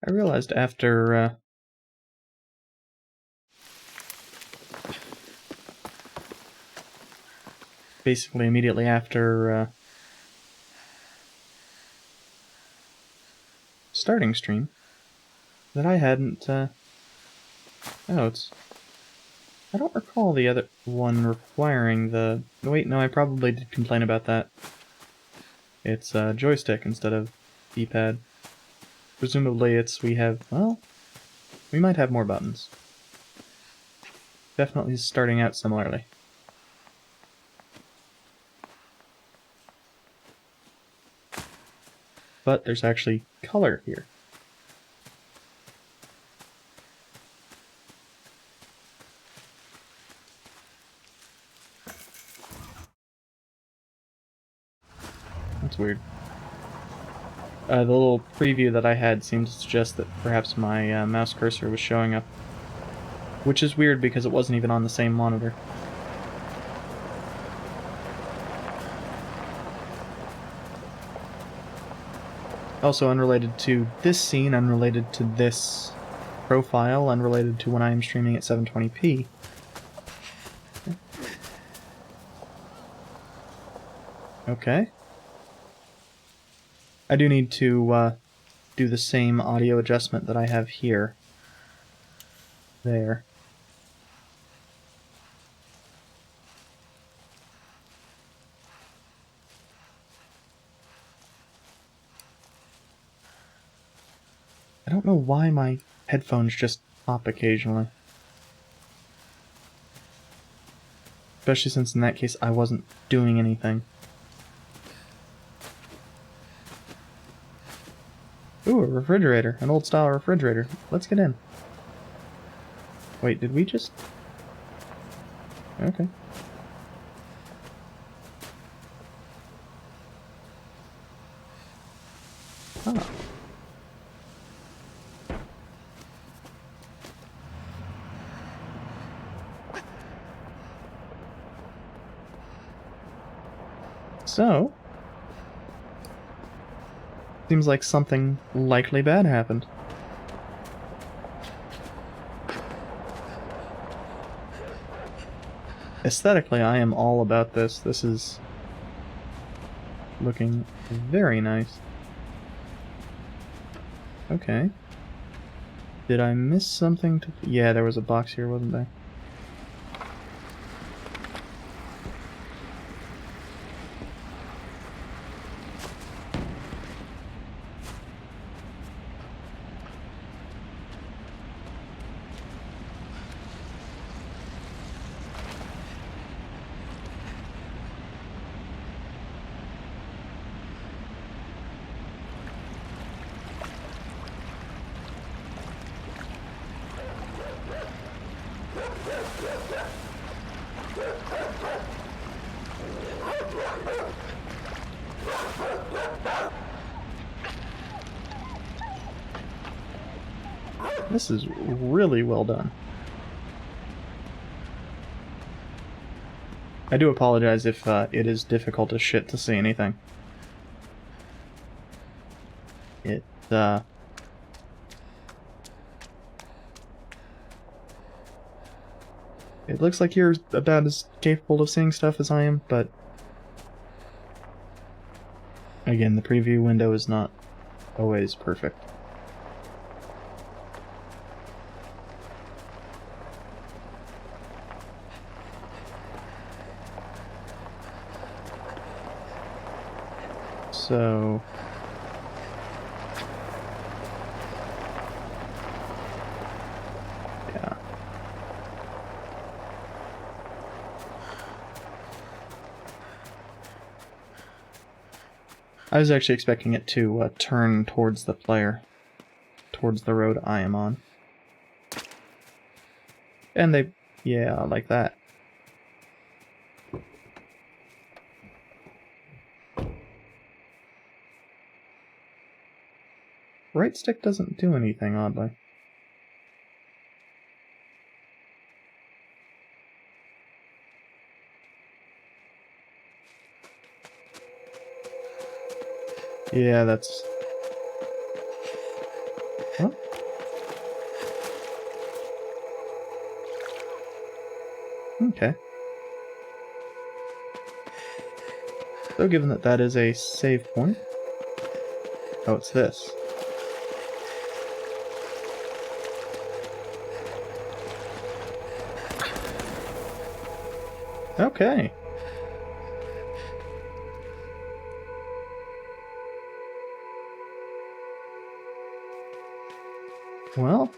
I realized after, basically immediately after, starting stream, that I hadn't, oh, it's... I don't recall the other one requiring the... Wait, no, I probably did complain about that. It's joystick instead of D-pad. Presumably we might have more buttons. Definitely starting out similarly. But there's actually color here. That's weird. The little preview that I had seemed to suggest that perhaps my mouse cursor was showing up. Which is weird because it wasn't even on the same monitor. Also unrelated to this scene, unrelated to this profile, unrelated to when I am streaming at 720p. Okay. I do need to do the same audio adjustment that I have here. There. I don't know why my headphones just pop occasionally. Especially since in that case I wasn't doing anything. Ooh, a refrigerator. An old style refrigerator. Let's get in. Wait, did we just... Okay. Ah. So... Seems like something likely bad happened. Aesthetically, I am all about this. This is looking very nice. Okay. Did I miss something to... Yeah, there was a box here, wasn't there? This is really well done. I do apologize if it is difficult as shit to see anything. It looks like you're about as capable of seeing stuff as I am, but... Again, the preview window is not always perfect. So... yeah. I was actually expecting it to turn towards the player, towards the road I am on. And they... yeah, like that. Right stick doesn't do anything, oddly. Yeah, that's... Well, okay. So given that that is a save point... Oh, it's this. Okay. Well...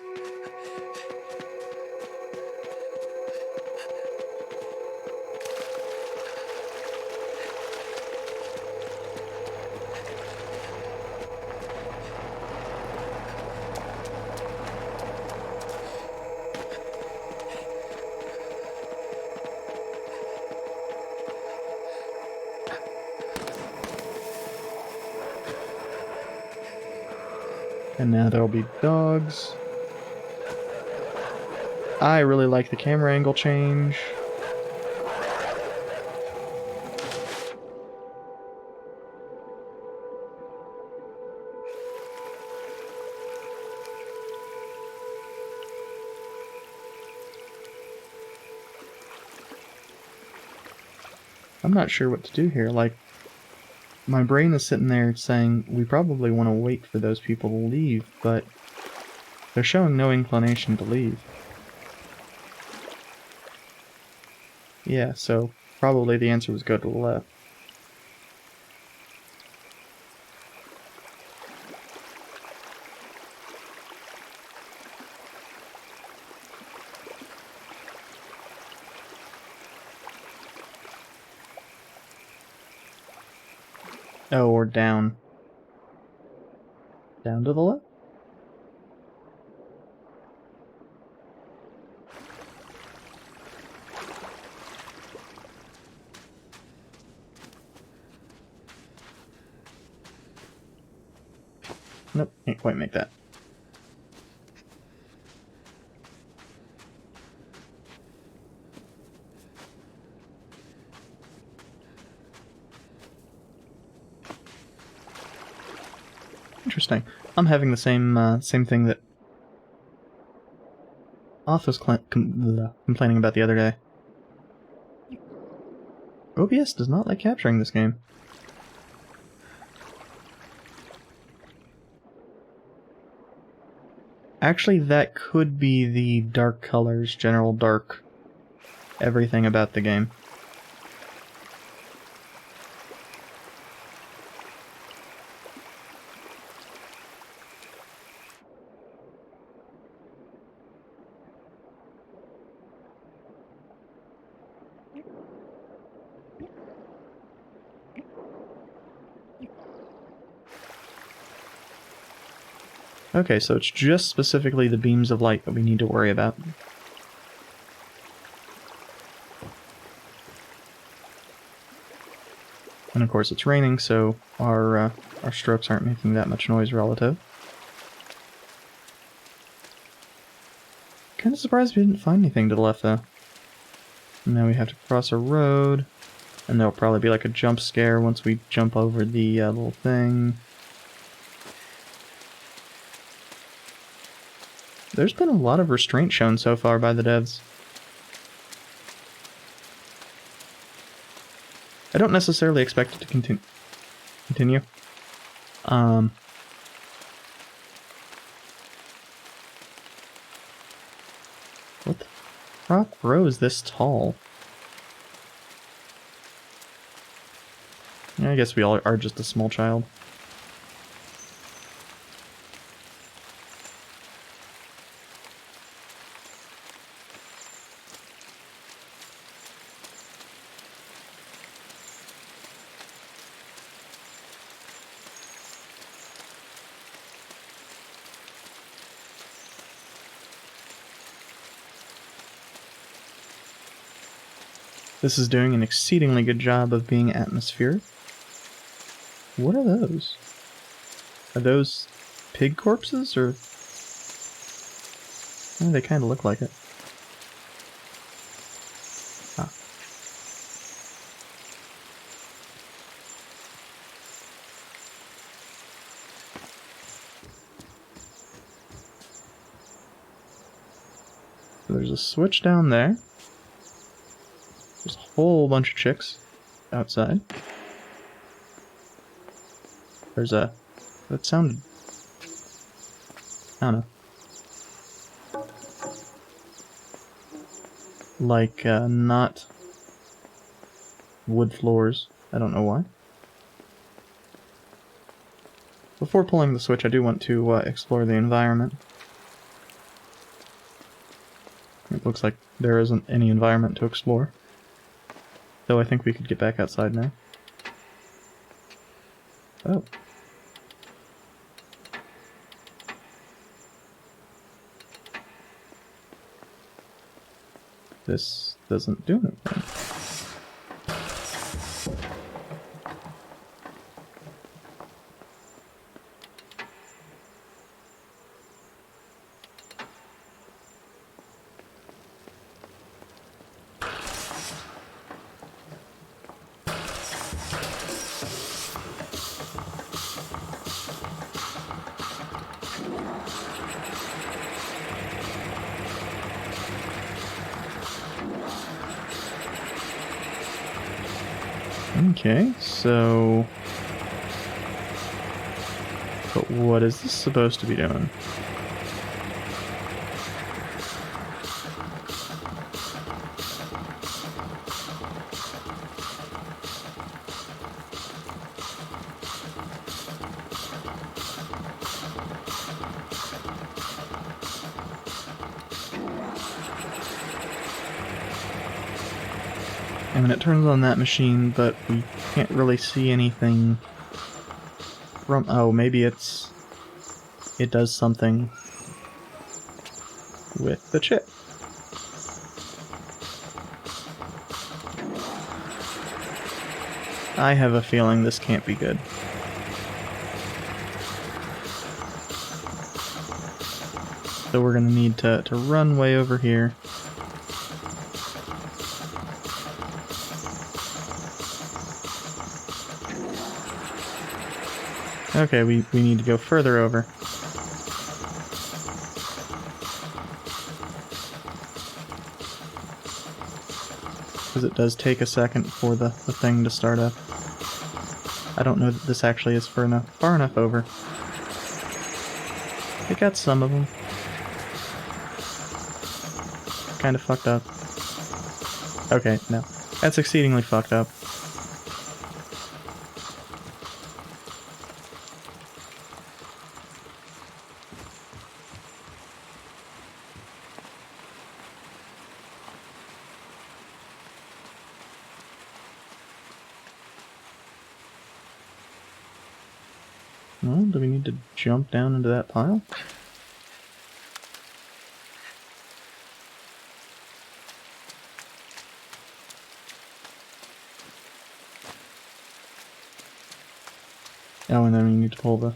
And now there'll be dogs. I really like the camera angle change. I'm not sure what to do here. Like, my brain is sitting there saying we probably want to wait for those people to leave, but they're showing no inclination to leave. Yeah, so probably the answer was go to the left. Oh, or down. Down to the left? Nope, can't quite make that. Interesting. I'm having the same thing that Off was complaining about the other day. OBS does not like capturing this game. Actually, that could be the dark colors, general dark, everything about the game. Okay, so it's just specifically the beams of light that we need to worry about. And of course it's raining, so our strokes aren't making that much noise relative. Kinda surprised we didn't find anything to the left, though. Now we have to cross a road, and there'll probably be like a jump scare once we jump over the little thing. There's been a lot of restraint shown so far by the devs. I don't necessarily expect it to continue. What the rock grows this tall? Yeah, I guess we all are just a small child. This is doing an exceedingly good job of being atmospheric. What are those? Are those pig corpses, or... Oh, they kind of look like it. Ah. So there's a switch down there. There's a whole bunch of chicks outside. There's a... That sounded... I don't know. Like, not wood floors. I don't know why. Before pulling the switch, I do want to explore the environment. It looks like there isn't any environment to explore. Though I think we could get back outside now. Oh. This doesn't do anything. Okay, so... But what is this supposed to be doing? I mean, it turns on that machine, but we can't really see anything from... Oh, maybe it's... It does something with the chip. I have a feeling this can't be good. So we're gonna need to run way over here. Okay, we need to go further over. Because it does take a second for the thing to start up. I don't know that this actually is far enough over. It got some of them. Kind of fucked up. Okay, no. That's exceedingly fucked up. Well, do we need to jump down into that pile? Oh, and then we need to pull the...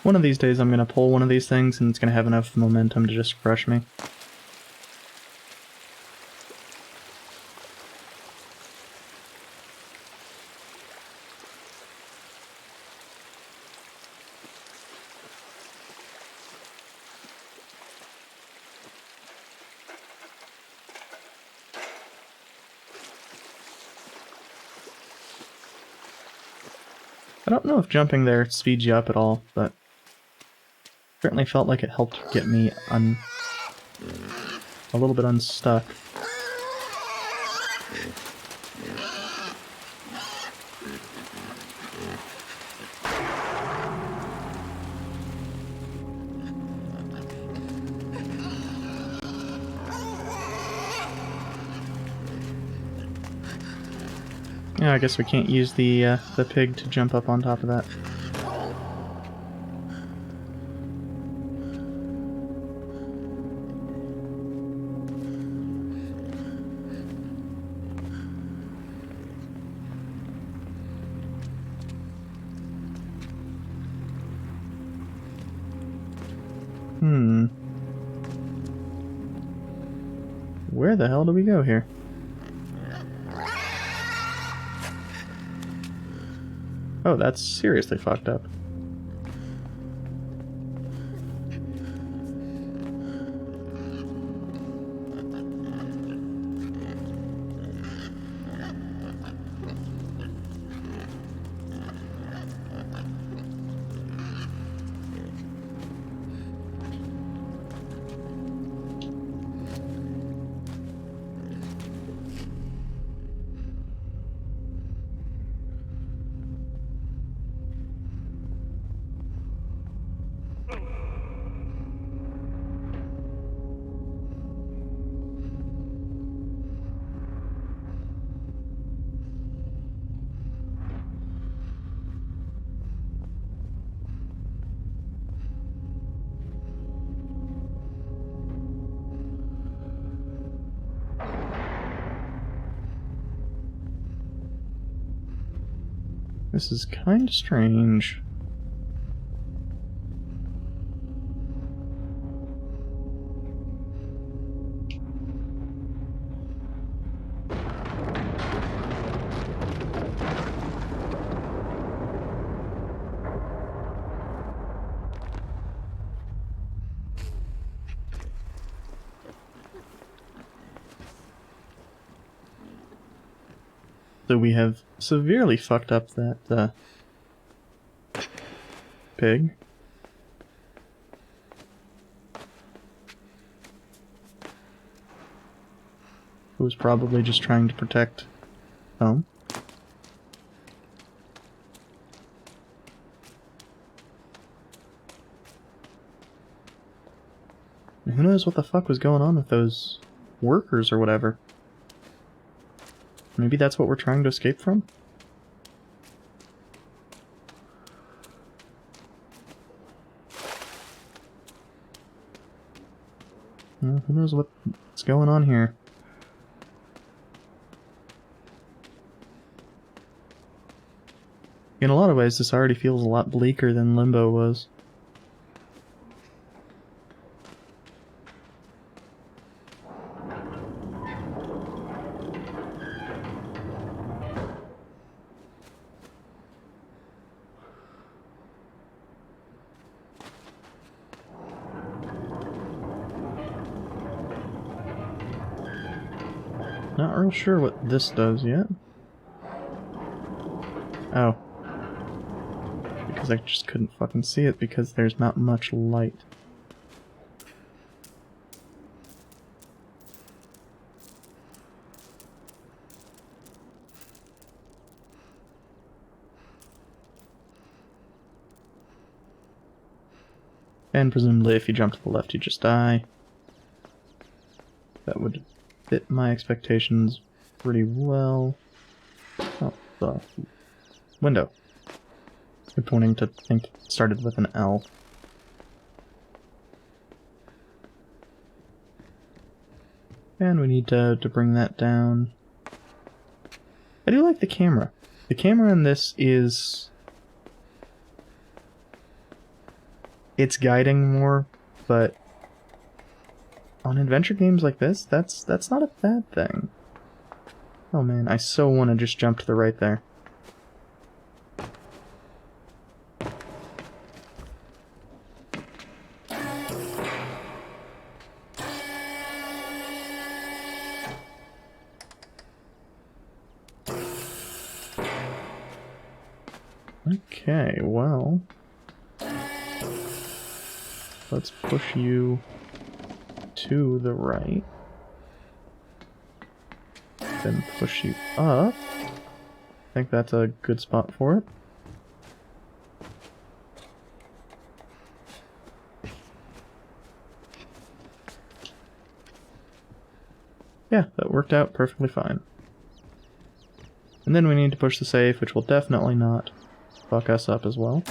One of these days I'm gonna pull one of these things and it's gonna have enough momentum to just crush me. I don't know if jumping there speeds you up at all, but certainly felt like it helped get me a little bit unstuck. Yeah, I guess we can't use the pig to jump up on top of that. Where the hell do we go here? Oh, that's seriously fucked up. This is kind of strange. So we have severely fucked up that pig. Who was probably just trying to protect home. And who knows what the fuck was going on with those workers or whatever. Maybe that's what we're trying to escape from? Well, who knows what's going on here? In a lot of ways, this already feels a lot bleaker than Limbo was. Not real sure what this does yet. Oh. Because I just couldn't fucking see it because there's not much light. And presumably if you jump to the left you just die. That would fit my expectations pretty well. Oh, the window. You're pointing to think it started with an L. And we need to bring that down. I do like the camera. The camera in this is... it's guiding more, but on adventure games like this, that's not a bad thing. Oh man, I so want to just jump to the right there. Okay, well... let's push you to the right. Then push you up. I think that's a good spot for it. Yeah, that worked out perfectly fine. And then we need to push the safe, which will definitely not fuck us up as well.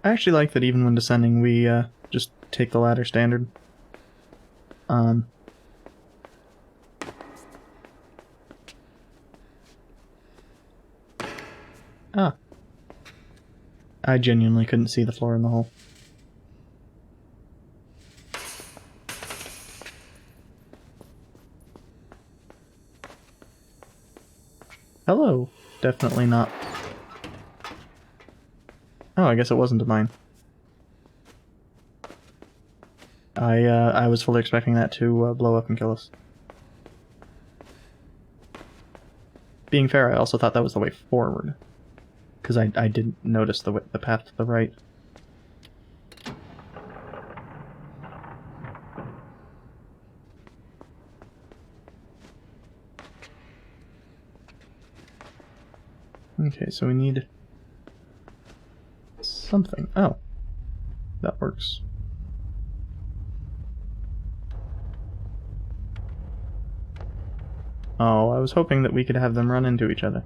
I actually like that even when descending we just take the ladder standard. Ah. I genuinely couldn't see the floor in the hole. Hello. Definitely not. Oh, I guess it wasn't a mine. I was fully expecting that to blow up and kill us. Being fair, I also thought that was the way forward, because I didn't notice the path to the right. Okay, so we need something. Oh, that works. Oh, I was hoping that we could have them run into each other.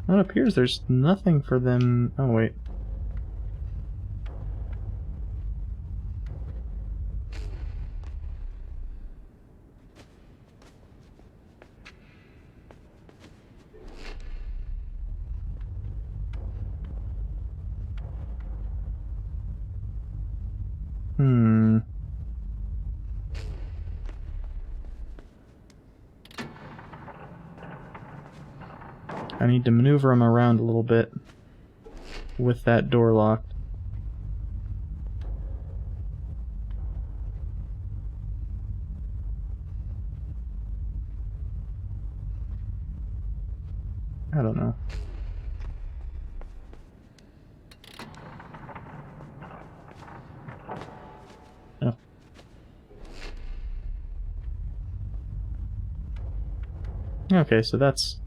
Well, it appears there's nothing for them... Oh, wait. I need to maneuver him around a little bit with that door locked. I don't know. Oh. Okay, so that's...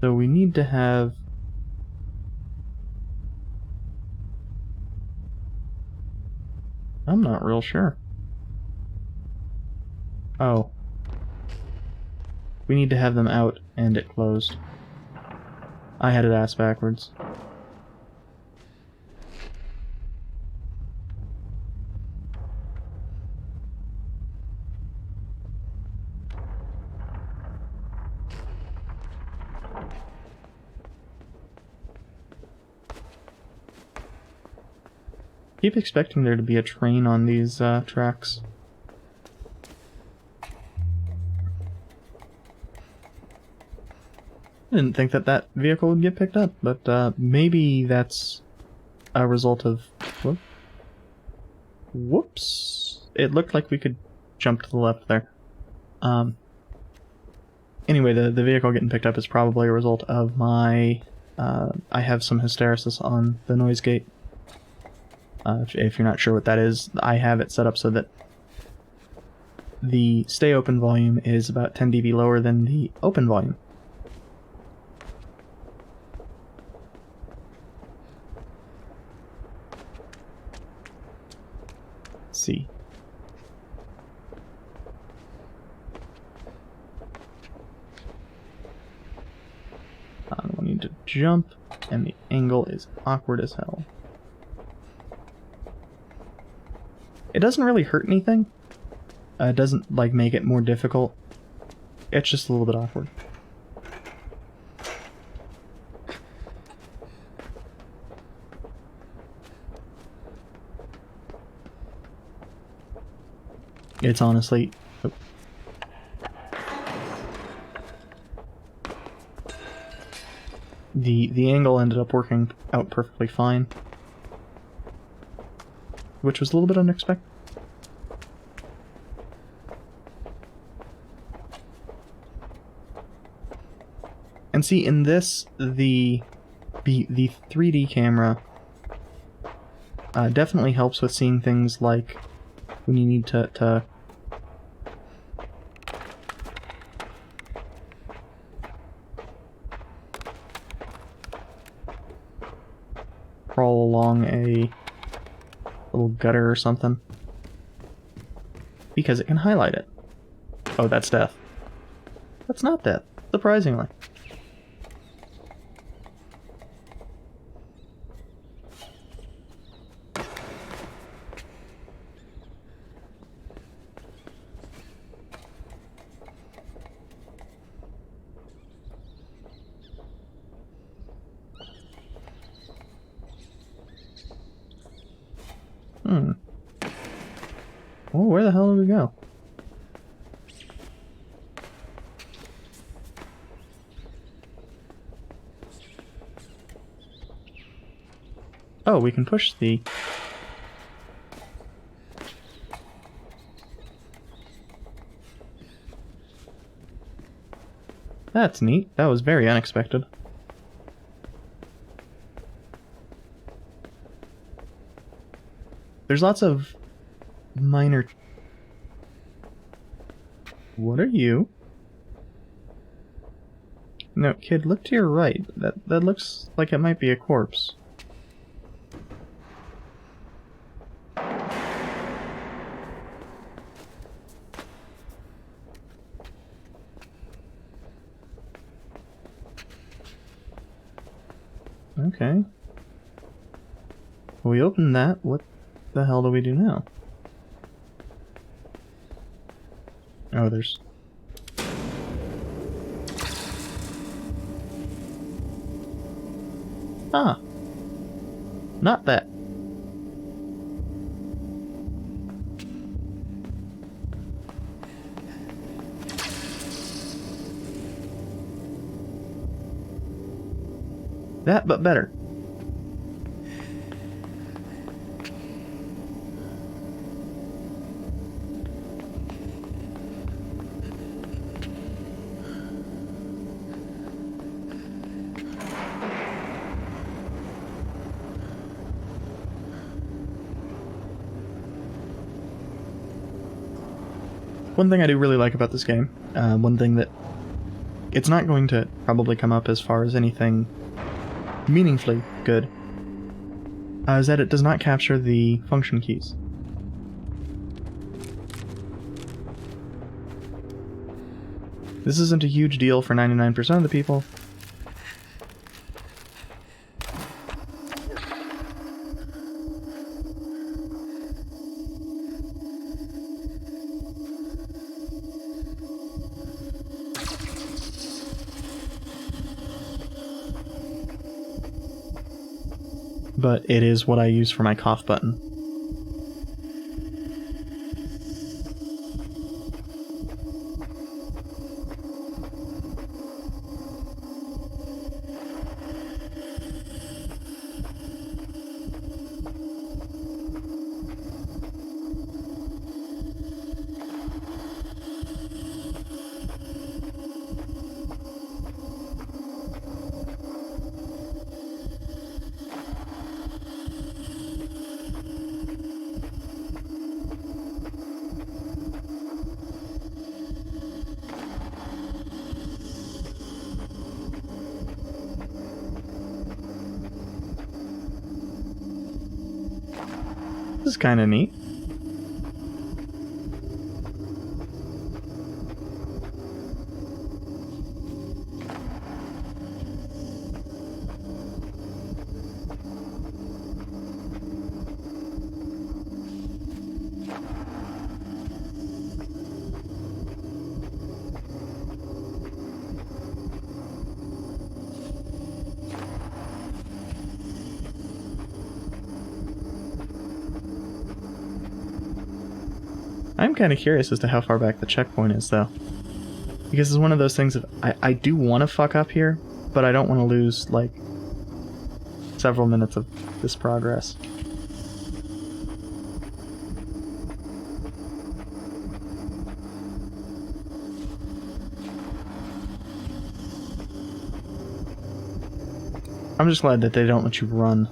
So we need to have... I'm not real sure. Oh. We need to have them out and it closed. I had it ass backwards. Keep expecting there to be a train on these tracks. I didn't think that that vehicle would get picked up, but maybe that's a result of... Whoops! It looked like we could jump to the left there. Anyway, the vehicle getting picked up is probably a result of my... I have some hysteresis on the noise gate. If you're not sure what that is, I have it set up so that the stay open volume is about 10 dB lower than the open volume. Let's see. We need to jump, and the angle is awkward as hell. It doesn't really hurt anything. It doesn't, like, make it more difficult. It's just a little bit awkward. It's honestly... Oh. The angle ended up working out perfectly fine, which was a little bit unexpected. And see, in this, the The 3D camera definitely helps with seeing things like when you need to crawl along a little gutter or something. Because it can highlight it. Oh, that's death. That's not death, surprisingly. Well, where the hell do we go? Oh, we can push the... That's neat. That was very unexpected. There's lots of minor... What are you? No, kid, look to your right. That looks like it might be a corpse. Okay. We opened that. What the hell do we do now? Oh, there's... Ah! Not that. That, but better. One thing I do really like about this game, one thing that it's not going to probably come up as far as anything meaningfully good, is that it does not capture the function keys. This isn't a huge deal for 99% of the people. But it is what I use for my cough button. This is kind of neat. I'm kind of curious as to how far back the checkpoint is, though. Because it's one of those things of, I do want to fuck up here, but I don't want to lose, like, several minutes of this progress. I'm just glad that they don't let you run.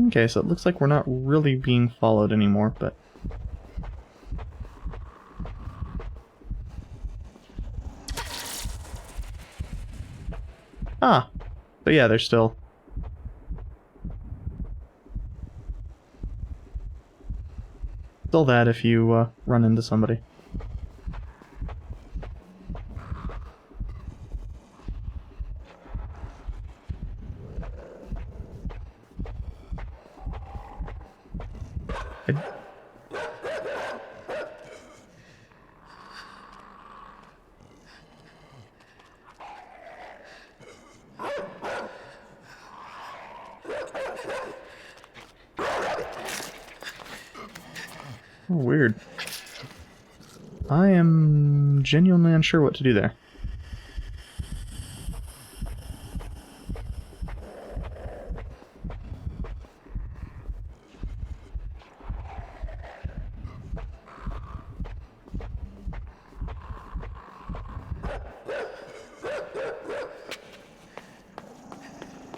Okay, so it looks like we're not really being followed anymore, but... Ah! But yeah, they're still... Still that if you run into somebody. Oh, weird. I am genuinely unsure what to do there.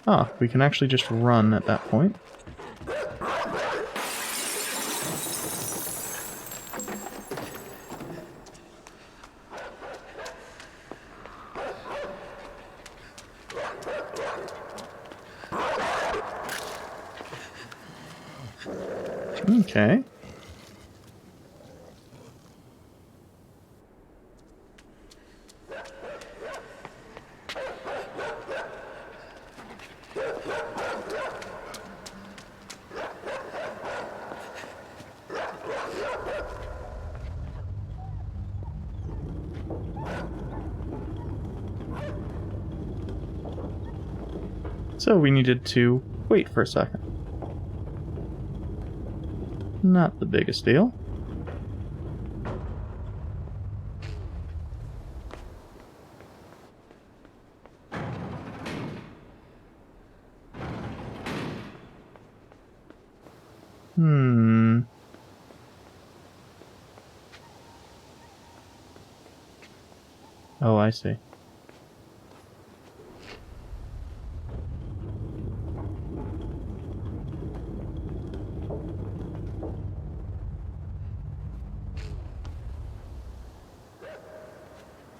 Ah, we can actually just run at that point. Okay. So we needed to wait for a second. Not the biggest deal. Oh, I see.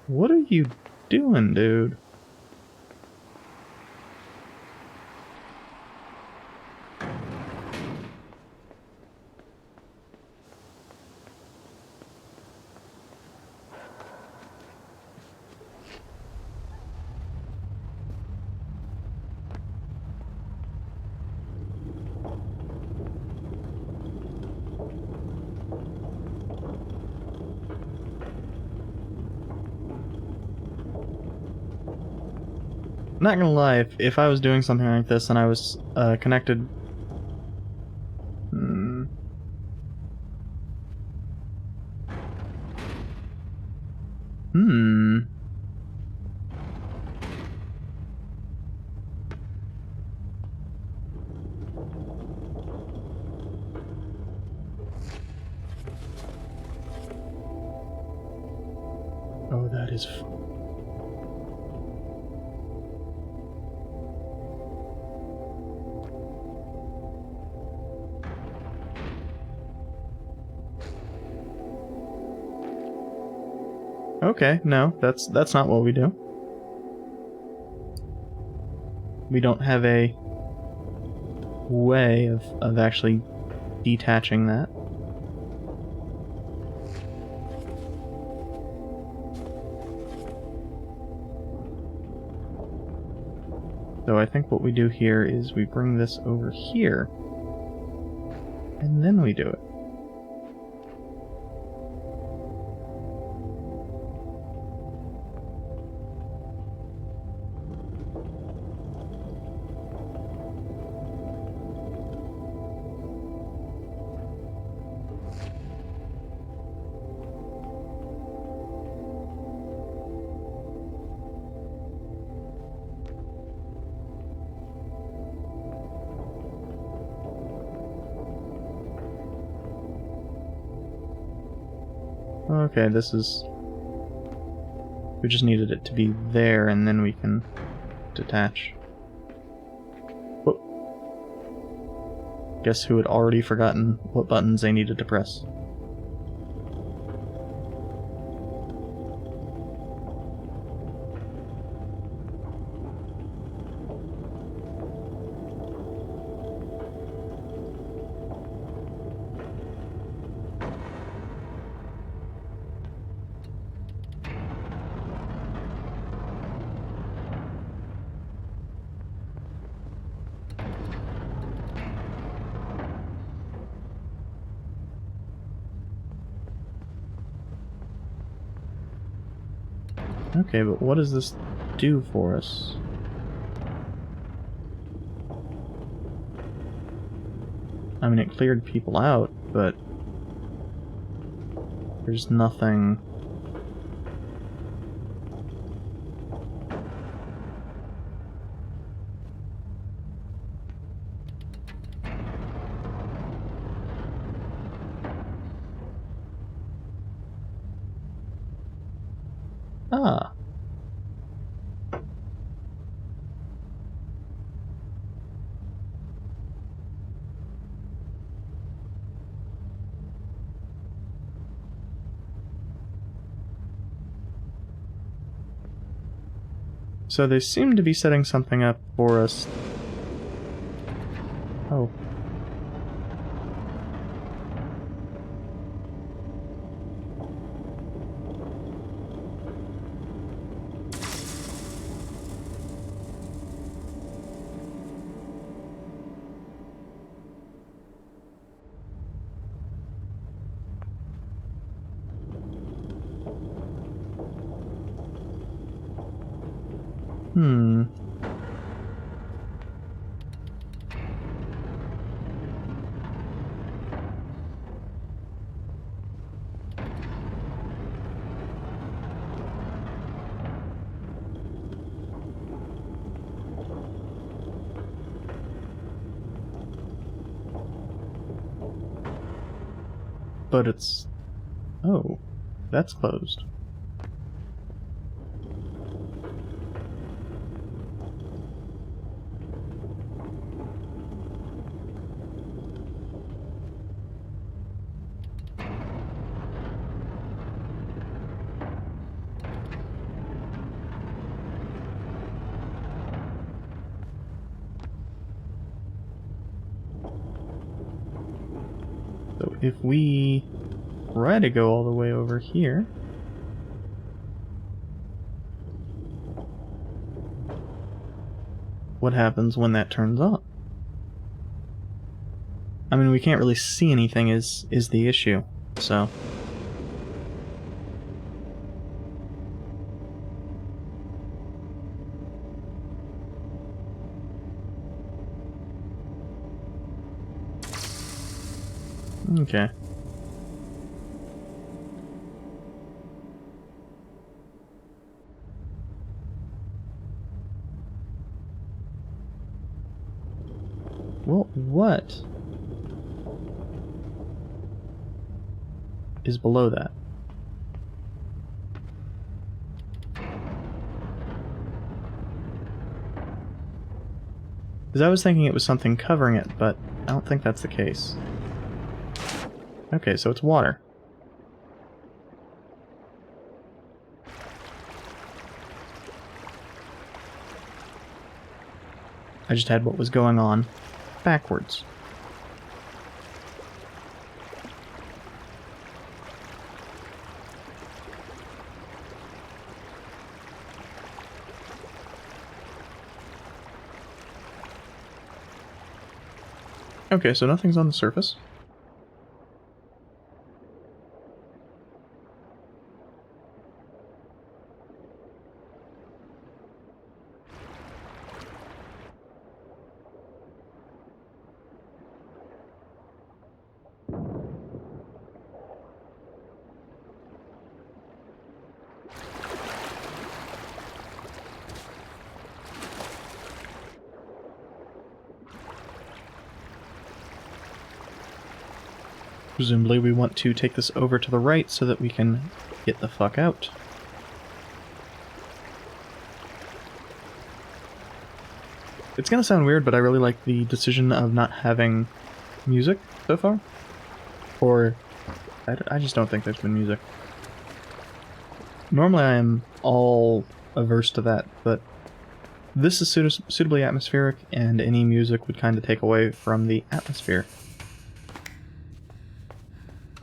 What are you doing, dude? Not gonna lie, if I was doing something like this and I was connected... Oh, that is... Okay, no, that's not what we do. We don't have a way of actually detaching that. So I think what we do here is we bring this over here, and then we do it. Okay, this is... We just needed it to be there, and then we can detach. Whoop. Guess who had already forgotten what buttons they needed to press. Okay, but what does this do for us? I mean, it cleared people out, but there's nothing... Ah. So they seem to be setting something up for us. Oh. Hmm. But it's... Oh. That's closed. So if we try to go all the way over here... What happens when that turns on? I mean, we can't really see anything is the issue, so... Okay. Well, what is below that? Because I was thinking it was something covering it, but I don't think that's the case. Okay, so it's water. I just had what was going on backwards. Okay, so nothing's on the surface. Presumably we want to take this over to the right so that we can get the fuck out. It's gonna sound weird, but I really like the decision of not having music so far. Or, I just don't think there's been music. Normally I am all averse to that, but this is suitably atmospheric, and any music would kind of take away from the atmosphere.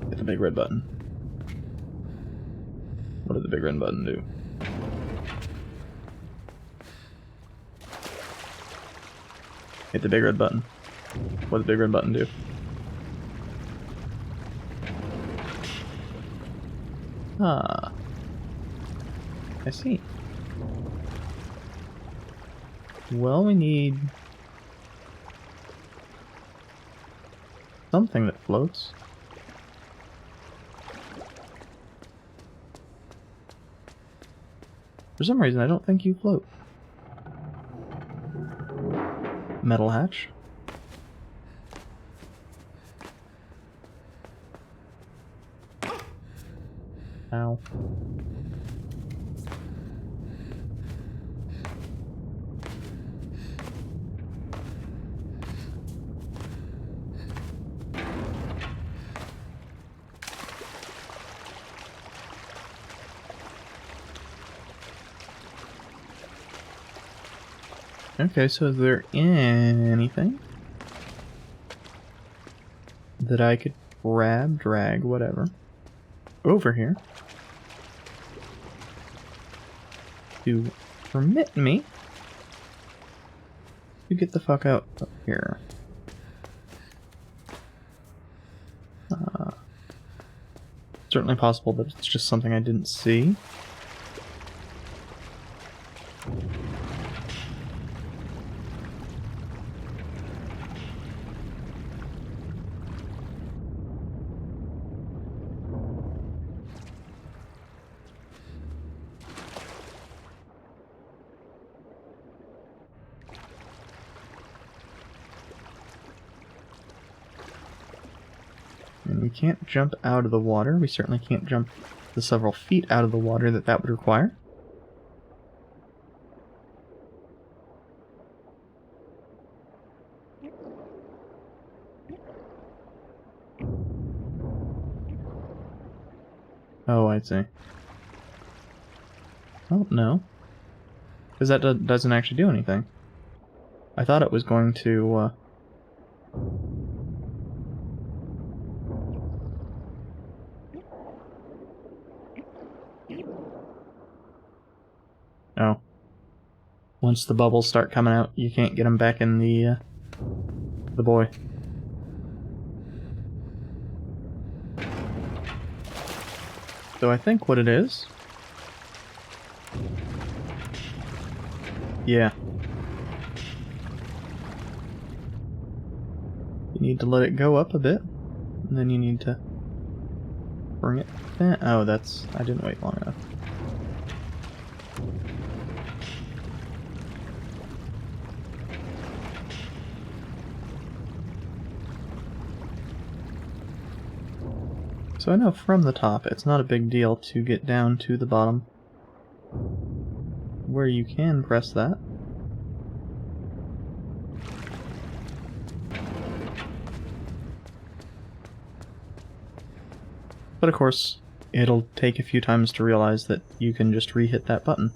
Hit the big red button. What did the big red button do? Hit the big red button. What did the big red button do? Ah. I see. Well, we need something that floats. For some reason, I don't think you float. Metal hatch. Ow. Okay, so is there anything that I could grab, drag, whatever, over here to permit me to get the fuck out up here? Certainly possible that it's just something I didn't see. And we can't jump out of the water. We certainly can't jump the several feet out of the water that would require. Oh, I see. Oh, no. Because that doesn't actually do anything. I thought it was going to, Oh. Once the bubbles start coming out, you can't get them back in the buoy. So I think what it is... Yeah. You need to let it go up a bit, and then you need to bring it down. Oh, that's... I didn't wait long enough. So I know from the top it's not a big deal to get down to the bottom, where you can press that. But of course, it'll take a few times to realize that you can just re-hit that button.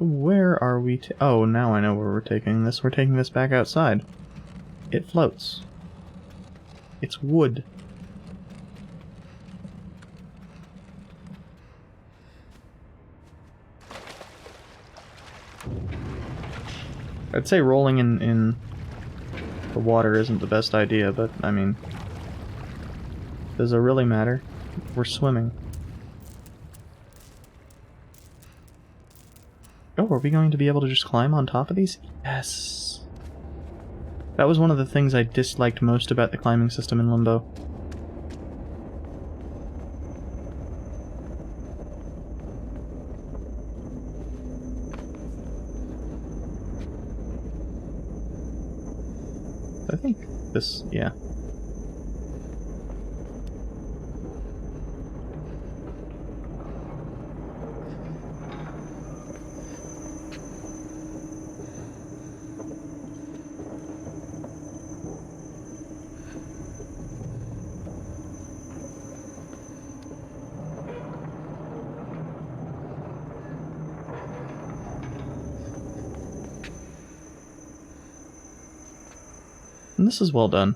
Where are we oh, now I know where we're taking this. We're taking this back outside. It floats. It's wood. I'd say rolling in the water isn't the best idea, but, I mean... Does it really matter? We're swimming. Oh, are we going to be able to just climb on top of these? Yes! That was one of the things I disliked most about the climbing system in Limbo. I think this, yeah. And this is well done.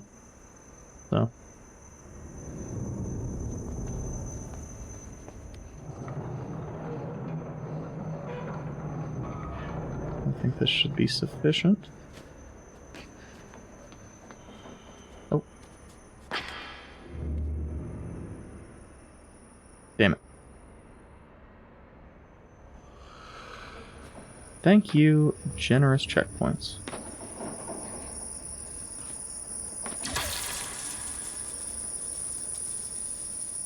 So. I think this should be sufficient. Oh. Damn it. Thank you, generous checkpoints.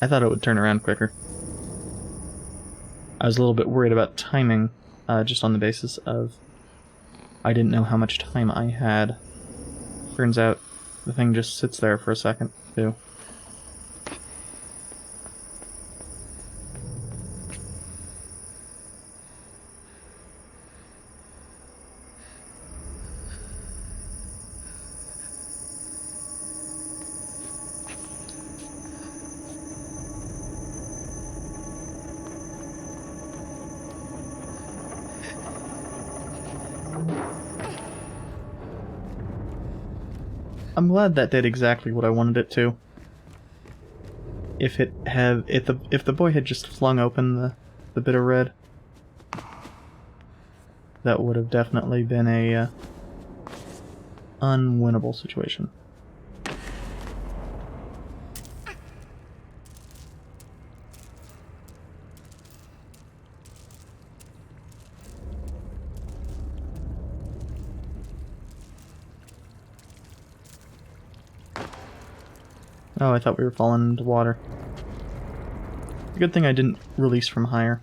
I thought it would turn around quicker. I was a little bit worried about timing, just on the basis of I didn't know how much time I had. Turns out the thing just sits there for a second, too. I'm glad that did exactly what I wanted it to. If the boy had just flung open the bit of red, that would have definitely been a unwinnable situation. Oh, I thought we were falling into water. Good thing I didn't release from higher.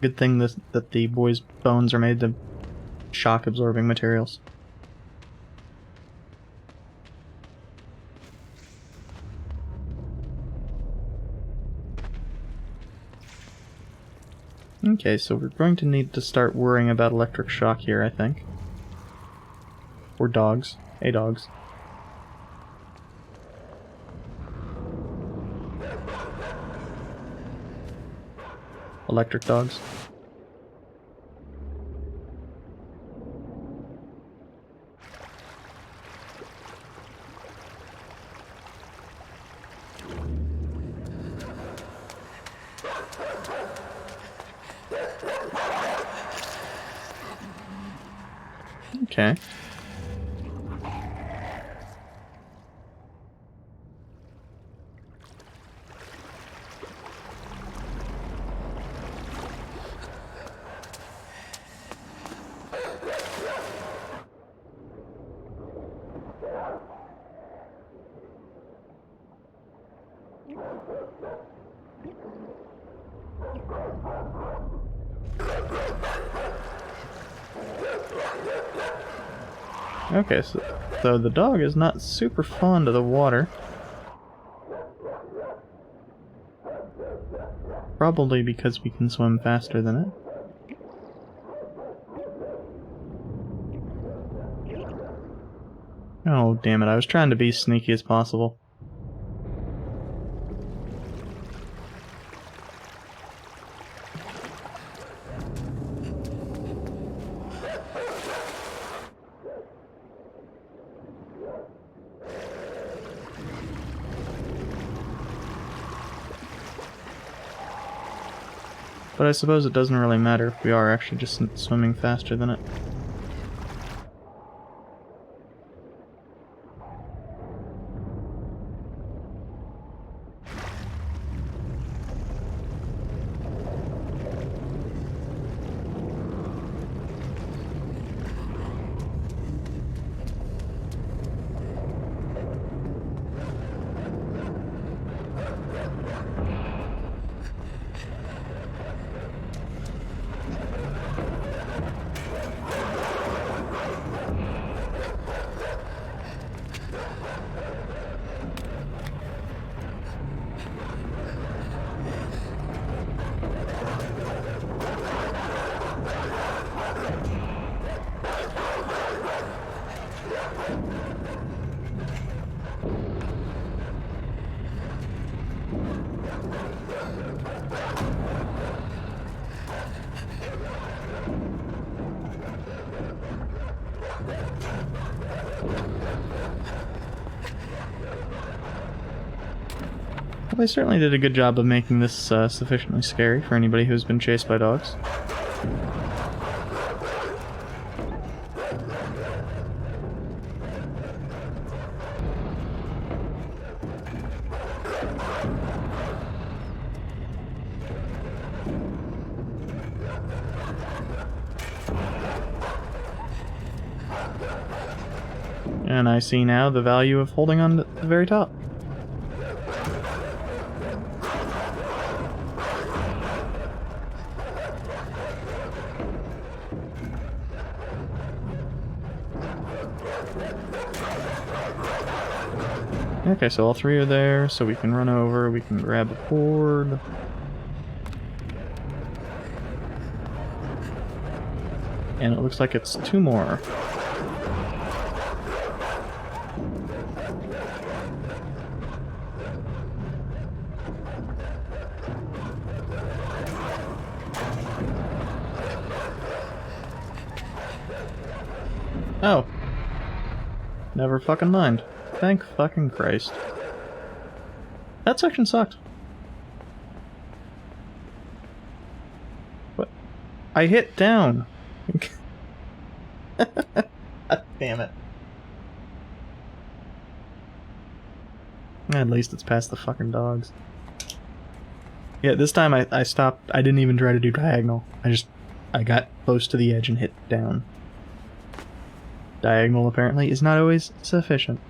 Good thing that the boy's bones are made of shock-absorbing materials. Okay, so we're going to need to start worrying about electric shock here, I think. Or dogs. Hey, dogs. Electric dogs. Okay. Okay, so the dog is not super fond of the water. Probably because we can swim faster than it. Oh, damn it, I was trying to be sneaky as possible. But I suppose it doesn't really matter if we are actually just swimming faster than it. they certainly did a good job of making this sufficiently scary for anybody who's been chased by dogs. And I see now the value of holding on to the very top. Okay, so all three are there, so we can run over, we can grab the cord. And it looks like it's two more. Oh. Never fucking mind. Thank fucking Christ. That section sucked. What? I hit down. Damn it. At least it's past the fucking dogs. Yeah, this time I stopped. I didn't even try to do diagonal. I got close to the edge and hit down. Diagonal, apparently, is not always sufficient.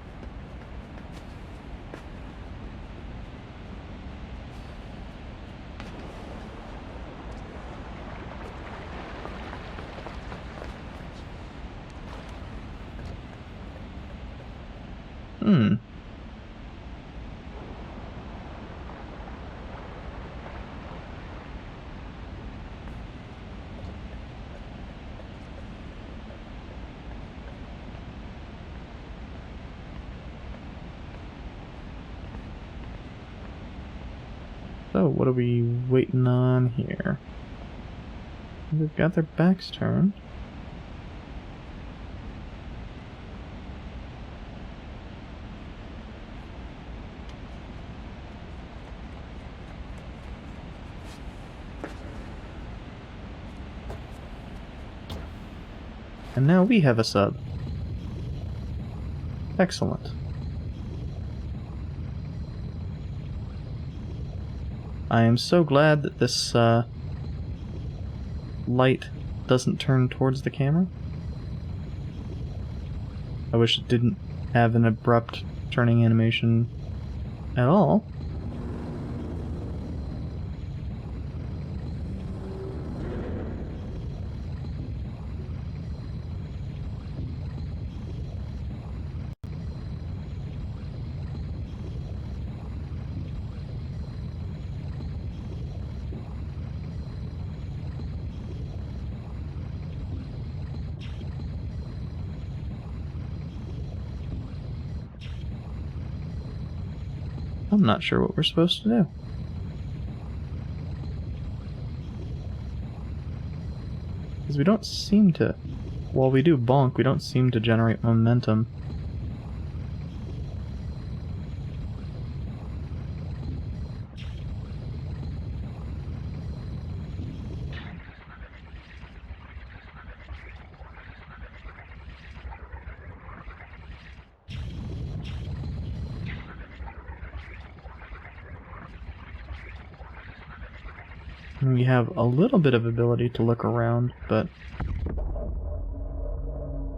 So, what are we waiting on here? They've got their backs turned. And now we have a sub. Excellent. I am so glad that this light doesn't turn towards the camera. I wish it didn't have an abrupt turning animation at all. I'm not sure what we're supposed to do. Because we don't seem to... While we do bonk, we don't seem to generate momentum. We have a little bit of ability to look around, but...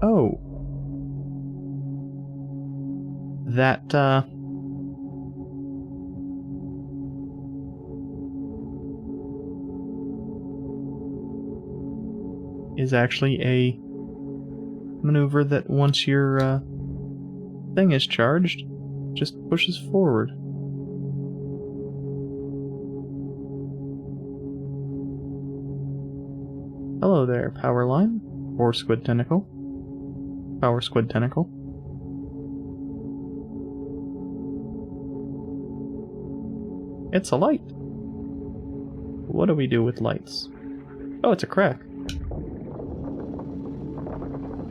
Oh! That, is actually a maneuver that once your, thing is charged, just pushes forward. Hello there, power line, or squid tentacle. Power squid tentacle. It's a light. What do we do with lights? Oh, it's a crack.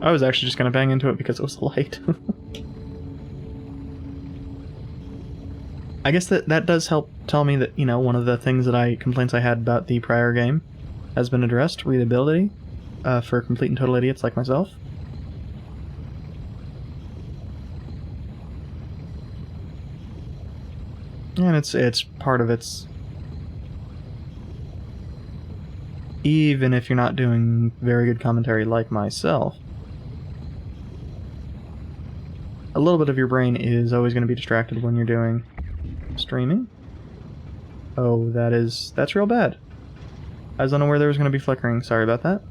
I was actually just gonna bang into it because it was a light. I guess that does help tell me that, you know, one of the complaints I had about the prior game has been addressed, readability, for complete and total idiots like myself. And it's part of its... Even if you're not doing very good commentary like myself, a little bit of your brain is always going to be distracted when you're doing streaming. Oh, that's real bad. I was unaware there was going to be flickering. Sorry about that.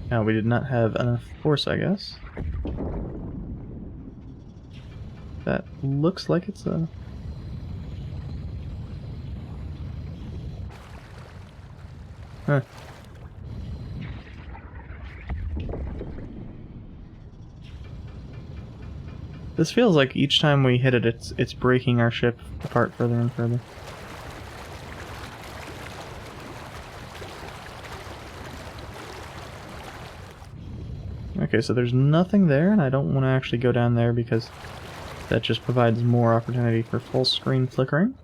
Now, we did not have enough force, I guess. That looks like it's a... Huh. This feels like each time we hit it, it's breaking our ship apart further and further. Okay, so there's nothing there, and I don't want to actually go down there because that just provides more opportunity for full screen flickering.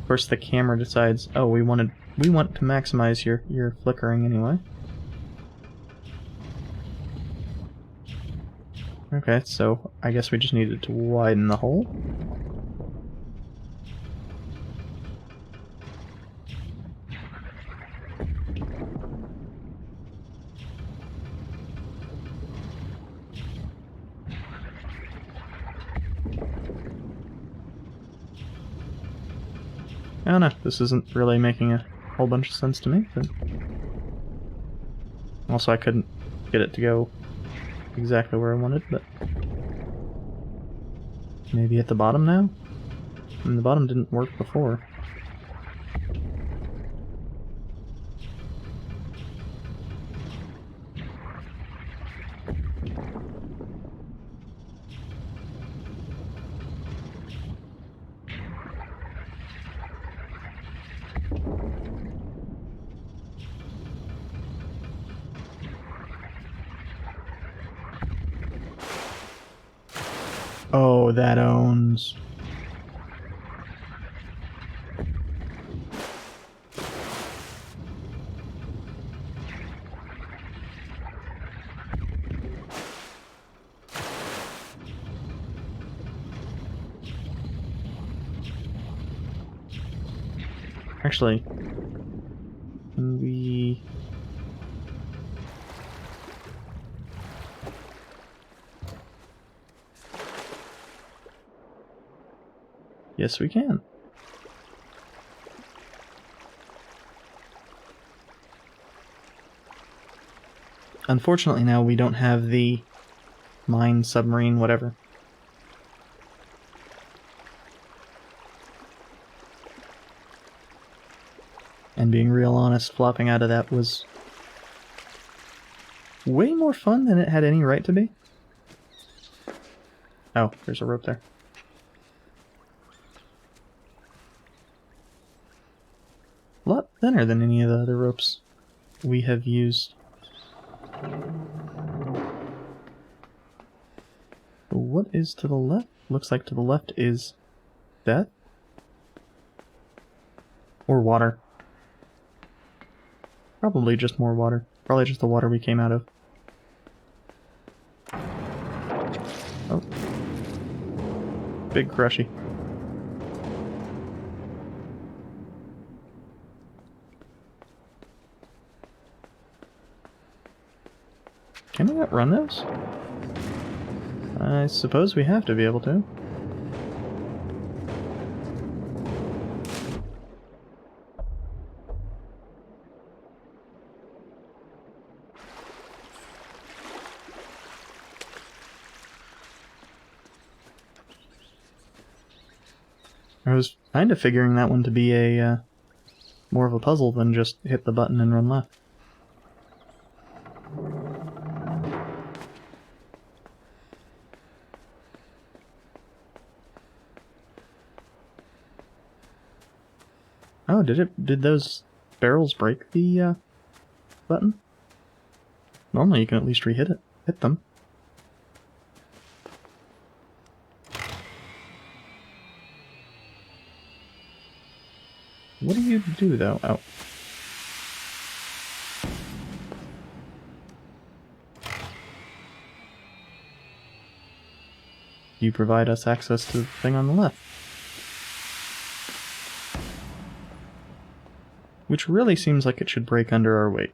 Of course, the camera decides, oh, we want to maximize your flickering anyway. Okay, so I guess we just needed to widen the hole. I don't know, this isn't really making a whole bunch of sense to me, but... Also, I couldn't get it to go exactly where I wanted, but... Maybe at the bottom now? I mean, the bottom didn't work before. Oh, that owns. Actually, can we... Yes, we can. Unfortunately now we don't have the mine, submarine, whatever. And being real honest, flopping out of that was way more fun than it had any right to be. Oh, there's a rope there. A lot thinner than any of the other ropes we have used. What is to the left? Looks like to the left is death? Or water. Probably just more water. Probably just the water we came out of. Oh. Big crushy. Can we outrun those? I suppose we have to be able to. I was kind of figuring that one to be a more of a puzzle than just hit the button and run left. Oh, did those barrels break the button? Normally you can at least hit them. What do you do, though? Oh. You provide us access to the thing on the left. Which really seems like it should break under our weight.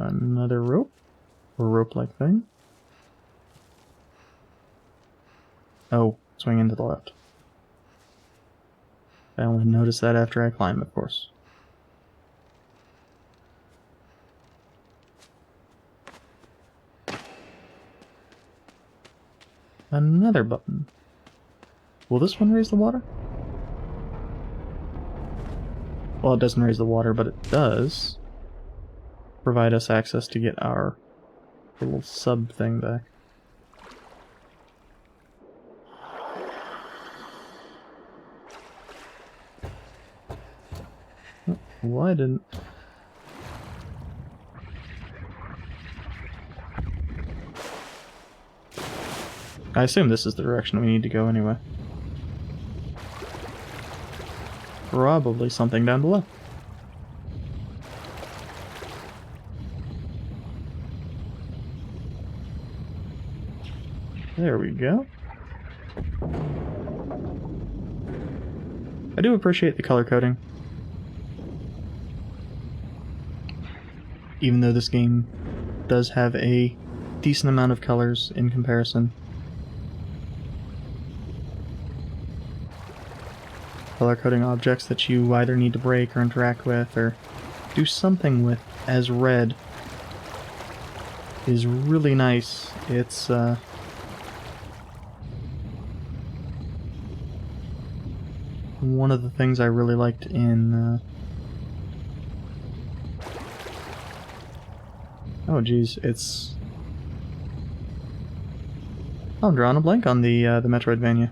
Another rope? Or rope-like thing? Oh, swing into the left. I only notice that after I climb, of course. Another button. Will this one raise the water? Well, it doesn't raise the water, but it does provide us access to get our little sub thing back. Why didn't... I assume this is the direction we need to go anyway. Probably something down below. There we go. I do appreciate the color coding. Even though this game does have a decent amount of colors in comparison. Color coding objects that you either need to break or interact with or do something with as red is really nice. It's one of the things I really liked in oh geez, it's... I'm drawing a blank on the Metroidvania.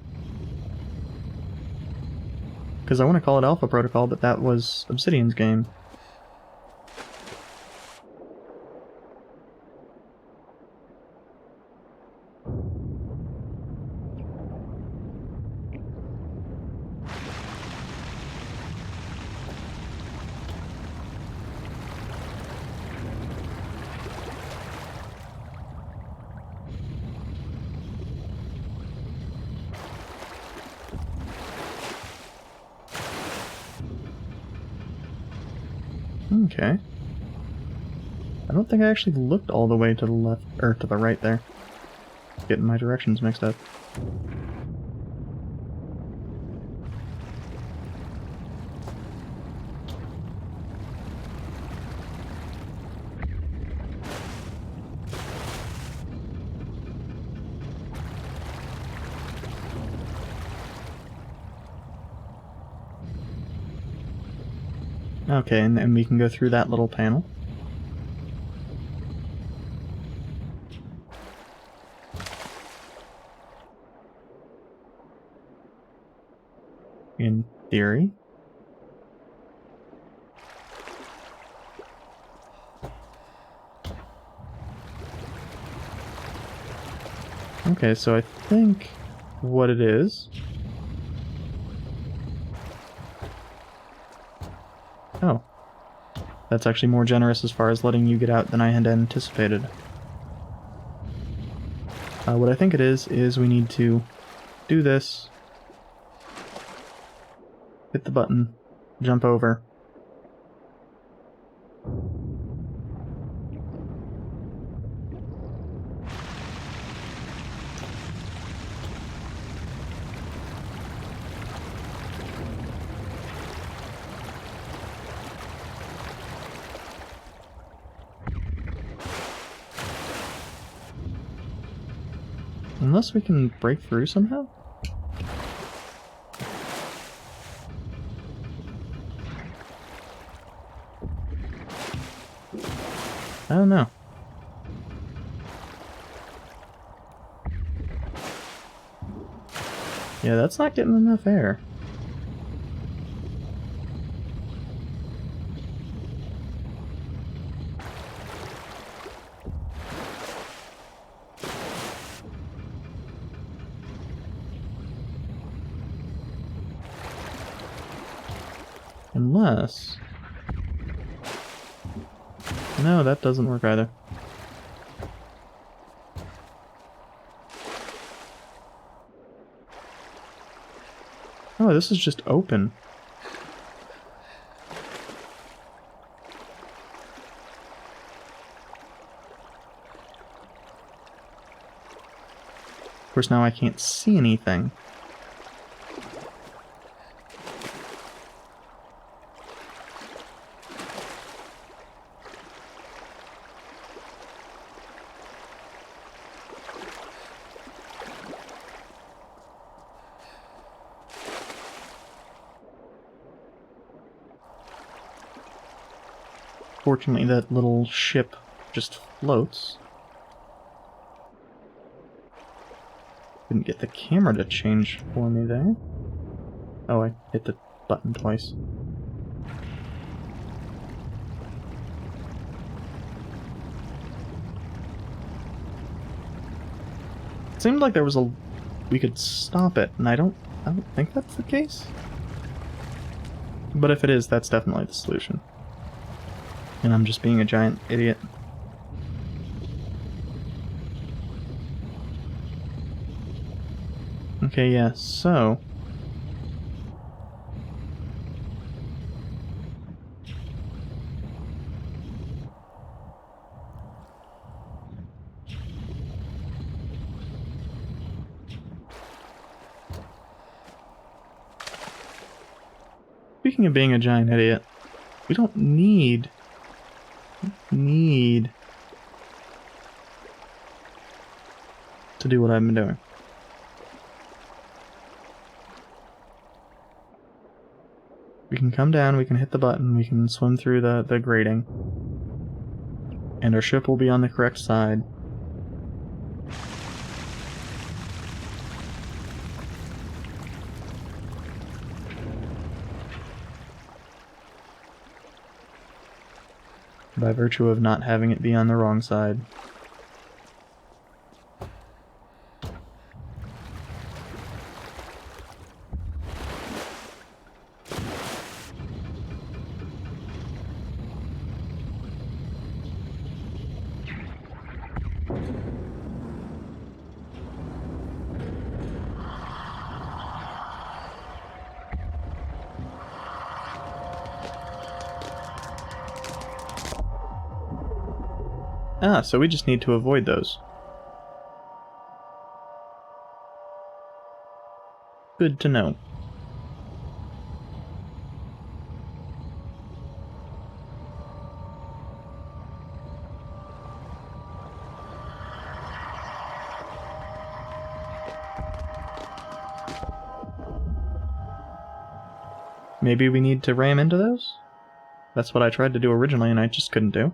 Because I want to call it Alpha Protocol, but that was Obsidian's game. Okay. I don't think I actually looked all the way to the left, or to the right there. Getting my directions mixed up. Okay, and we can go through that little panel. In theory. Okay, so I think what it is... Oh. That's actually more generous as far as letting you get out than I had anticipated. What I think it is we need to do this, hit the button, jump over. Unless we can break through somehow? I don't know. Yeah, that's not getting enough air. Unless... No, that doesn't work either. Oh, this is just open. Of course, now I can't see anything. Fortunately, that little ship just floats. Couldn't get the camera to change for me there. Oh, I hit the button twice. It seemed like there was a... we could stop it, and I don't think that's the case. But if it is, that's definitely the solution. And I'm just being a giant idiot. Okay, yeah, so... Speaking of being a giant idiot, we don't need to do what I've been doing. We can come down, we can hit the button, we can swim through the grating, and our ship will be on the correct side. By virtue of not having it be on the wrong side. Ah, so we just need to avoid those. Good to know. Maybe we need to ram into those? That's what I tried to do originally and I just couldn't do.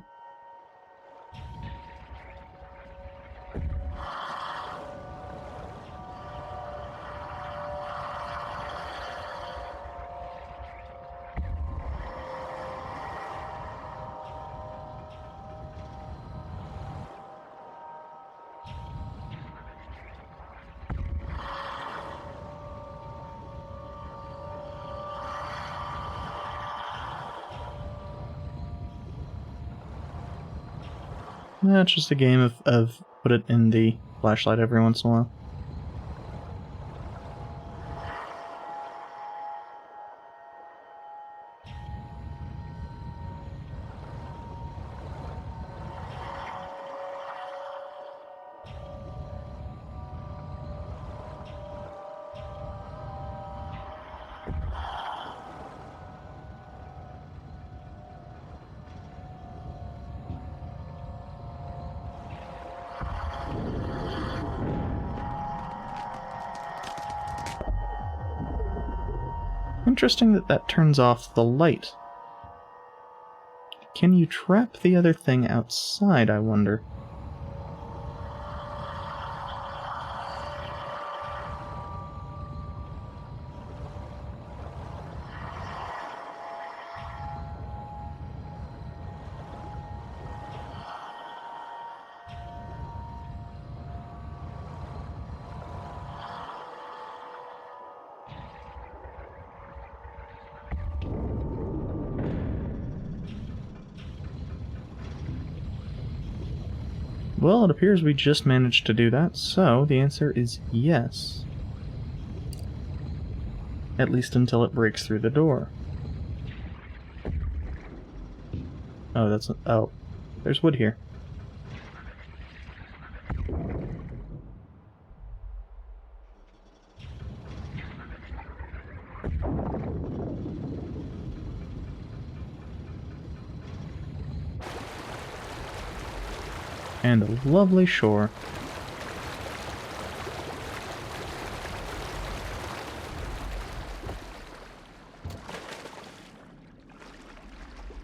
Yeah, it's just a game of put it in the flashlight every once in a while. Interesting that that turns off the light. Can you trap the other thing outside, I wonder? Well, it appears we just managed to do that, so the answer is yes. At least until it breaks through the door. Oh, that's... oh. There's wood here. And a lovely shore.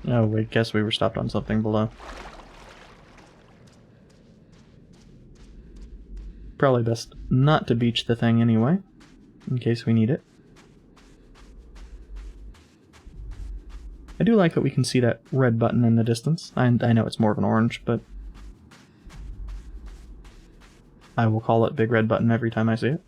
Oh, wait, guess we were stopped on something below. Probably best not to beach the thing anyway, in case we need it. I do like that we can see that red button in the distance. I know it's more of an orange, but I will call it big red button every time I see it.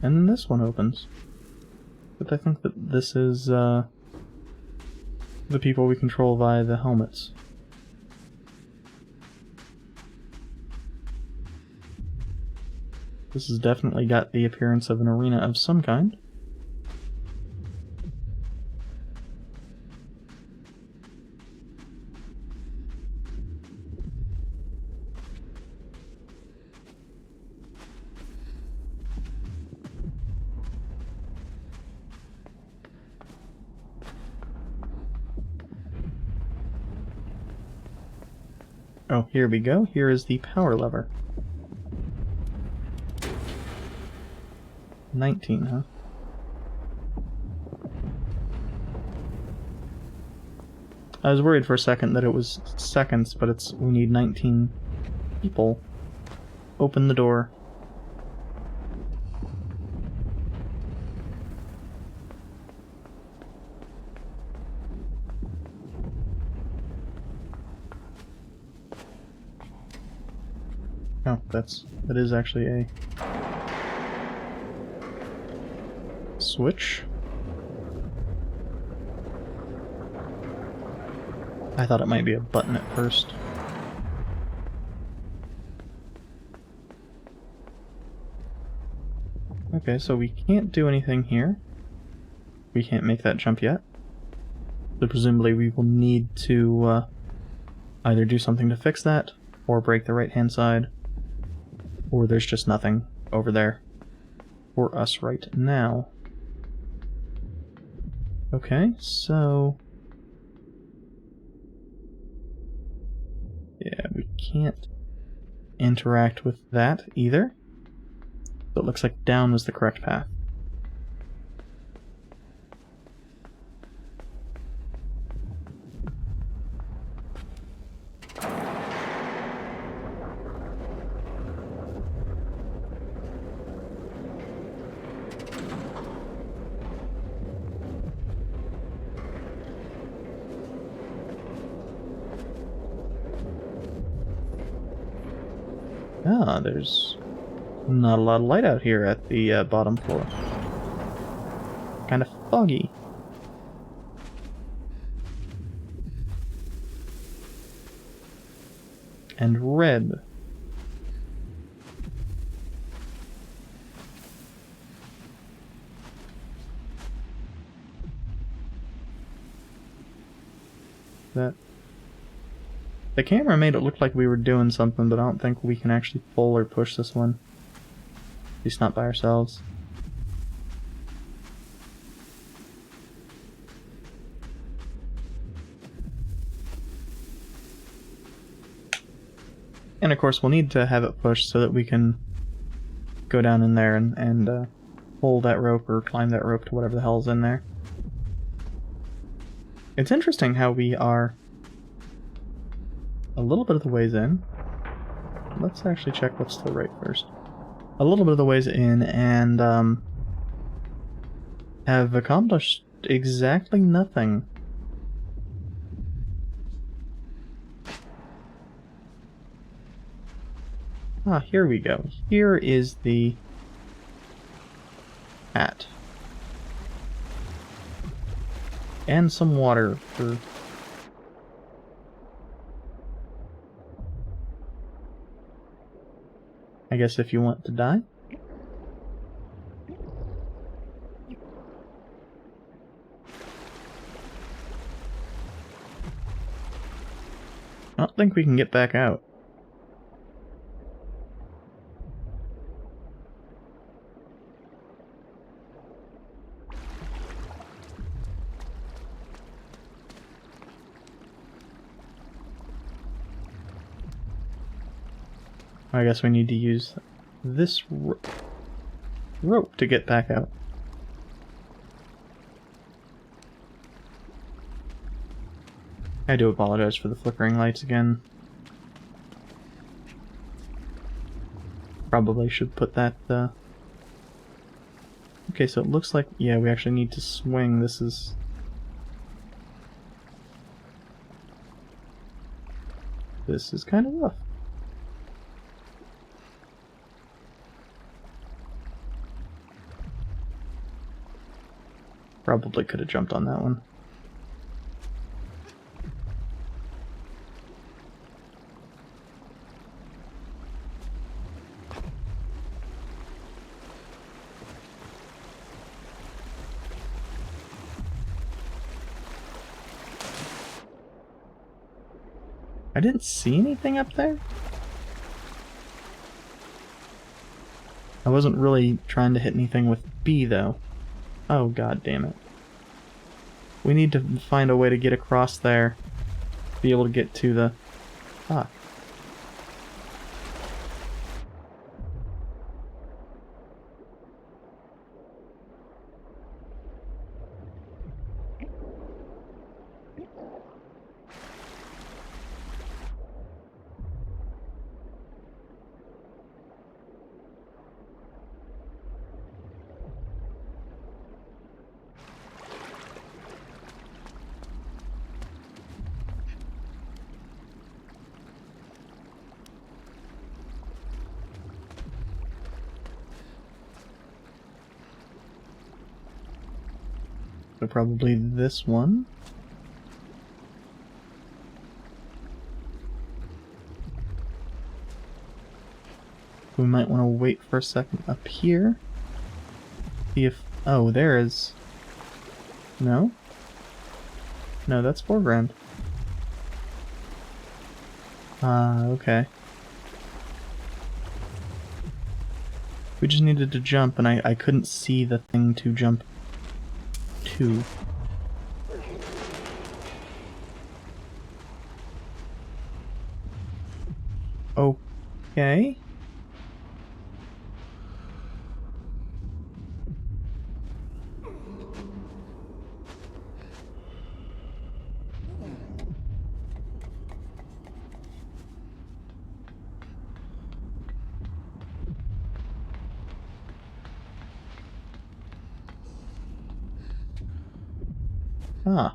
And then this one opens. But I think that this is the people we control via the helmets. This has definitely got the appearance of an arena of some kind. Oh, here we go. Here is the power lever. 19, huh? I was worried for a second that it was seconds, but it's we need 19 people. Open the door. Oh, that is actually a switch. I thought it might be a button at first. Okay, so we can't do anything here. We can't make that jump yet. So presumably we will need to either do something to fix that, or break the right-hand side, or there's just nothing over there for us right now. Okay, so... yeah, we can't interact with that either. So it looks like down was the correct path. Ah, there's not a lot of light out here at the bottom floor. Kind of foggy. And red. The camera made it look like we were doing something, but I don't think we can actually pull or push this one. At least not by ourselves. And of course we'll need to have it pushed so that we can go down in there and pull that rope or climb that rope to whatever the hell's in there. It's interesting how we are a little bit of the ways in. Let's actually check what's to the right first. A little bit of the ways in and have accomplished exactly nothing. Ah, here we go. Here is the hat. And some water for... I guess if you want to die. I don't think we can get back out. I guess we need to use this rope to get back out. I do apologize for the flickering lights again. Probably should put that, Okay, so it looks like, yeah, we actually need to swing. This is kind of rough. Probably could have jumped on that one. I didn't see anything up there. I wasn't really trying to hit anything with B, though. Oh, god damn it. We need to find a way to get across there. Be able to get to the... Fuck. So probably this one. We might want to wait for a second up here. See if... Oh, there is... No? No, that's foreground. Okay. We just needed to jump, and I couldn't see the thing to jump to. Okay. Ah.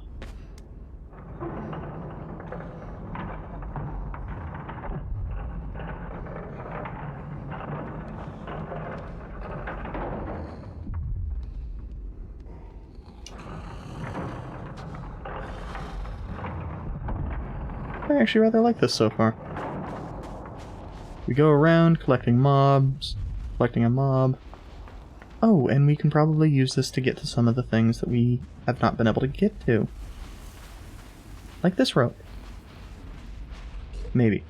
I actually rather like this so far. We go around collecting mobs, collecting a mob. Oh, and we can probably use this to get to some of the things that we have not been able to get to. Like this rope. Maybe.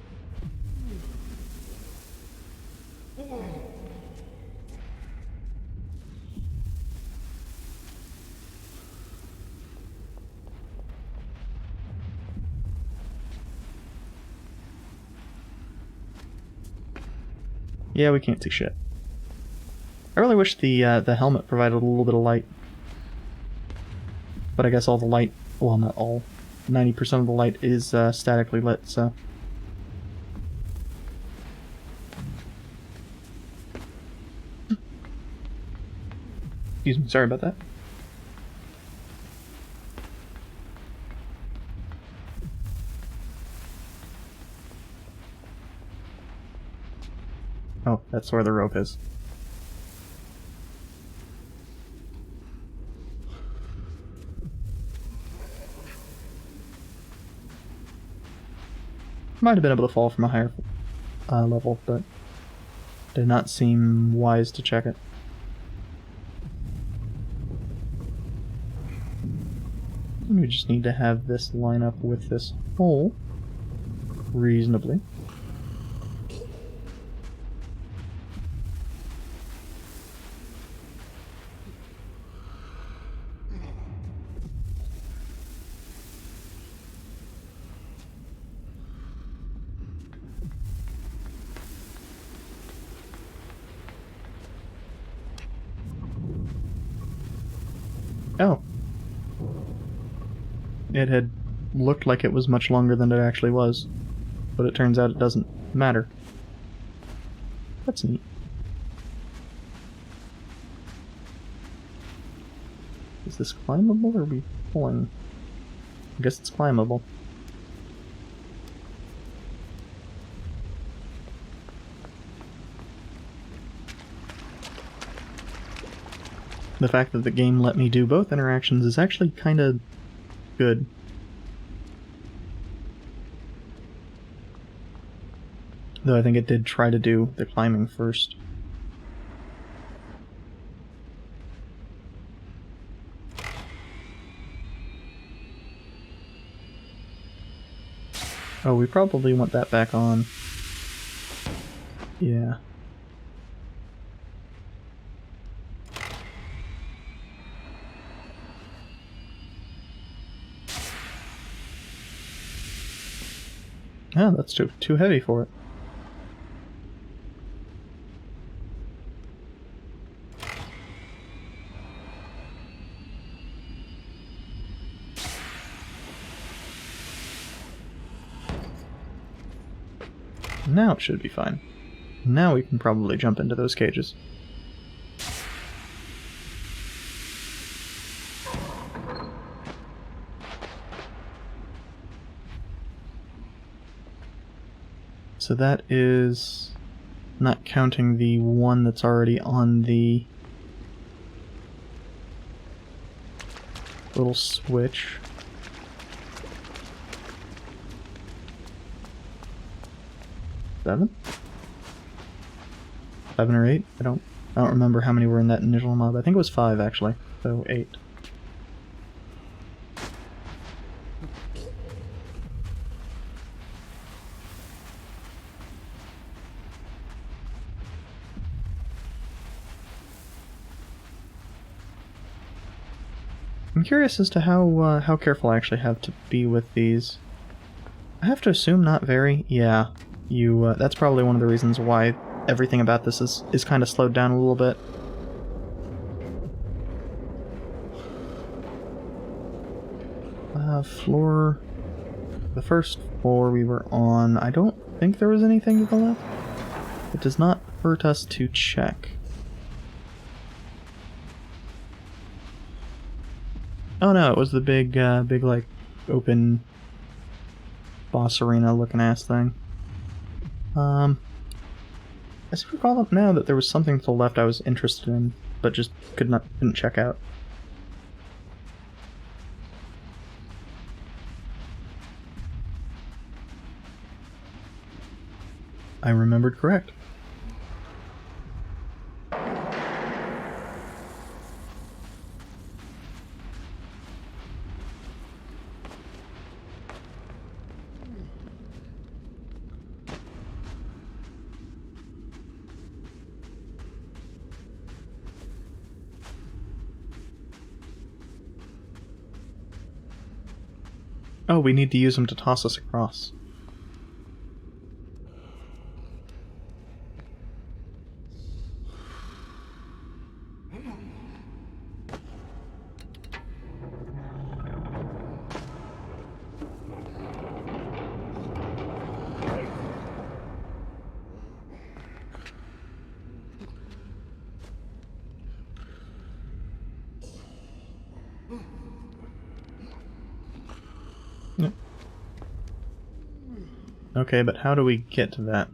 Yeah, we can't see shit. I really wish the helmet provided a little bit of light. But I guess all the light, well, not all, 90% of the light is statically lit, so... Excuse me, sorry about that. Oh, that's where the rope is. Might have been able to fall from a higher level, but did not seem wise to check it. We just need to have this line up with this hole reasonably. Oh. It had looked like it was much longer than it actually was, but it turns out it doesn't matter. That's neat. Is this climbable or are we pulling? I guess it's climbable. The fact that the game let me do both interactions is actually kind of good. Though I think it did try to do the climbing first. Oh, we probably want that back on. Yeah. Oh, that's too heavy for it. Now it should be fine. Now we can probably jump into those cages. So that is not counting the one that's already on the little switch. Seven or 8? I don't remember how many were in that initial mob. I think it was 5 actually, so 8. I'm curious as to how careful I actually have to be with these. I have to assume not very. Yeah, that's probably one of the reasons why everything about this is kind of slowed down a little bit. Floor... The first floor we were on, I don't think there was anything to the left. It does not hurt us to check. Oh no, it was the big, like, open boss arena looking ass thing. I seem to recall now that there was something to the left I was interested in, but just couldn't check out. I remembered correct. Oh, we need to use them to toss us across. Yep. Okay, but how do we get to that?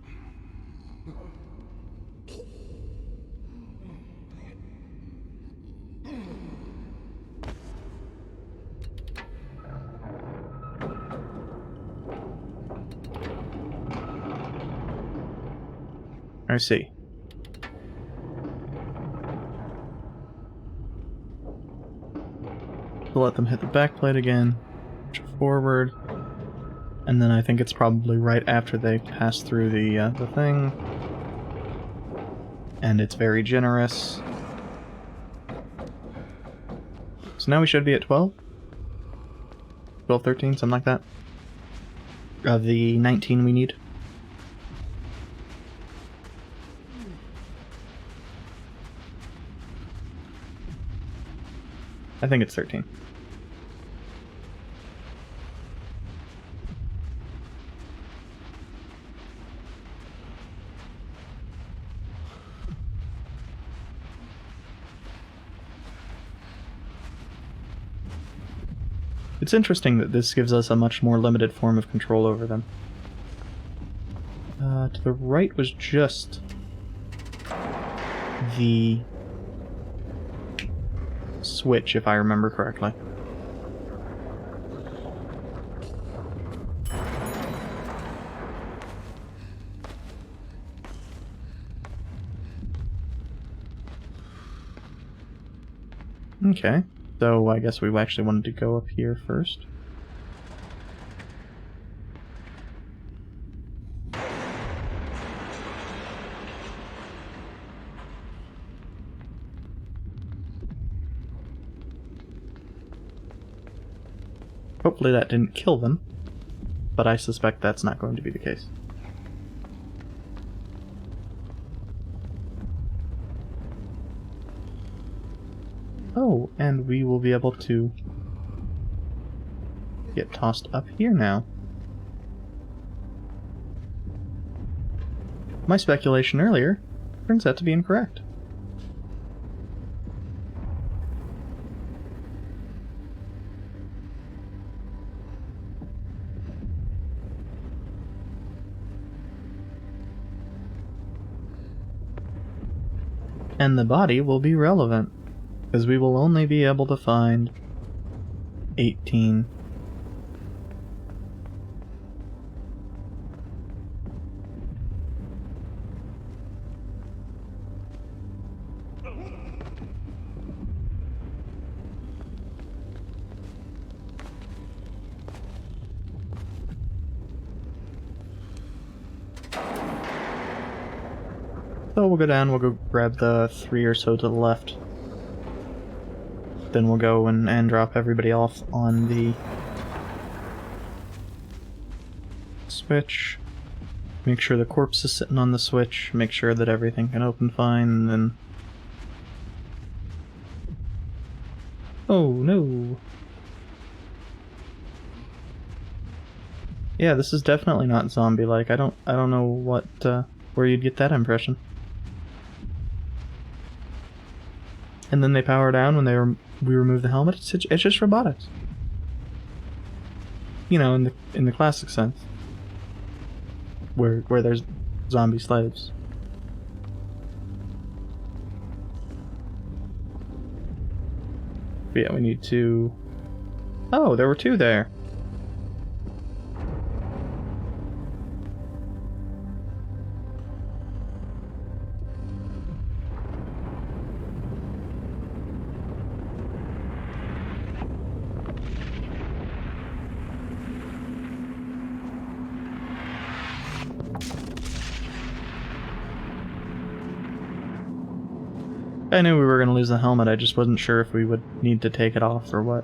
I see. So let them hit the backplate again, push forward, and then I think it's probably right after they pass through the thing. And it's very generous. So now we should be at 12? 12, 13, something like that. Of the 19 we need. I think it's 13. It's interesting that this gives us a much more limited form of control over them. To the right was just the switch, if I remember correctly. Okay, so I guess we actually wanted to go up here first. Hopefully that didn't kill them, but I suspect that's not going to be the case. Oh, and we will be able to get tossed up here now. My speculation earlier turns out to be incorrect. And the body will be relevant, because we will only be able to find 18. So we'll go down, we'll go grab the 3 or so to the left. Then we'll go and drop everybody off on the switch. Make sure the corpse is sitting on the switch, make sure that everything can open fine, and then... Oh no! Yeah, this is definitely not zombie-like. I don't know what, where you'd get that impression. And then they power down when we remove the helmet. It's just robotics. You know, in the classic sense, where there's zombie slaves. But yeah, we need to. Oh, there were 2 there. I knew we were going to lose the helmet, I just wasn't sure if we would need to take it off or what.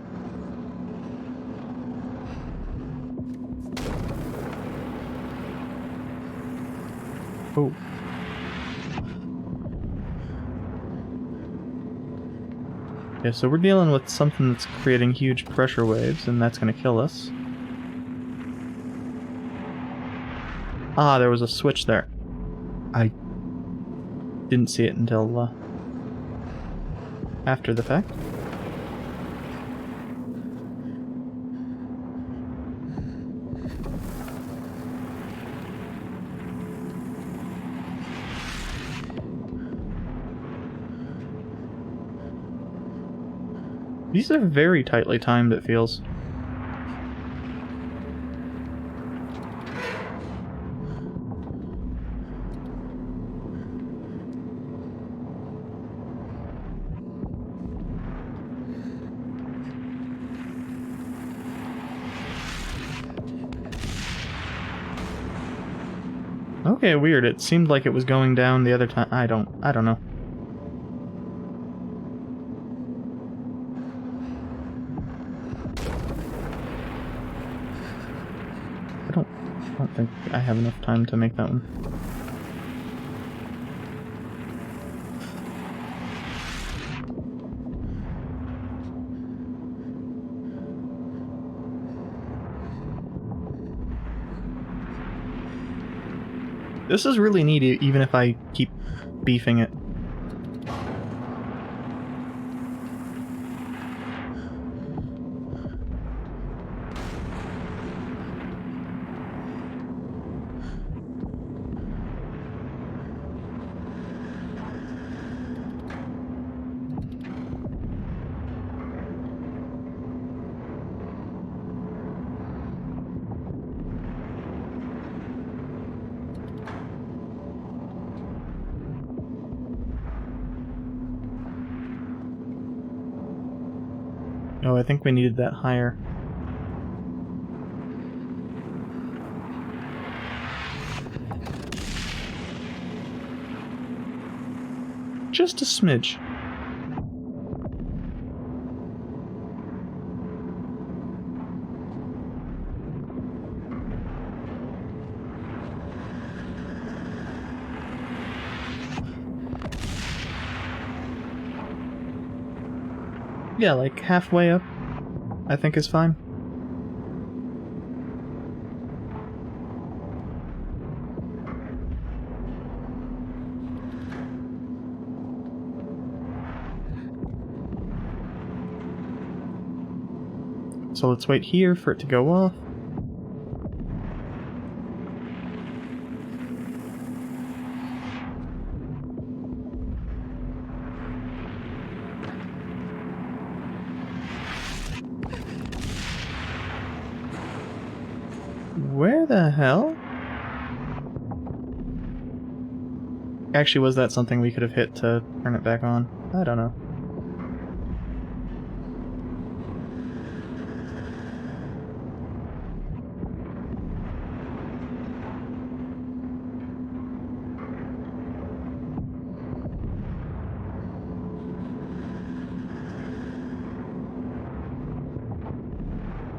Oh. Yeah, so we're dealing with something that's creating huge pressure waves, and that's going to kill us. Ah, there was a switch there. I didn't see it until, after the fact. These are very tightly timed, it feels. Okay, weird. It seemed like it was going down the other time. I don't know. I don't think I have enough time to make that one. This is really neat, even if I keep beefing it. Oh, I think we needed that higher. Just a smidge. Yeah, like halfway up, I think is fine. So let's wait here for it to go off. Where the hell? Actually, was that something we could have hit to turn it back on? I don't know.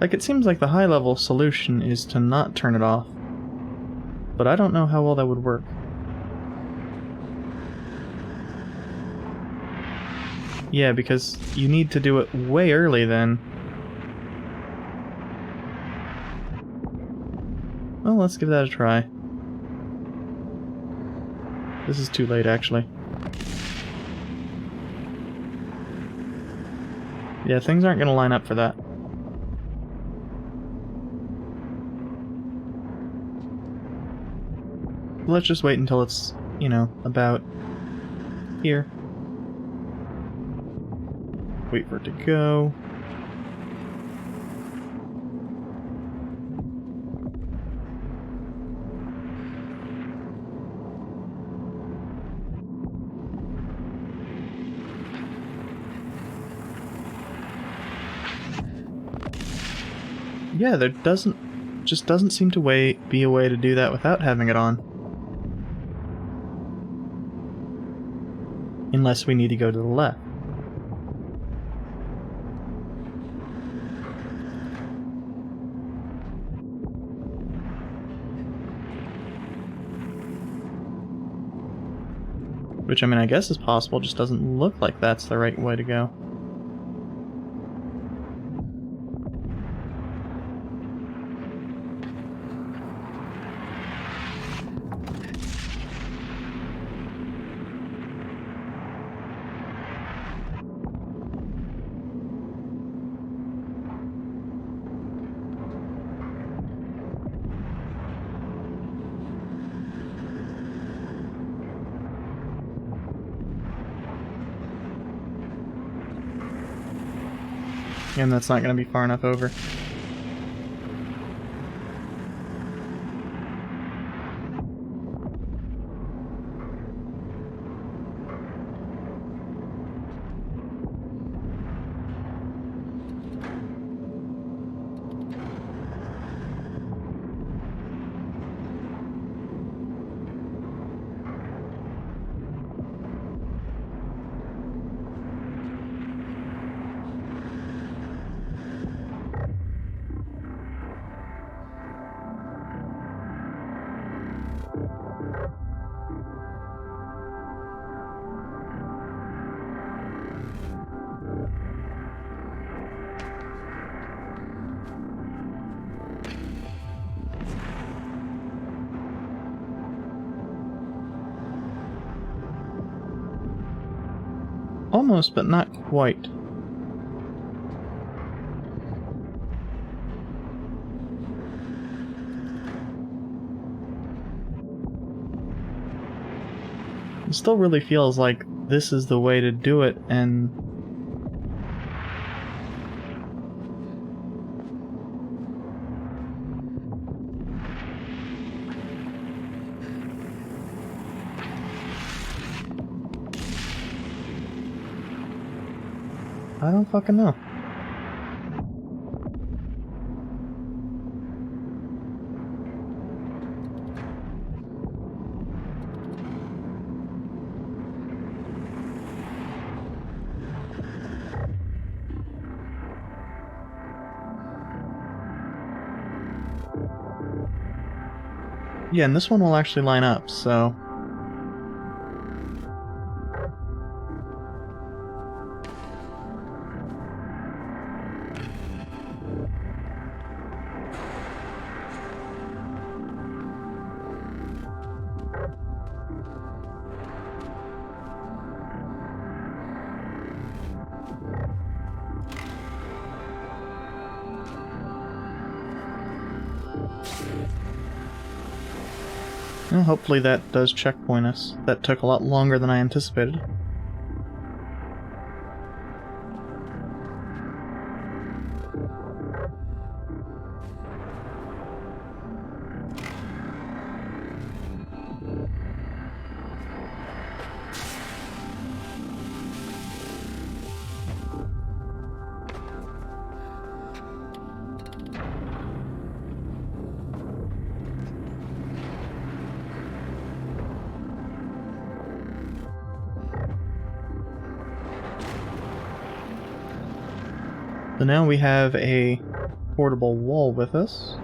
Like, it seems like the high-level solution is to not turn it off. But I don't know how well that would work. Yeah, because you need to do it way early then. Well, let's give that a try. This is too late, actually. Yeah, things aren't gonna line up for that. Let's just wait until it's, you know, about here. Wait for it to go. Yeah, there just doesn't seem to be a way to do that without having it on. Unless we need to go to the left. Which, I mean, I guess is possible, just doesn't look like that's the right way to go. And that's not going to be far enough over. Almost, but not quite. It still really feels like this is the way to do it, and I don't fucking know. Yeah, and this one will actually line up, so... Well, hopefully that does checkpoint us. That took a lot longer than I anticipated. So now we have a portable wall with us.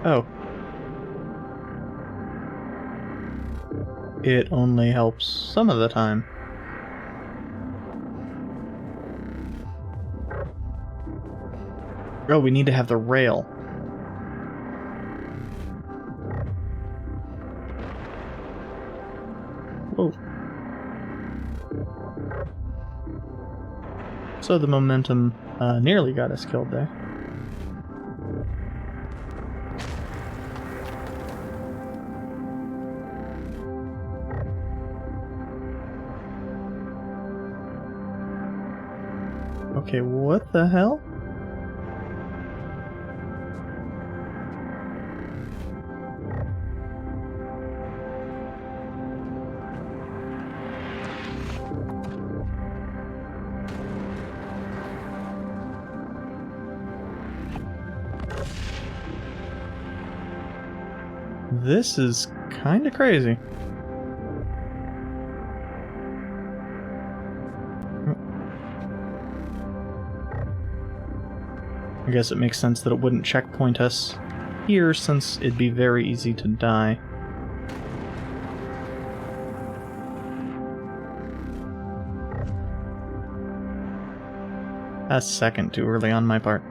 Oh. It only helps some of the time. Oh, we need to have the rail. Whoa. So the momentum nearly got us killed there. Okay, what the hell? This is kinda crazy. I guess it makes sense that it wouldn't checkpoint us here, since it'd be very easy to die. A second too early on my part.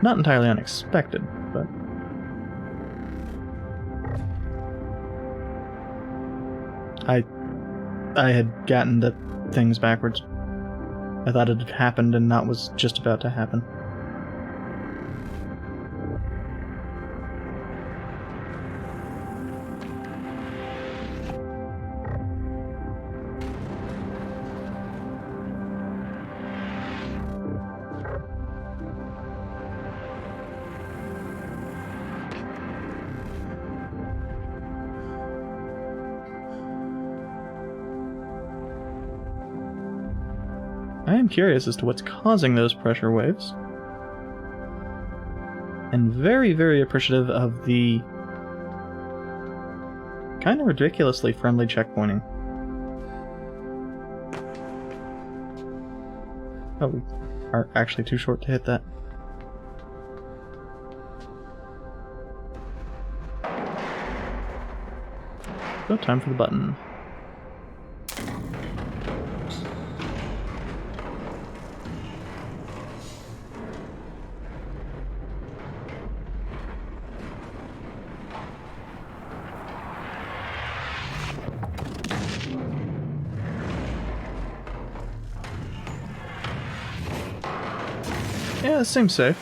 Not entirely unexpected, but... I had gotten the things backwards. I thought it had happened and that was just about to happen. I am curious as to what's causing those pressure waves. And very, very appreciative of the kind of ridiculously friendly checkpointing. Oh, we are actually too short to hit that. So, time for the button. Yeah, it seems safe.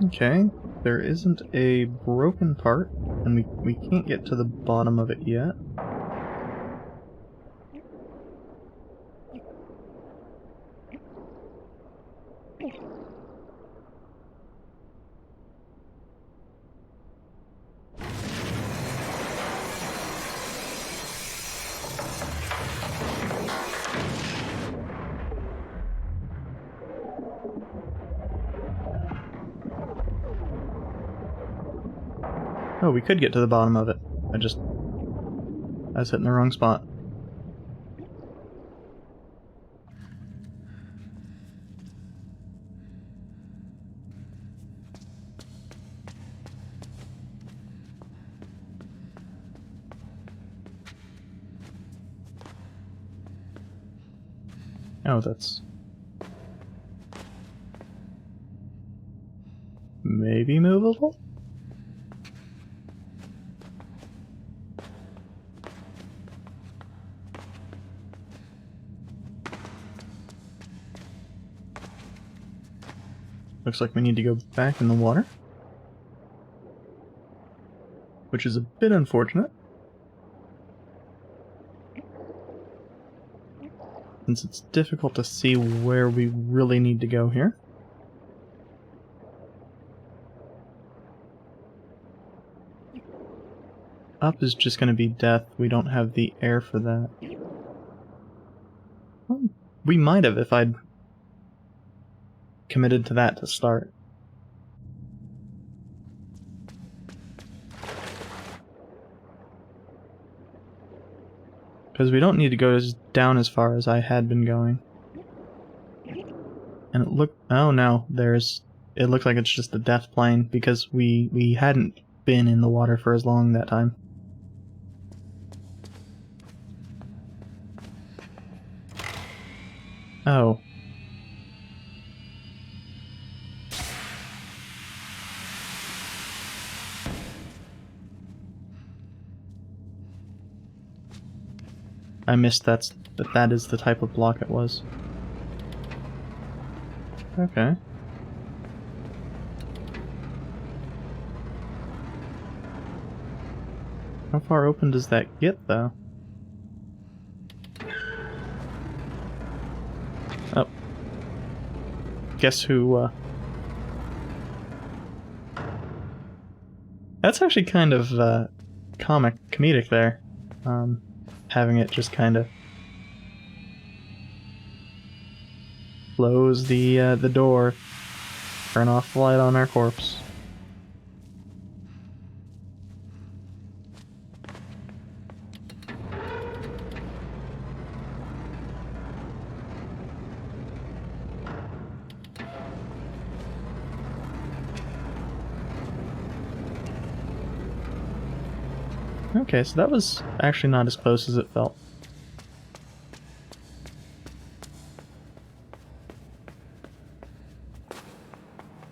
Okay, there isn't a broken part, and we can't get to the bottom of it yet. Oh, we could get to the bottom of it. I was hitting the wrong spot. Oh, that's... maybe movable? Looks like we need to go back in the water. Which is a bit unfortunate. Since it's difficult to see where we really need to go here. Up is just going to be death. We don't have the air for that. Well, we might have if I'd committed to that to start. Because we don't need to go down as far as I had been going. And it looked... oh no, it looks like it's just a death plane because we hadn't been in the water for as long that time. Oh. I missed that is the type of block it was. Okay. How far open does that get, though? Oh. Guess who, That's actually kind of, comedic there. Having it just kind of close the door, turn off the light on our corpse. Okay, so that was actually not as close as it felt.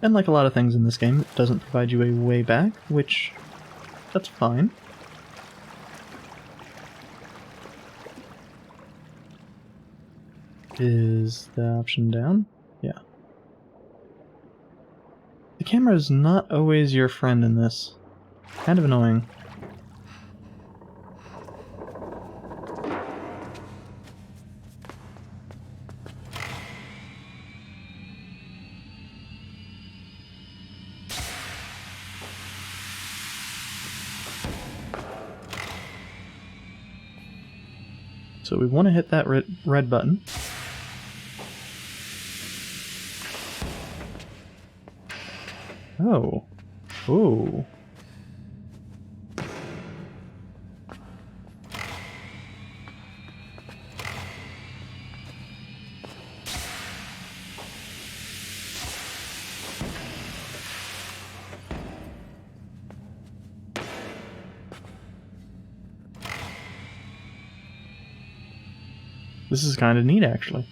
And like a lot of things in this game, it doesn't provide you a way back, which... that's fine. Is the option down? Yeah. The camera is not always your friend in this. Kind of annoying. So we want to hit that red button. Oh. Ooh. This is kind of neat, actually.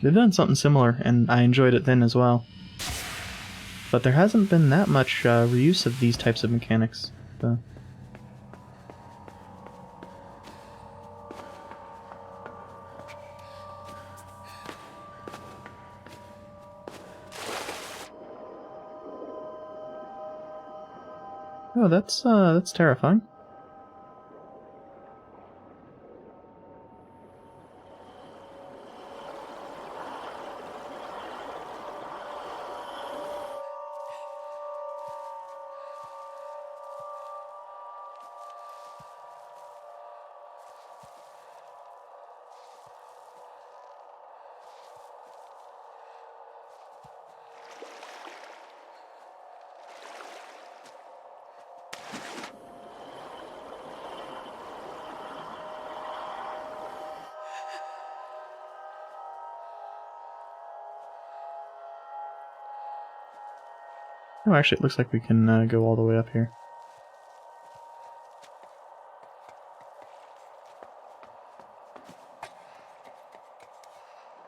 They've done something similar, and I enjoyed it then as well. But there hasn't been that much reuse of these types of mechanics. So. Oh, that's terrifying. Oh, actually, it looks like we can go all the way up here.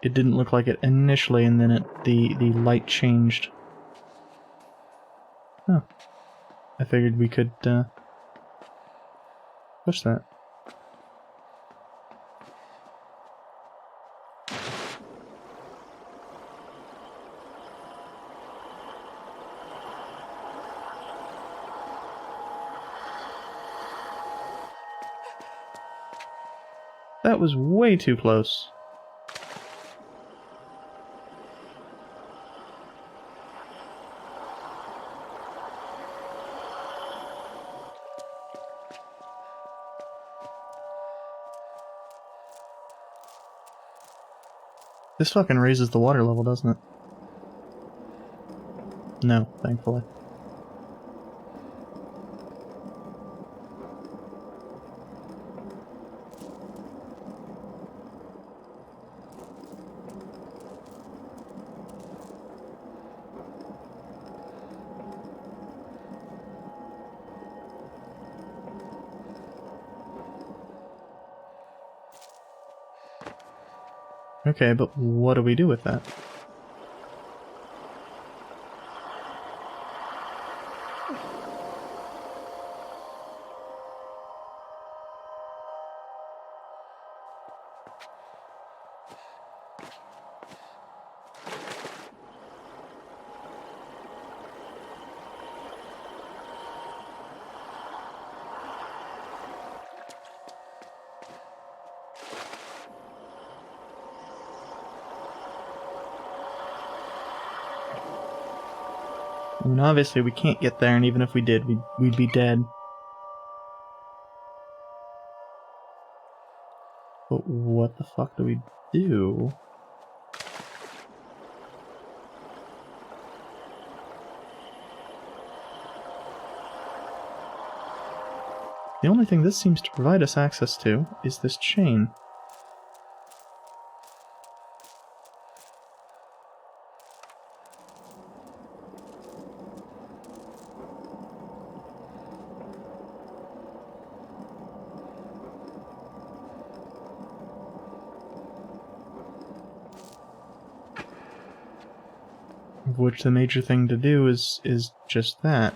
It didn't look like it initially, and then the light changed. Oh. I figured we could push that. That was way too close. This fucking raises the water level, doesn't it? No, thankfully. Okay, but what do we do with that? I mean, obviously we can't get there, and even if we did, we'd be dead. But what the fuck do we do? The only thing this seems to provide us access to is this chain. Of which the major thing to do is just that.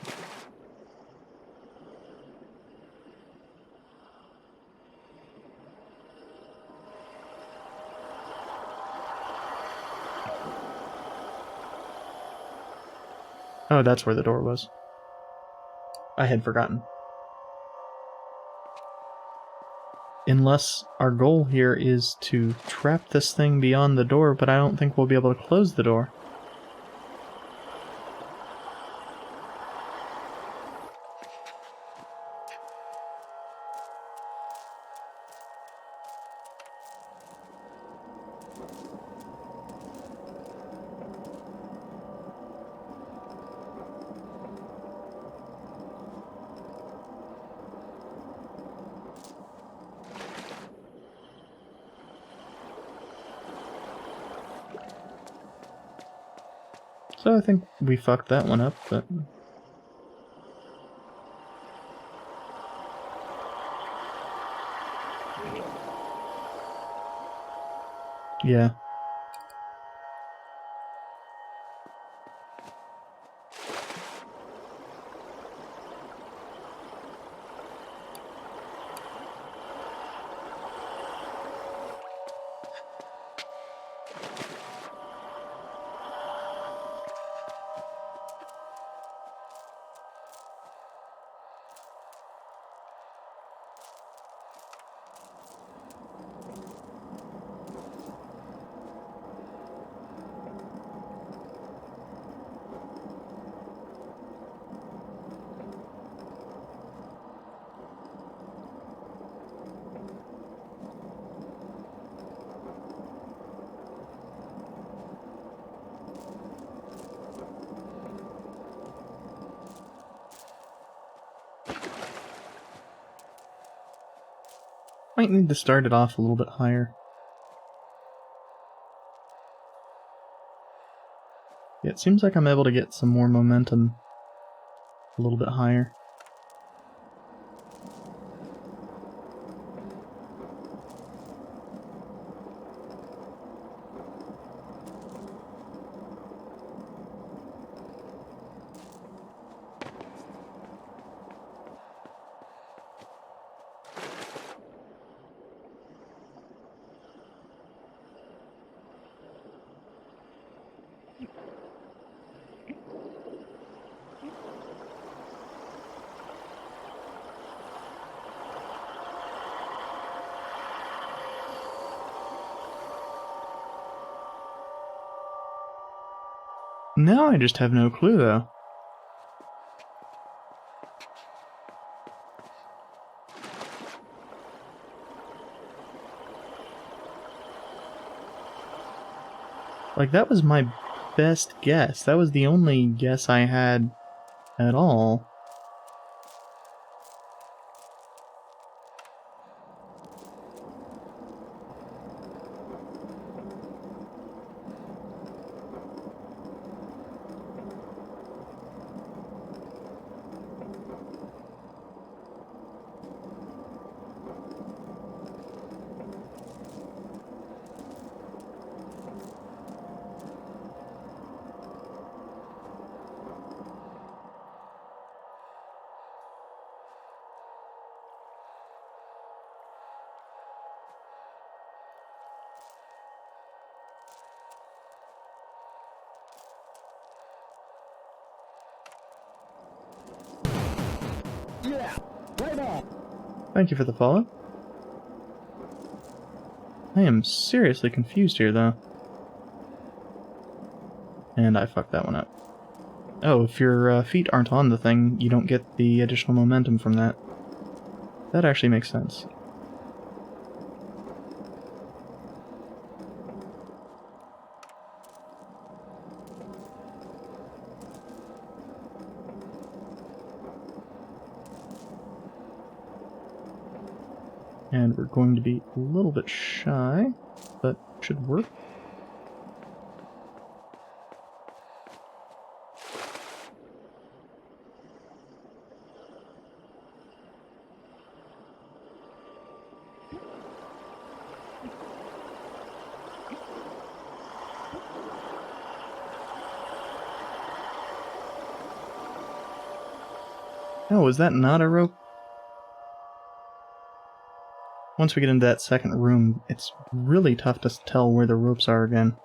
Oh, that's where the door was. I had forgotten. Unless our goal here is to trap this thing beyond the door, but I don't think we'll be able to close the door. So I think we fucked that one up, but... yeah. Might need to start it off a little bit higher. Yeah, it seems like I'm able to get some more momentum a little bit higher. Now I just have no clue, though. Like, that was my best guess. That was the only guess I had at all. Yeah, right on. Thank you for the follow. I am seriously confused here, though. And I fucked that one up. Oh, if your feet aren't on the thing, you don't get the additional momentum from that. That actually makes sense. And we're going to be a little bit shy, but should work. Oh, is that not a rope? Once we get into that second room, it's really tough to tell where the ropes are again.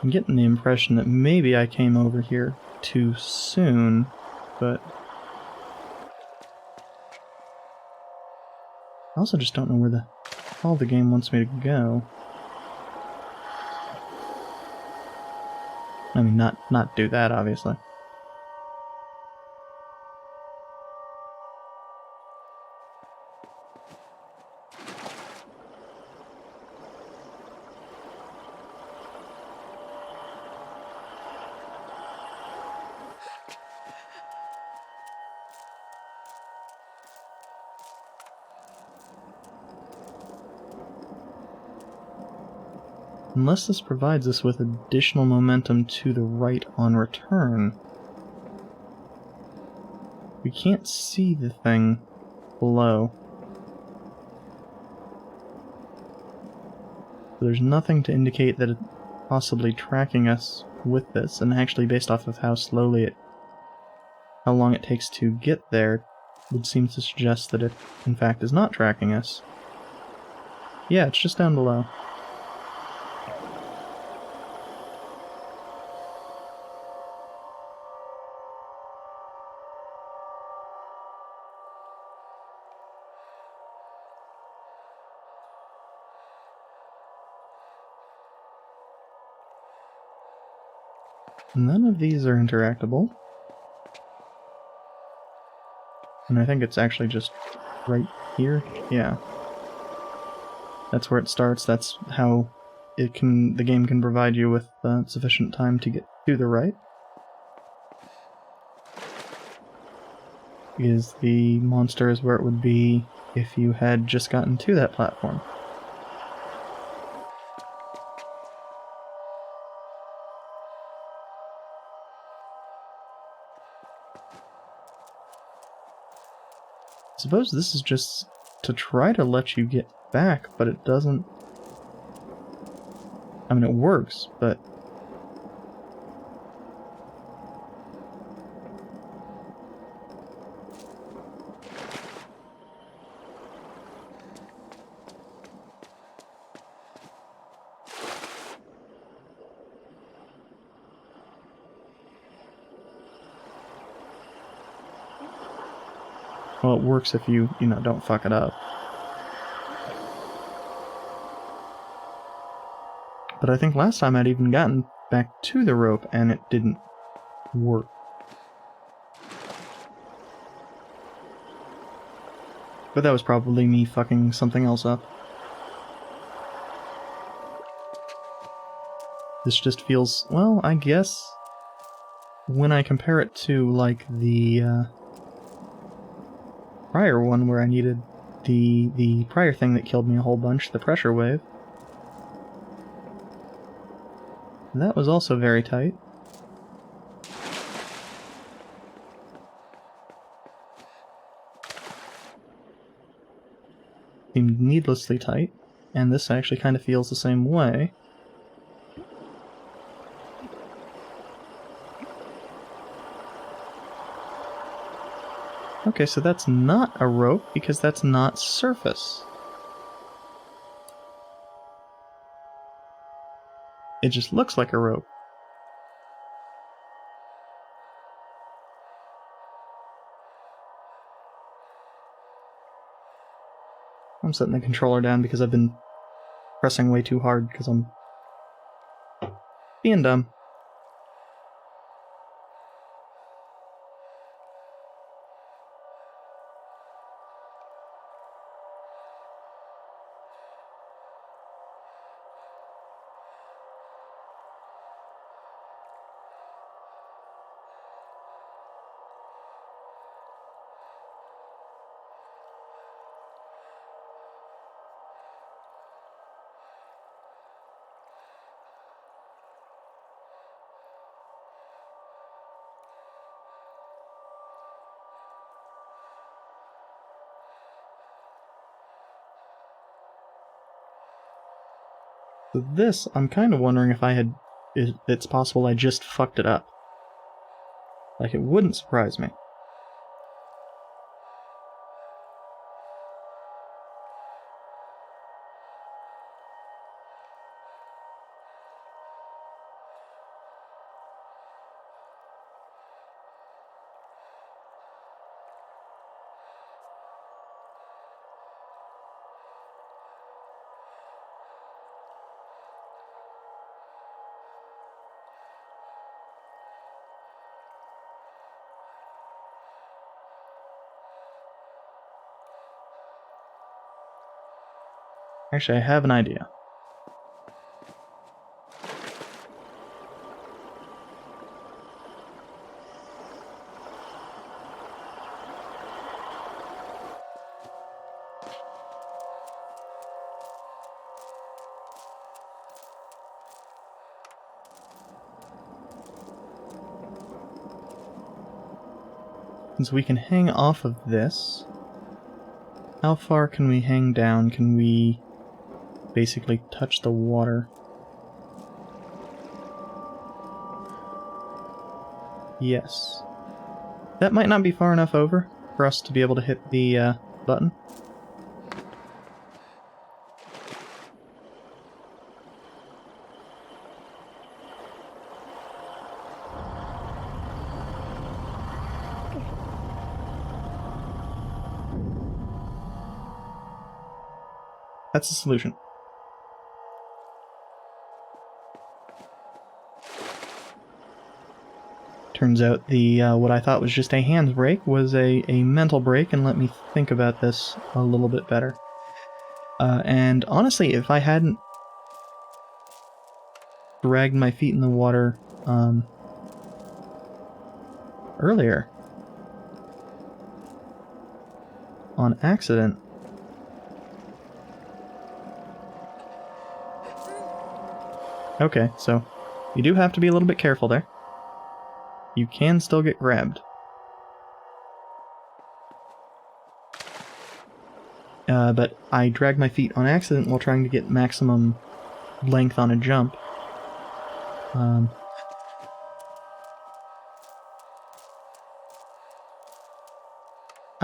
I'm getting the impression that maybe I came over here too soon, but I also just don't know where the hell the game wants me to go. I mean, not do that, obviously. unless this provides us with additional momentum to the right on return, we can't see the thing below. There's nothing to indicate that it's possibly tracking us with this, and actually based off of how long it takes to get there, would seem to suggest that it, in fact, is not tracking us. Yeah, it's just down below. None of these are interactable. And I think it's actually just right here. Yeah. That's where it starts. That's how the game can provide you with sufficient time to get to the right. Is the monster is where it would be if you had just gotten to that platform. I suppose this is just to try to let you get back, but it doesn't... I mean, it works, but... Well, it works if you don't fuck it up. But I think last time I'd even gotten back to the rope and it didn't work. But that was probably me fucking something else up. This just feels, well, I guess when I compare it to, like, the prior one where I needed the prior thing that killed me a whole bunch, the pressure wave. That was also very tight. Seemed needlessly tight, and this actually kind of feels the same way. Okay, so that's not a rope, because that's not surface. It just looks like a rope. I'm setting the controller down because I've been pressing way too hard because I'm being dumb. So this, I'm kind of wondering if it's possible I just fucked it up. Like, it wouldn't surprise me. Actually, I have an idea. Since we can hang off of this, how far can we hang down? Can we basically touch the water? Yes. That might not be far enough over for us to be able to hit the button. That's the solution. Turns out the what I thought was just a handbrake was a mental brake, and let me think about this a little bit better. And honestly, if I hadn't dragged my feet in the water earlier on accident, okay, so you do have to be a little bit careful there. You can still get grabbed. But I dragged my feet on accident while trying to get maximum length on a jump. I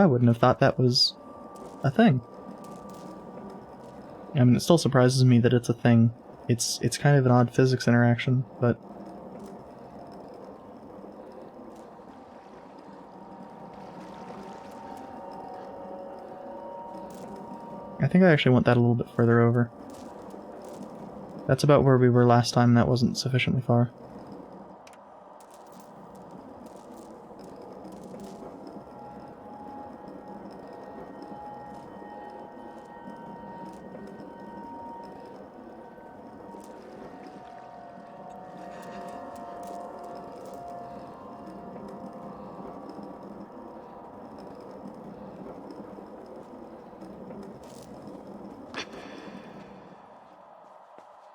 wouldn't have thought that was a thing. I mean, it still surprises me that it's a thing. It's kind of an odd physics interaction, but... I think I actually want that a little bit further over. That's about where we were last time, that wasn't sufficiently far.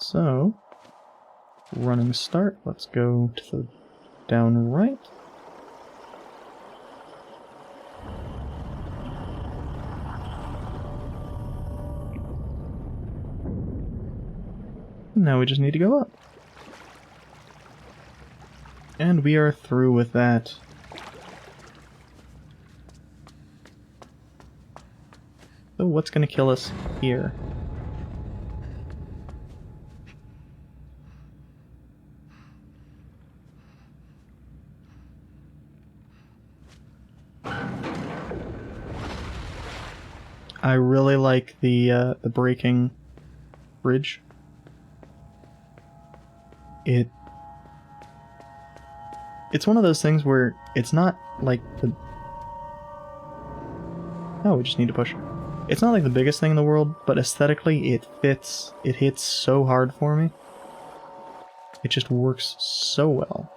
So, running start, let's go to the down right. Now we just need to go up. And we are through with that. So what's going to kill us here? I really like the braking bridge. It's one of those things where it's not like the... Oh, we just need to push. It's not like the biggest thing in the world, but aesthetically it fits. It hits so hard for me. It just works so well.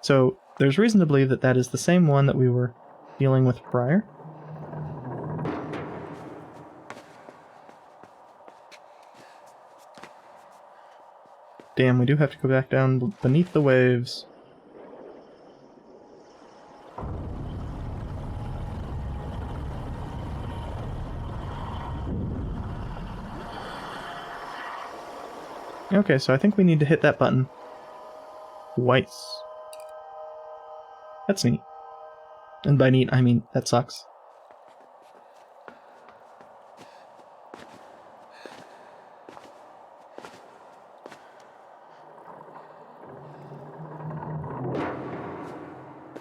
So there's reason to believe that that is the same one that we were dealing with prior. Damn, we do have to go back down beneath the waves. Okay, so I think we need to hit that button twice. That's neat. And by neat, I mean that sucks.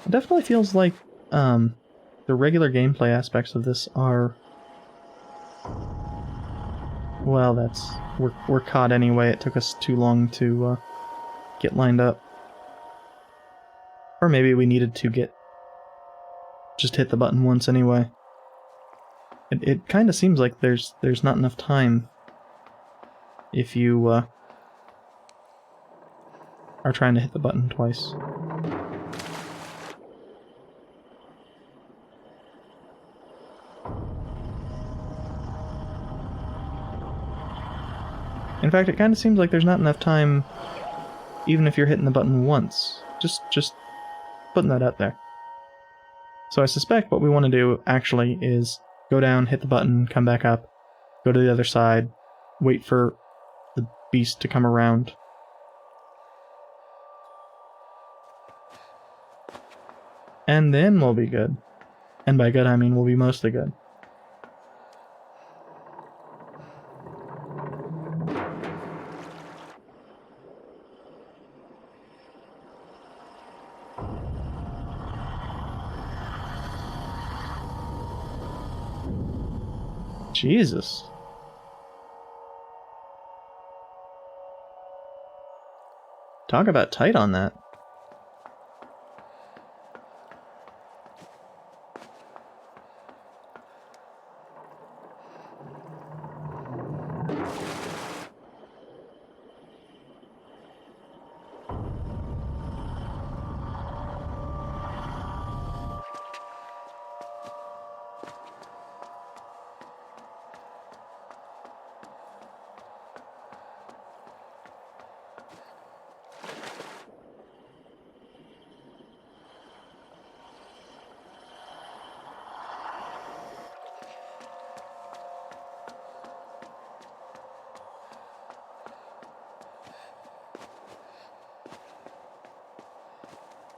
It definitely feels like the regular gameplay aspects of this are... Well, that's... We're caught anyway. It took us too long to get lined up. Or maybe we needed to just hit the button once anyway. It kind of seems like there's not enough time if you are trying to hit the button twice. In fact, it kind of seems like there's not enough time even if you're hitting the button once. Just putting that out there. So I suspect what we want to do, actually, is go down, hit the button, come back up, go to the other side, wait for the beast to come around. And then we'll be good. And by good, I mean we'll be mostly good. Jesus. Talk about tight on that.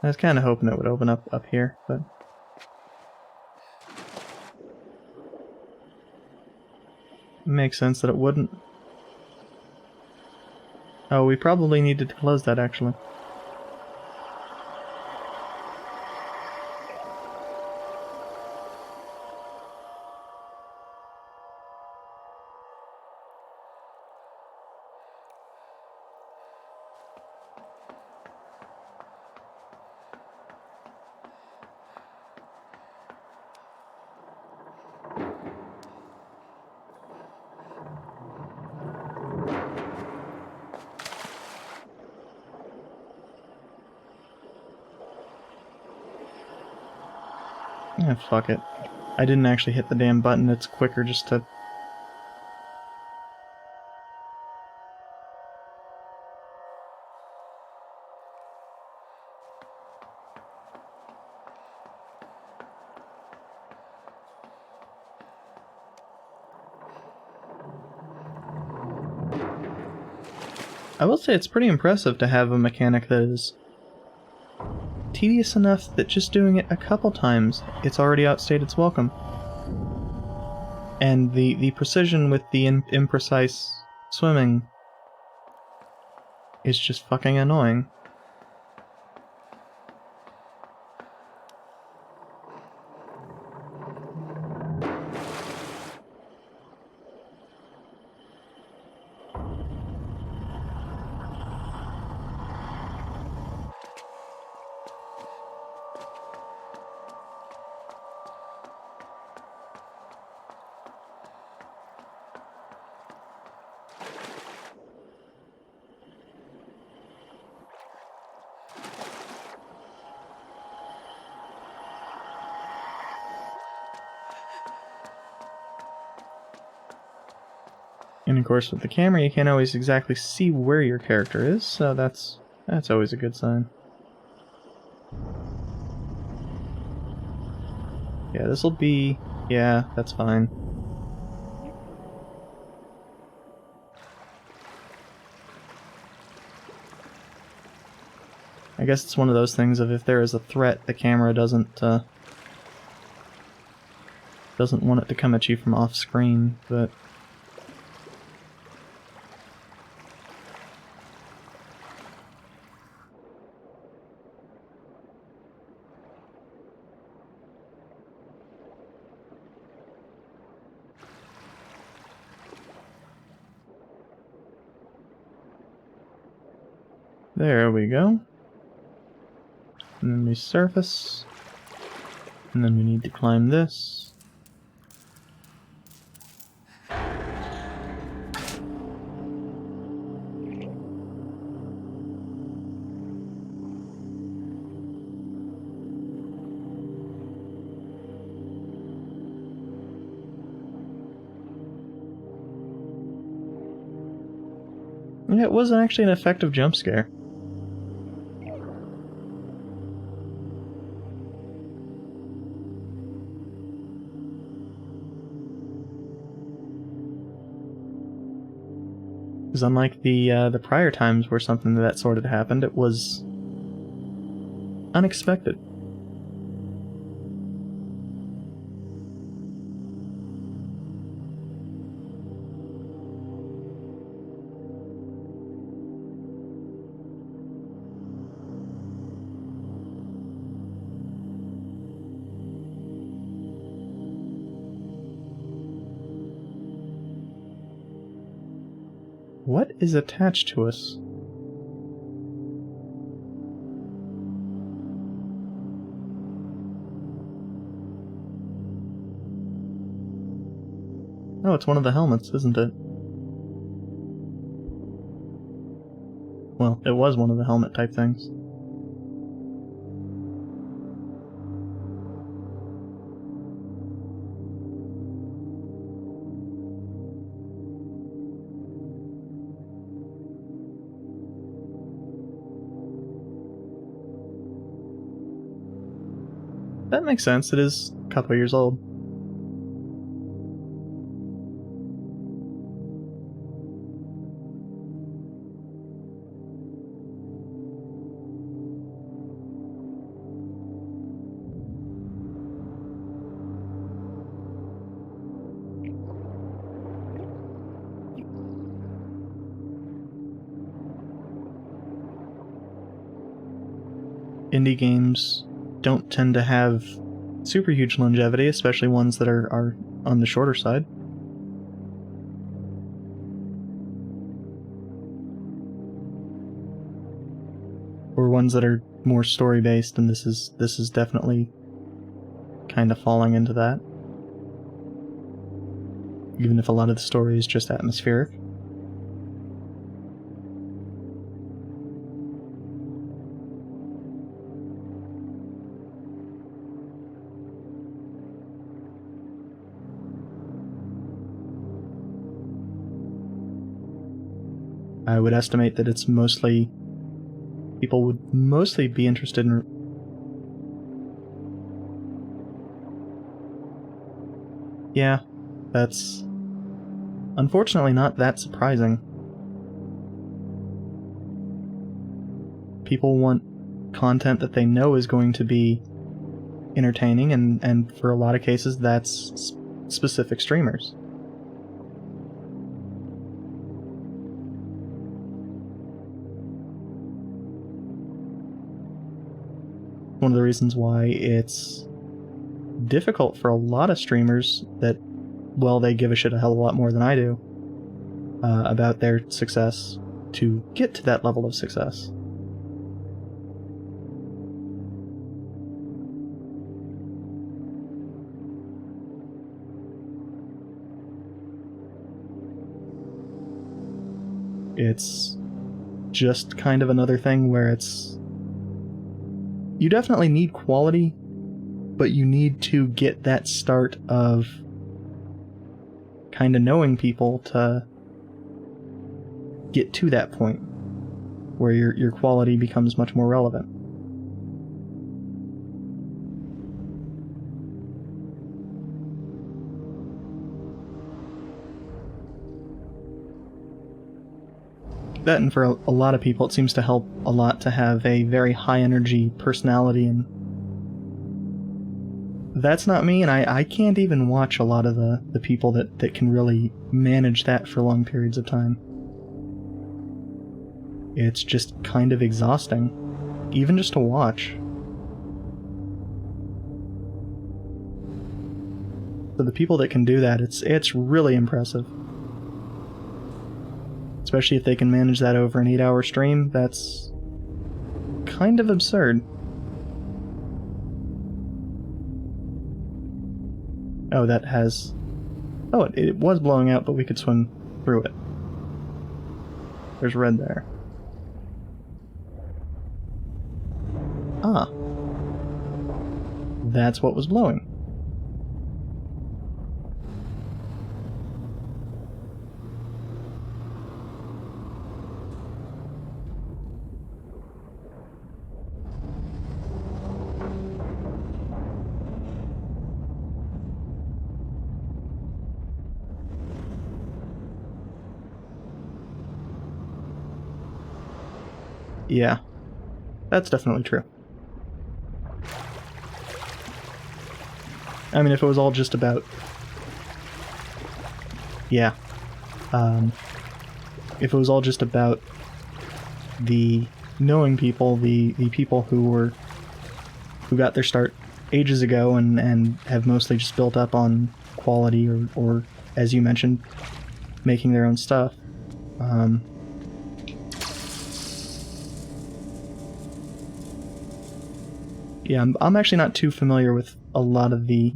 I was kind of hoping it would open up here, but... it makes sense that it wouldn't. Oh, we probably needed to close that, actually. Yeah, fuck it. I didn't actually hit the damn button, it's quicker just to... I will say it's pretty impressive to have a mechanic that is tedious enough that just doing it a couple times, it's already outstayed its welcome. And the precision with the imprecise swimming is just fucking annoying. And of course with the camera you can't always exactly see where your character is, so that's always a good sign. Yeah, this'll be... yeah, that's fine. I guess it's one of those things of if there is a threat, the camera doesn't want it to come at you from off screen, but... there we go. And then we surface. And then we need to climb this. Yeah, it wasn't actually an effective jump scare. Because unlike the prior times where something of that sort had happened, it was unexpected. What is attached to us? Oh, it's one of the helmets, isn't it? Well, it was one of the helmet type things. That makes sense. It is a couple years old. Indie games don't tend to have super huge longevity, especially ones that are on the shorter side. Or ones that are more story-based, and this is definitely kind of falling into that. Even if a lot of the story is just atmospheric. I would estimate that it's mostly... people would mostly be interested in... Yeah, that's unfortunately not that surprising. People want content that they know is going to be entertaining, and for a lot of cases that's specific streamers. One of the reasons why it's difficult for a lot of streamers that, well, they give a shit a hell of a lot more than I do about their success to get to that level of success. It's just kind of another thing where it's... you definitely need quality, but you need to get that start of kind of knowing people to get to that point where your quality becomes much more relevant. That, and for a lot of people, it seems to help a lot to have a very high-energy personality, and that's not me, and I can't even watch a lot of the people that can really manage that for long periods of time. It's just kind of exhausting, even just to watch. For the people that can do that, it's really impressive. Especially if they can manage that over an 8-hour stream, that's kind of absurd. Oh, that has... oh, it was blowing out, but we could swim through it. There's red there. Ah. That's what was blowing. Yeah, that's definitely true. I mean, if it was all just about... Yeah. If it was all just about the knowing people, the people who got their start ages ago and have mostly just built up on quality or as you mentioned, making their own stuff. Yeah, I'm actually not too familiar with a lot of the...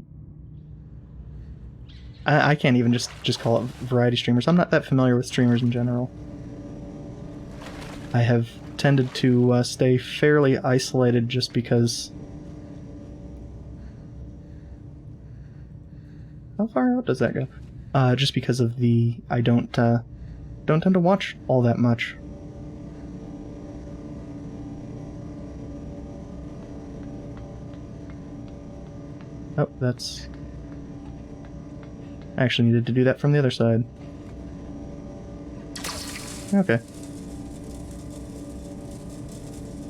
I can't even just call it variety streamers. I'm not that familiar with streamers in general. I have tended to stay fairly isolated just because... How far out does that go? Just because of the... I don't tend to watch all that much. Oh, that's... I actually needed to do that from the other side. Okay.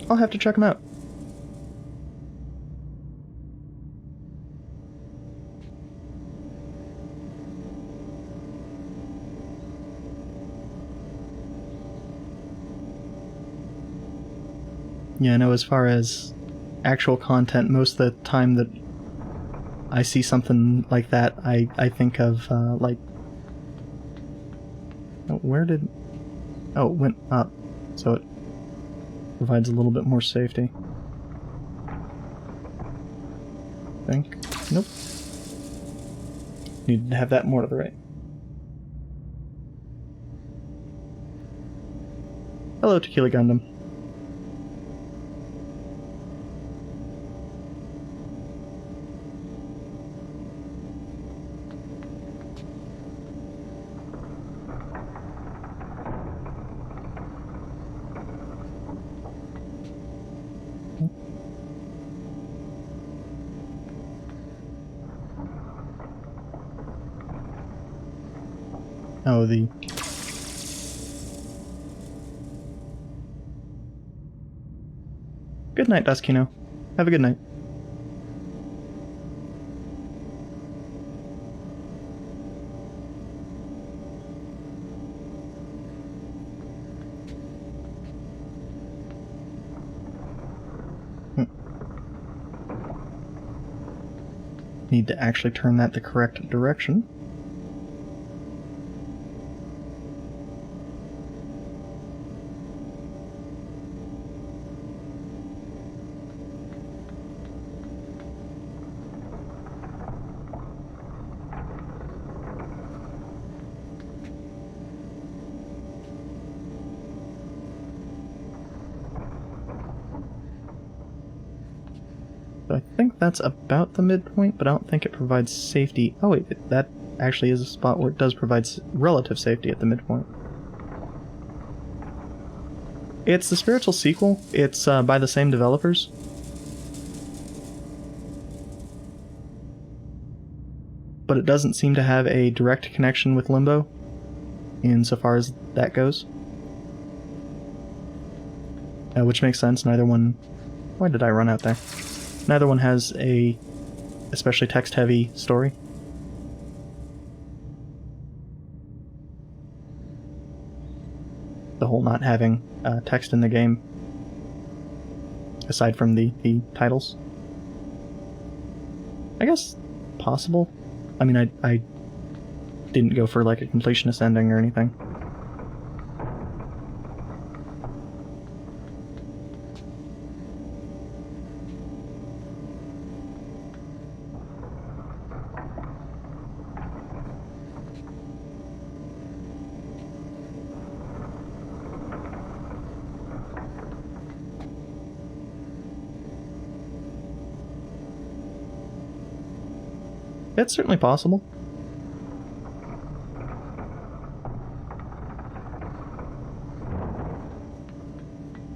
I'll have to check them out. Yeah, I know as far as actual content, most of the time that I see something like that, I think of, like... Oh, where did... Oh, it went up, so it provides a little bit more safety. I think. Nope. Need to have that more to the right. Hello, Tequila Gundam. Oh, the... Good night, Duskino. Have a good night. Need to actually turn that the correct direction. I think that's about the midpoint, but I don't think it provides safety. Oh wait, that actually is a spot where it does provide relative safety at the midpoint. It's the spiritual sequel. It's by the same developers. But it doesn't seem to have a direct connection with Limbo, insofar as that goes. Which makes sense, neither one... Why did I run out there? Neither one has a especially text-heavy story. The whole not having text in the game, aside from the titles. I guess possible. I mean, I didn't go for like a completionist ending or anything. It's certainly possible.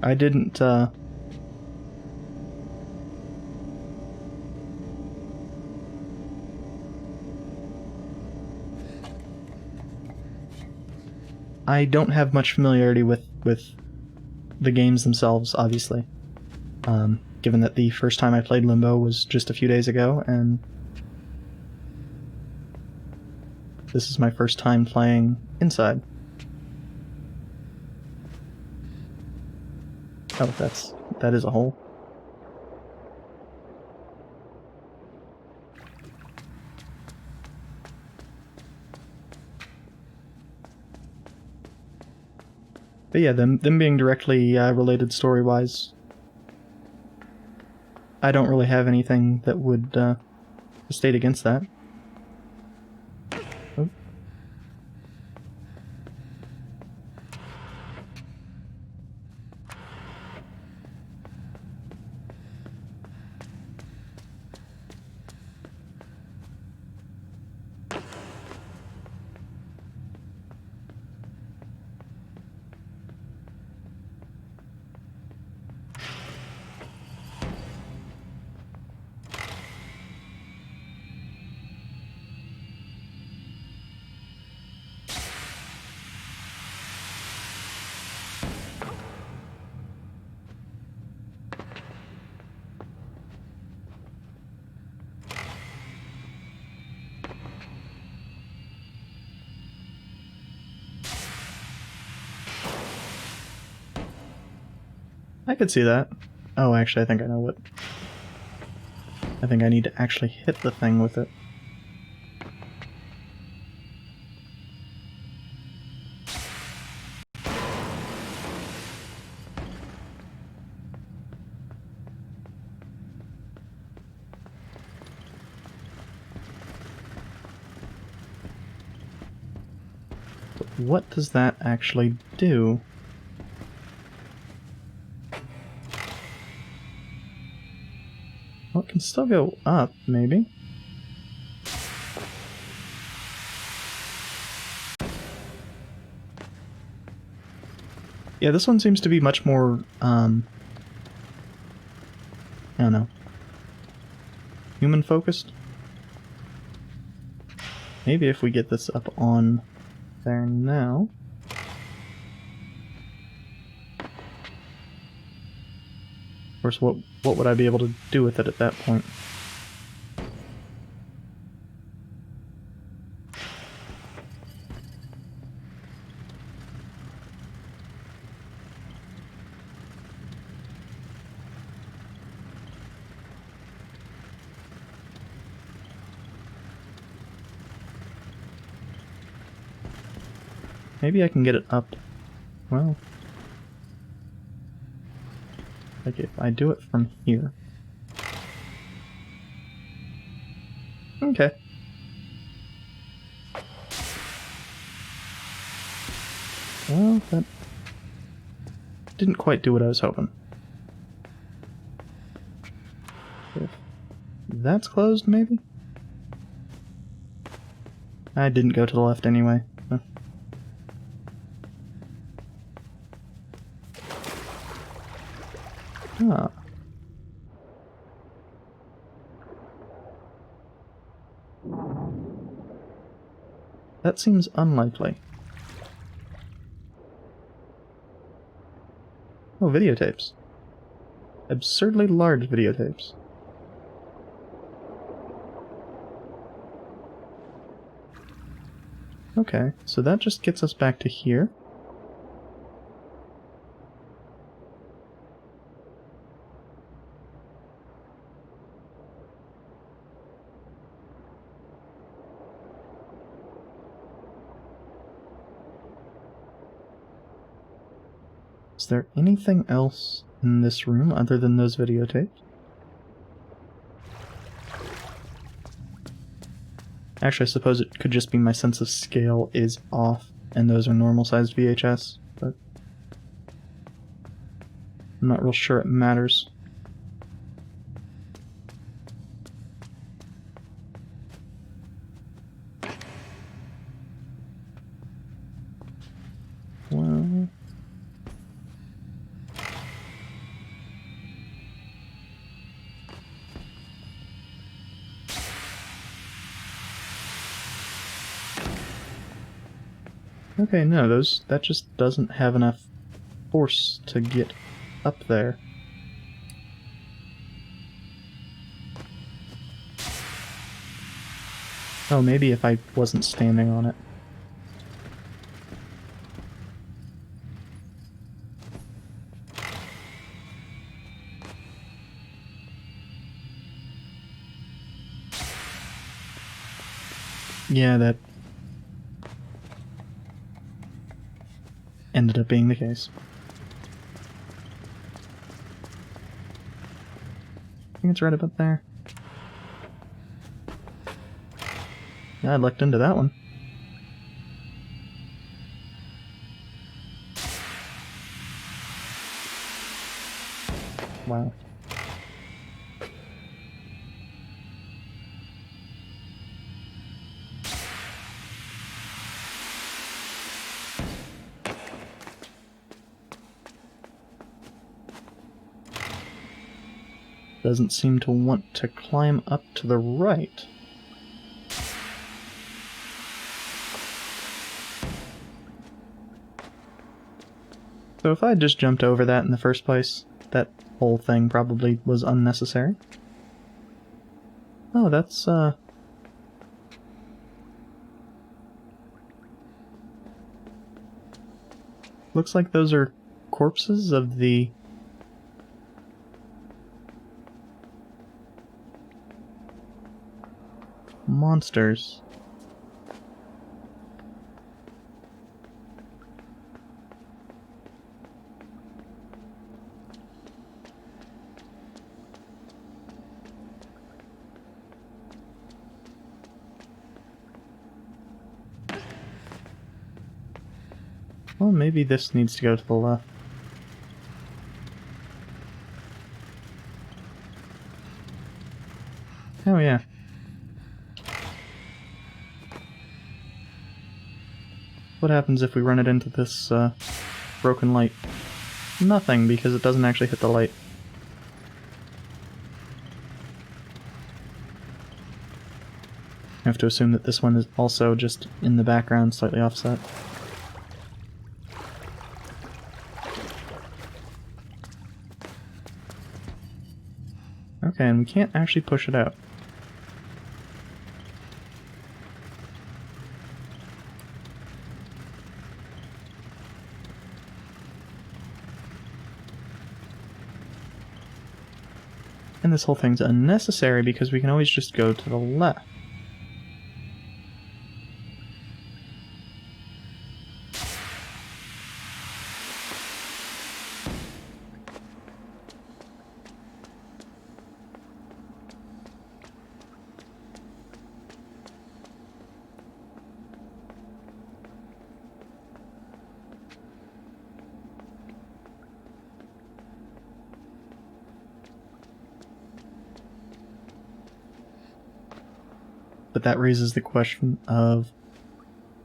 I didn't, I don't have much familiarity with the games themselves, obviously. Given that the first time I played Limbo was just a few days ago, and this is my first time playing inside. Oh, that is a hole. But yeah, them being directly related story-wise, I don't really have anything that would state against that. Oh. I could see that. Oh, actually, I think I know what. I think I need to actually hit the thing with it. But what does that actually do? Well, it can still go up, maybe. Yeah, this one seems to be much more, I don't know, human-focused? Maybe if we get this up on there now... Of course, what would I be able to do with it at that point? Maybe I can get it up. Well... like if I do it from here. Okay. Well, that didn't quite do what I was hoping. If that's closed, maybe? I didn't go to the left anyway. So. Ah. That seems unlikely. Oh, videotapes. Absurdly large videotapes. Okay, so that just gets us back to here. Is there anything else in this room other than those videotapes? Actually, I suppose it could just be my sense of scale is off, and those are normal-sized VHS, but I'm not real sure it matters. Well... okay, no, that just doesn't have enough force to get up there. Oh, maybe if I wasn't standing on it. Yeah, that ended up being the case. I think it's right about there. Yeah, I lucked into that one. Wow. Doesn't seem to want to climb up to the right. So if I had just jumped over that in the first place, that whole thing probably was unnecessary. Oh, that's, looks like those are corpses of the... monsters. Well, maybe this needs to go to the left. Oh yeah. What happens if we run it into this, broken light? Nothing, because it doesn't actually hit the light. I have to assume that this one is also just in the background, slightly offset. Okay, and we can't actually push it out. And this whole thing's unnecessary because we can always just go to the left. But that raises the question of,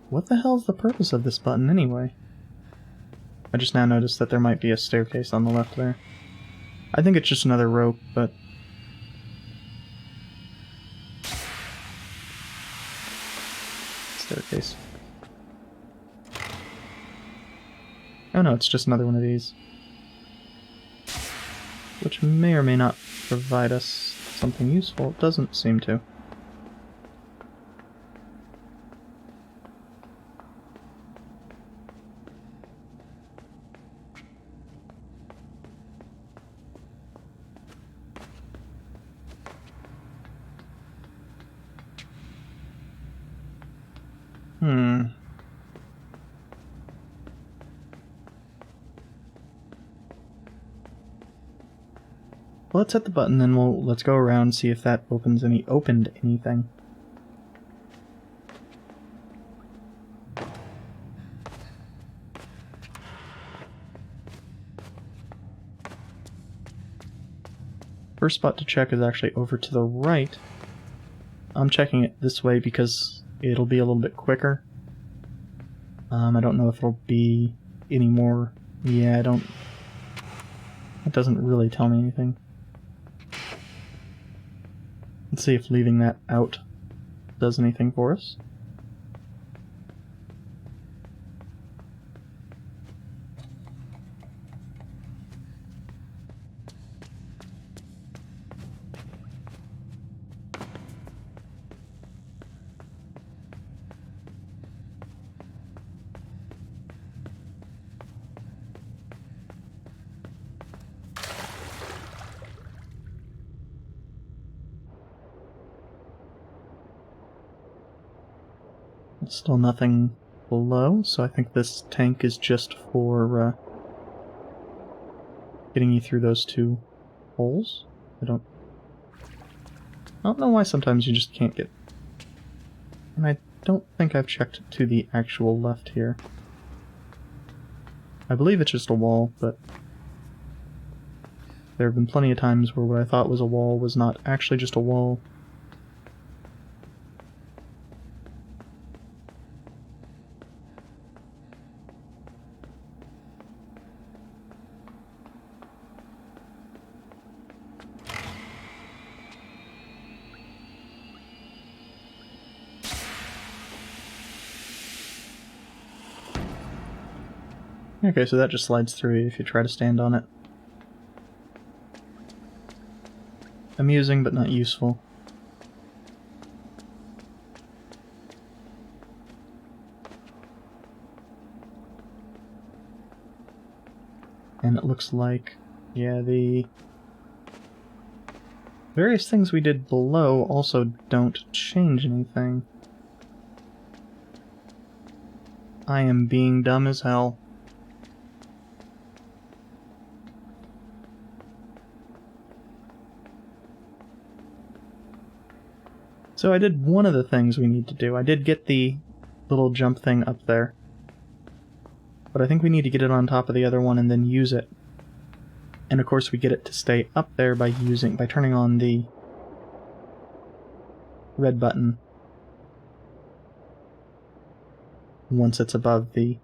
what the hell's the purpose of this button anyway? I just now noticed that there might be a staircase on the left there. I think it's just another rope, but... staircase. Oh no, it's just another one of these. Which may or may not provide us something useful. It doesn't seem to. Well, let's hit the button, then let's go around and see if that opened anything. First spot to check is actually over to the right. I'm checking it this way because it'll be a little bit quicker. I don't know if it'll be any more... yeah, it doesn't really tell me anything. Let's see if leaving that out does anything for us. Still nothing below, so I think this tank is just for getting you through those two holes. I don't know why sometimes you just can't get... And I don't think I've checked to the actual left here. I believe it's just a wall, but there have been plenty of times where what I thought was a wall was not actually just a wall. Okay, so that just slides through if you try to stand on it. Amusing, but not useful. And it looks like, yeah, the various things we did below also don't change anything. I am being dumb as hell. So I did one of the things we need to do. I did get the little jump thing up there. But I think we need to get it on top of the other one and then use it. And of course we get it to stay up there by turning on the red button once it's above the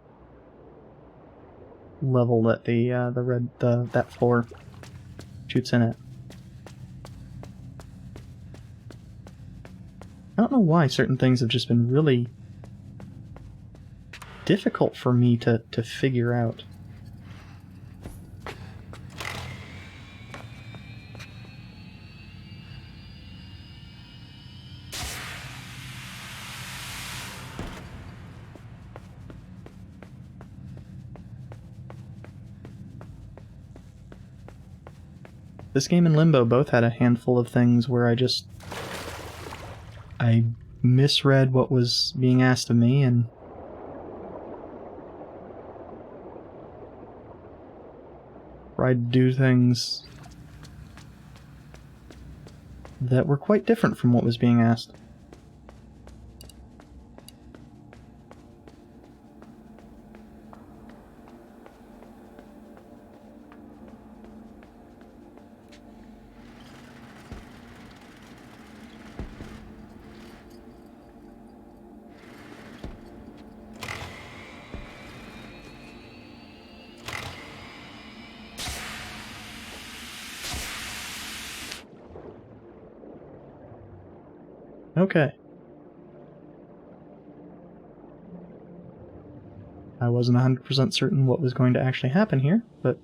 level that that floor shoots in it. I don't know why certain things have just been really difficult for me to figure out. This game and Limbo both had a handful of things where I misread what was being asked of me and tried to do things that were quite different from what was being asked. Okay. I wasn't 100% certain what was going to actually happen here, but...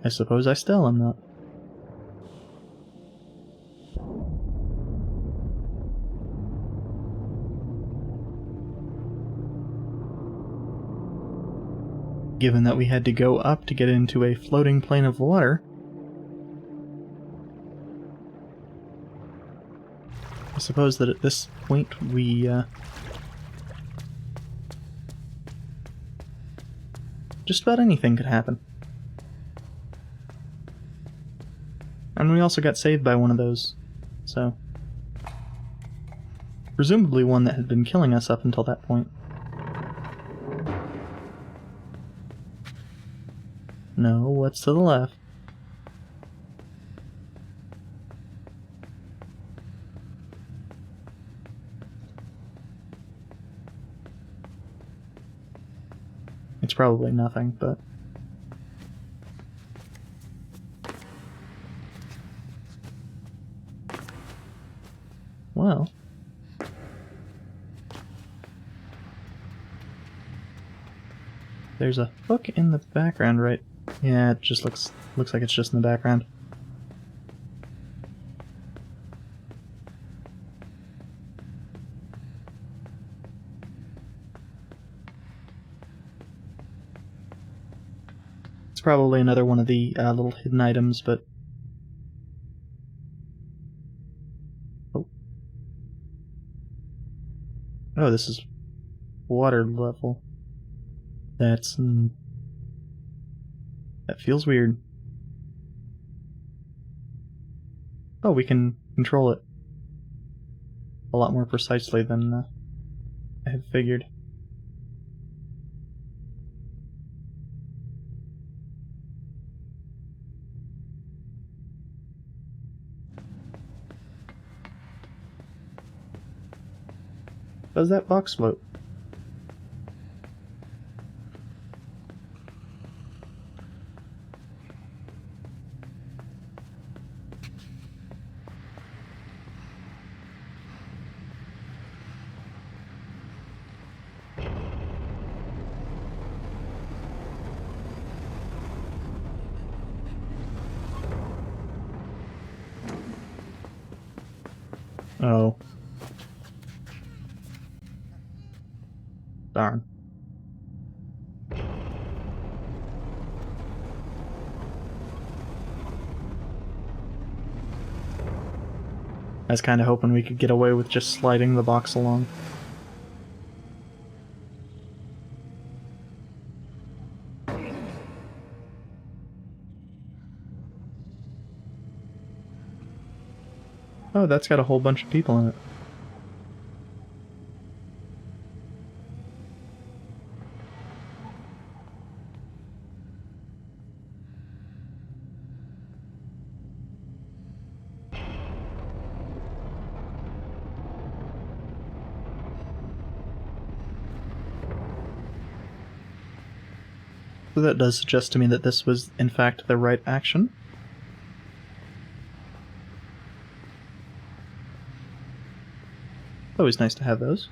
I suppose I still am not. Given that we had to go up to get into a floating plane of water, I suppose that at this point we, just about anything could happen. And we also got saved by one of those, so... Presumably one that had been killing us up until that point. No, what's to the left? It's probably nothing, but... Well... There's a hook in the background, right? Yeah, it just looks like it's just in the background. It's probably another one of the little hidden items, but... Oh. Oh, this is water level. That's... that feels weird. Oh, we can control it a lot more precisely than I had figured. Does that box float? Oh. Darn. I was kinda hoping we could get away with just sliding the box along. Oh, that's got a whole bunch of people in it. So that does suggest to me that this was, in fact, the right action. Always nice to have those.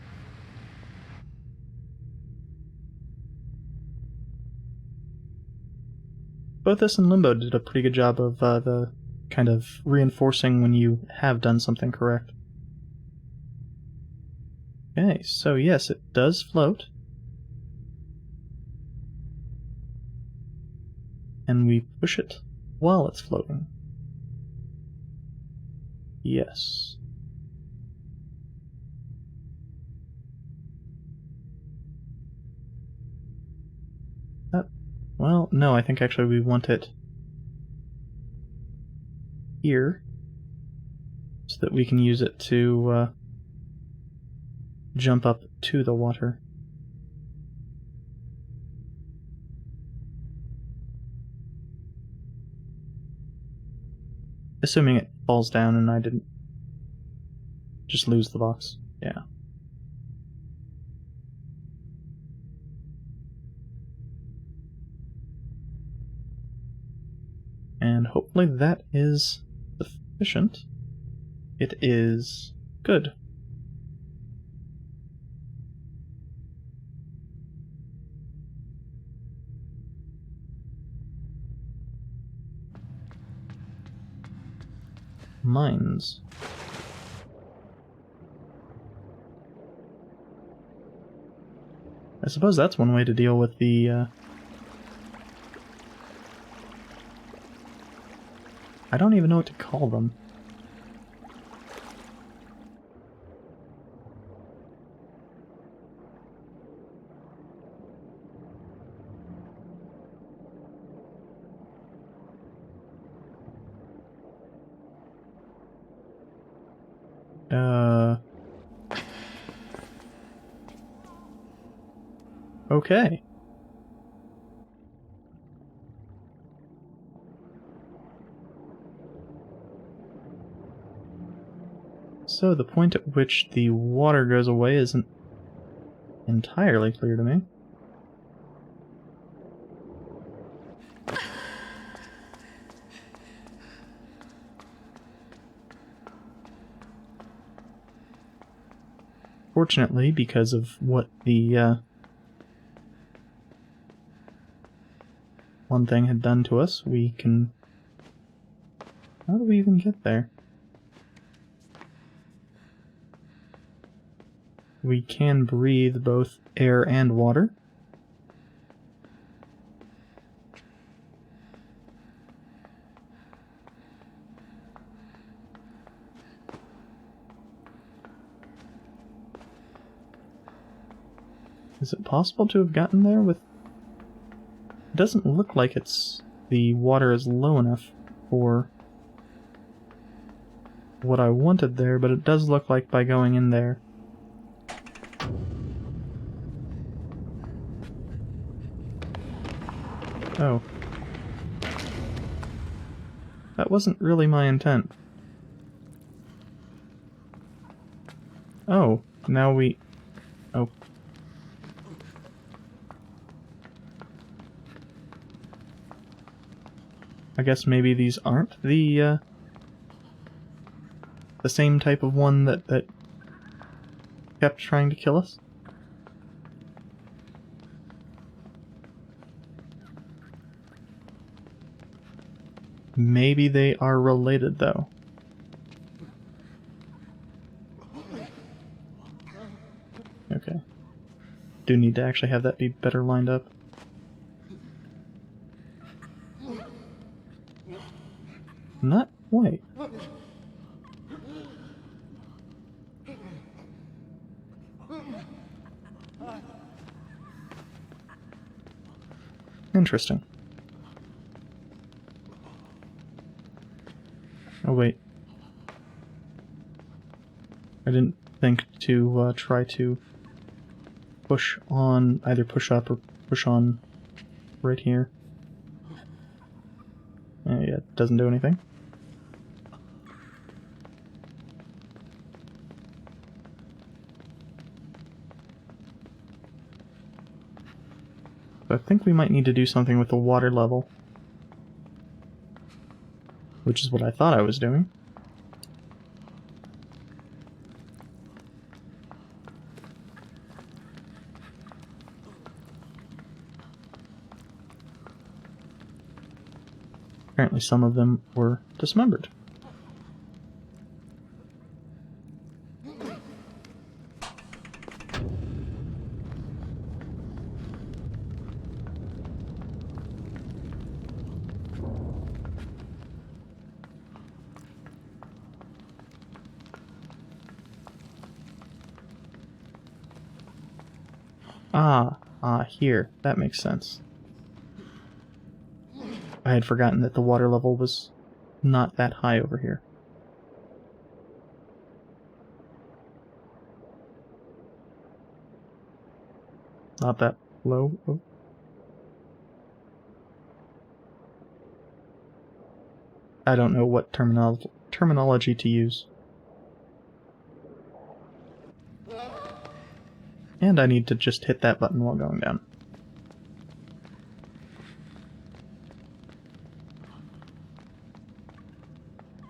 Both this and Limbo did a pretty good job of the kind of reinforcing when you have done something correct. Okay, so yes, it does float. And we push it while it's floating. Yes. Well, no, I think actually we want it here so that we can use it to jump up to the water. Assuming it falls down and I didn't just lose the box. Yeah. And hopefully that is sufficient. It is. Good. Mines. I suppose that's one way to deal with the, I don't even know what to call them. Okay. So the point at which the water goes away isn't entirely clear to me. Fortunately, because of what the one thing had done to us, we can... How do we even get there? We can breathe both air and water. Is it possible to have gotten there with... It doesn't look like the water is low enough for what I wanted there, but it does look like by going in there. Oh. That wasn't really my intent. Oh, now we... Oh. I guess maybe these aren't the same type of one that kept trying to kill us? Maybe they are related, though. Okay. Do need to actually have that be better lined up. Not quite. Interesting. Oh wait. I didn't think to try to push on, either push up or push on right here. Yeah, it doesn't do anything. So I think we might need to do something with the water level. Which is what I thought I was doing. Apparently some of them were dismembered. Here. That makes sense. I had forgotten that the water level was not that high over here. Not that low. Oh. I don't know what terminology to use. And I need to just hit that button while going down.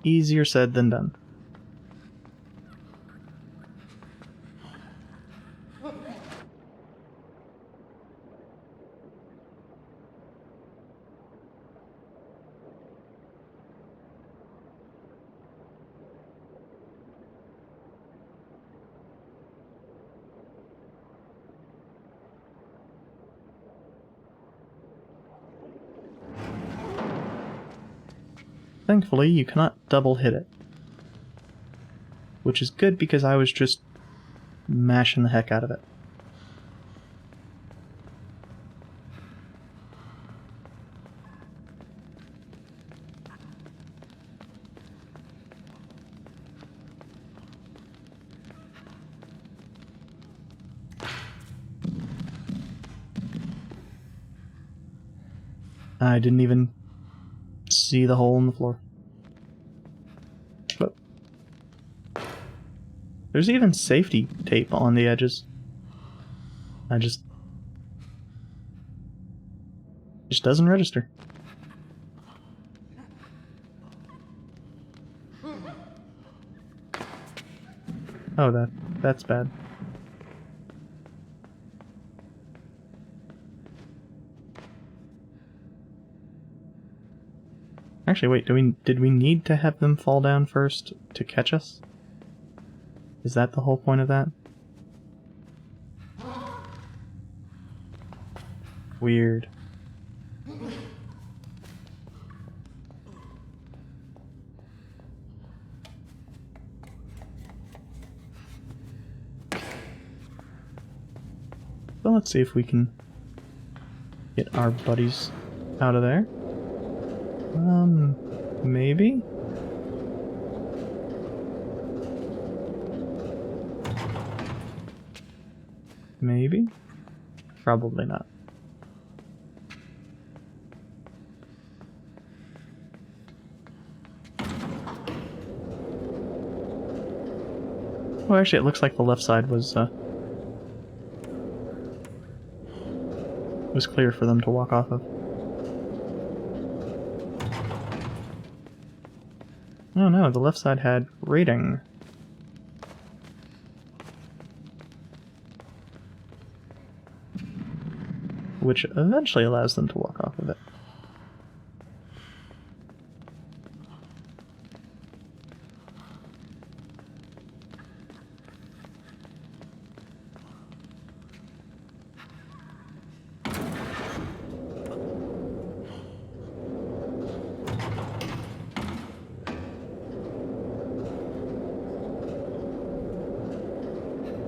Easier said than done. Thankfully, you cannot double hit it. Which is good because I was just mashing the heck out of it. I didn't even see the hole in the floor. But there's even safety tape on the edges. Just doesn't register. Oh, that's bad. Actually, wait, did we need to have them fall down first to catch us? Is that the whole point of that? Weird. But let's see if we can get our buddies out of there. Maybe? Maybe? Probably not. Well, actually, it looks like the left side was clear for them to walk off of. Oh no, the left side had rating. Which eventually allows them to walk off of it.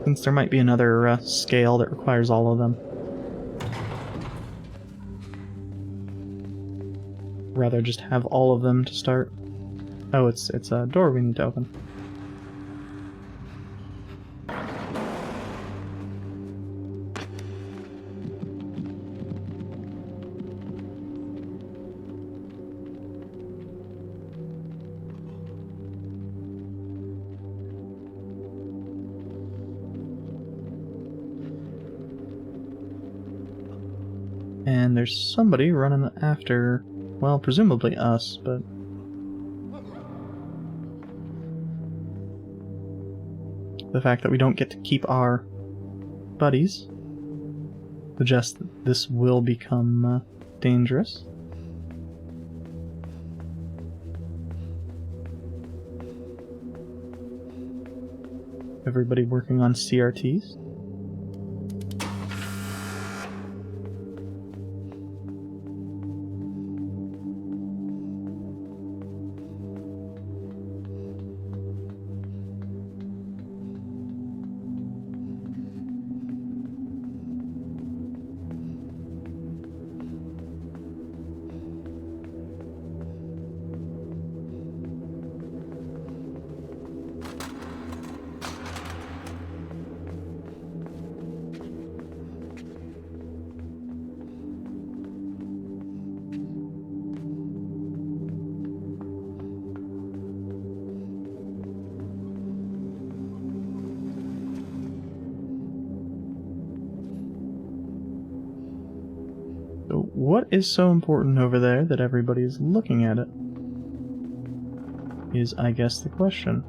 Since there might be another scale that requires all of them. Rather just have all of them to start. Oh, it's a door we need to open. And there's somebody running after, well, presumably us, but... the fact that we don't get to keep our buddies suggests that this will become dangerous. Everybody working on CRTs. So what is so important over there that everybody's looking at it? Is, I guess, the question.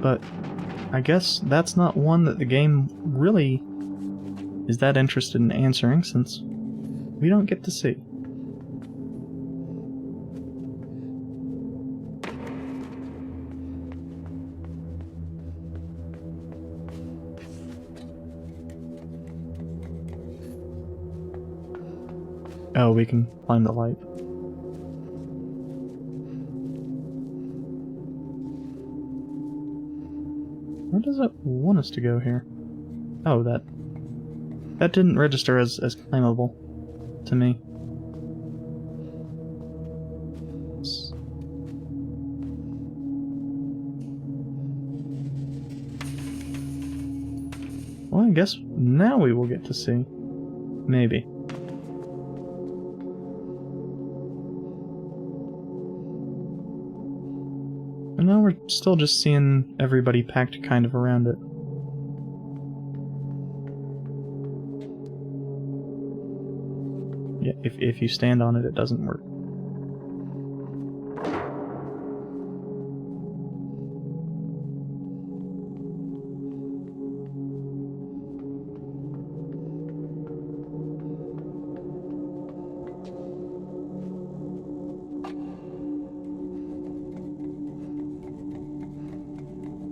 But I guess that's not one that the game really is that interested in answering, since we don't get to see. Oh, we can climb the light. Where does it want us to go here? Oh, that didn't register as climbable to me. Well, I guess now we will get to see. Maybe. And now we're still just seeing everybody packed kind of around it. Yeah, if you stand on it, it doesn't work.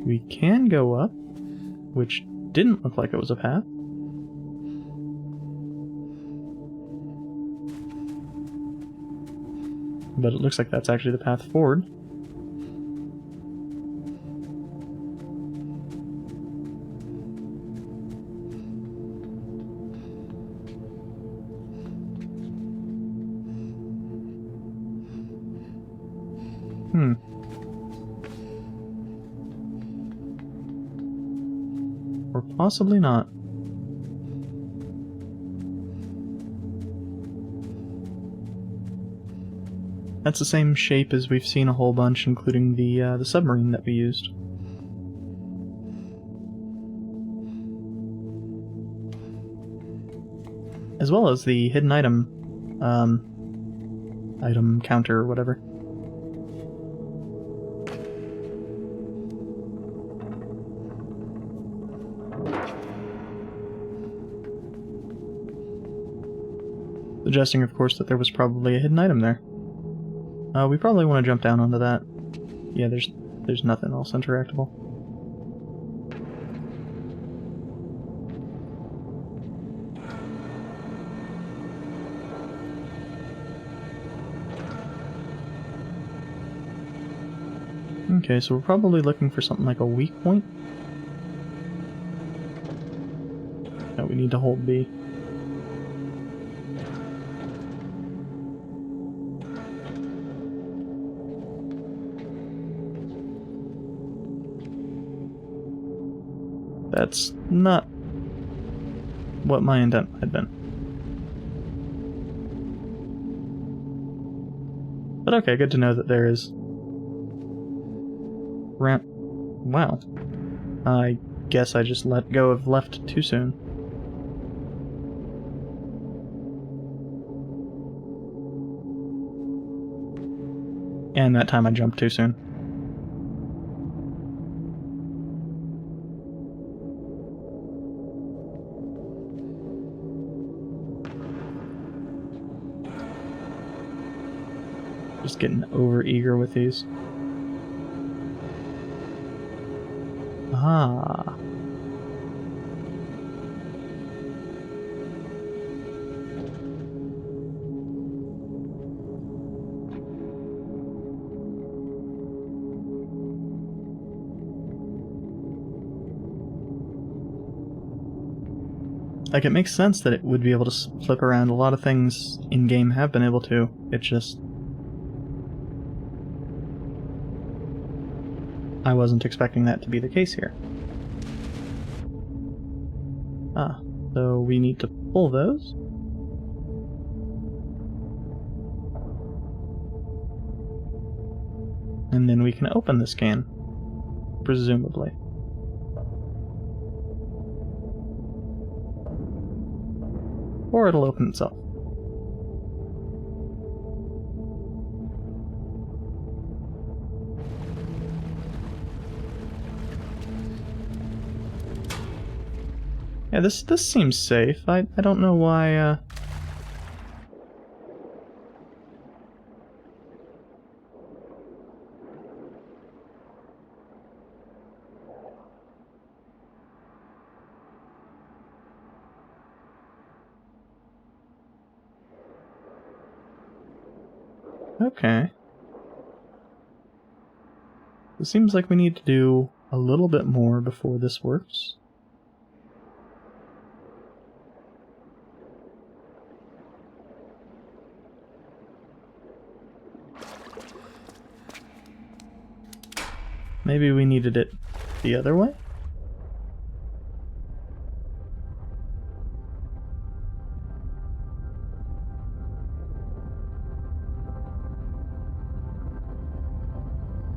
We can go up, which didn't look like it was a path. But it looks like that's actually the path forward. Or possibly not. That's the same shape as we've seen a whole bunch, including the submarine that we used. As well as the hidden item, item counter or whatever. Suggesting, of course, that there was probably a hidden item there. We probably want to jump down onto that. Yeah, there's nothing else interactable. Okay, so we're probably looking for something like a weak point. No, we need to hold B. That's not what my intent had been. But okay, good to know that there is ramp. Wow. I guess I just let go of left too soon. And that time I jumped too soon. Just getting over eager with these. Ah. Like, it makes sense that it would be able to flip around. A lot of things in-game have been able to. It just... I wasn't expecting that to be the case here. Ah, so we need to pull those? And then we can open this can, presumably. Or it'll open itself. Yeah, this seems safe. I don't know why, Okay. It seems like we need to do a little bit more before this works. Maybe we needed it the other way?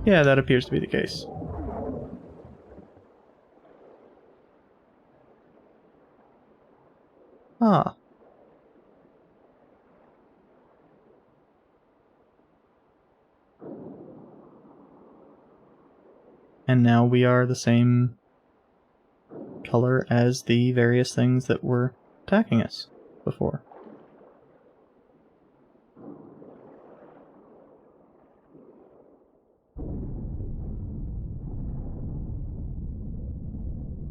Yeah, that appears to be the case. Ah. And now we are the same color as the various things that were attacking us before.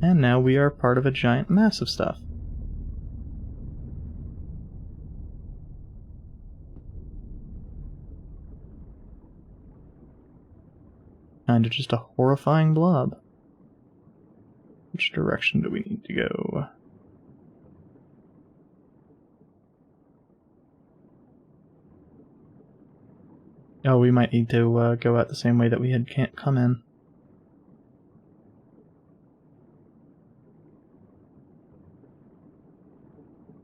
And now we are part of a giant mass of stuff. kind of just a horrifying blob. Which direction do we need to go? Oh, we might need to go out the same way that we can't come in.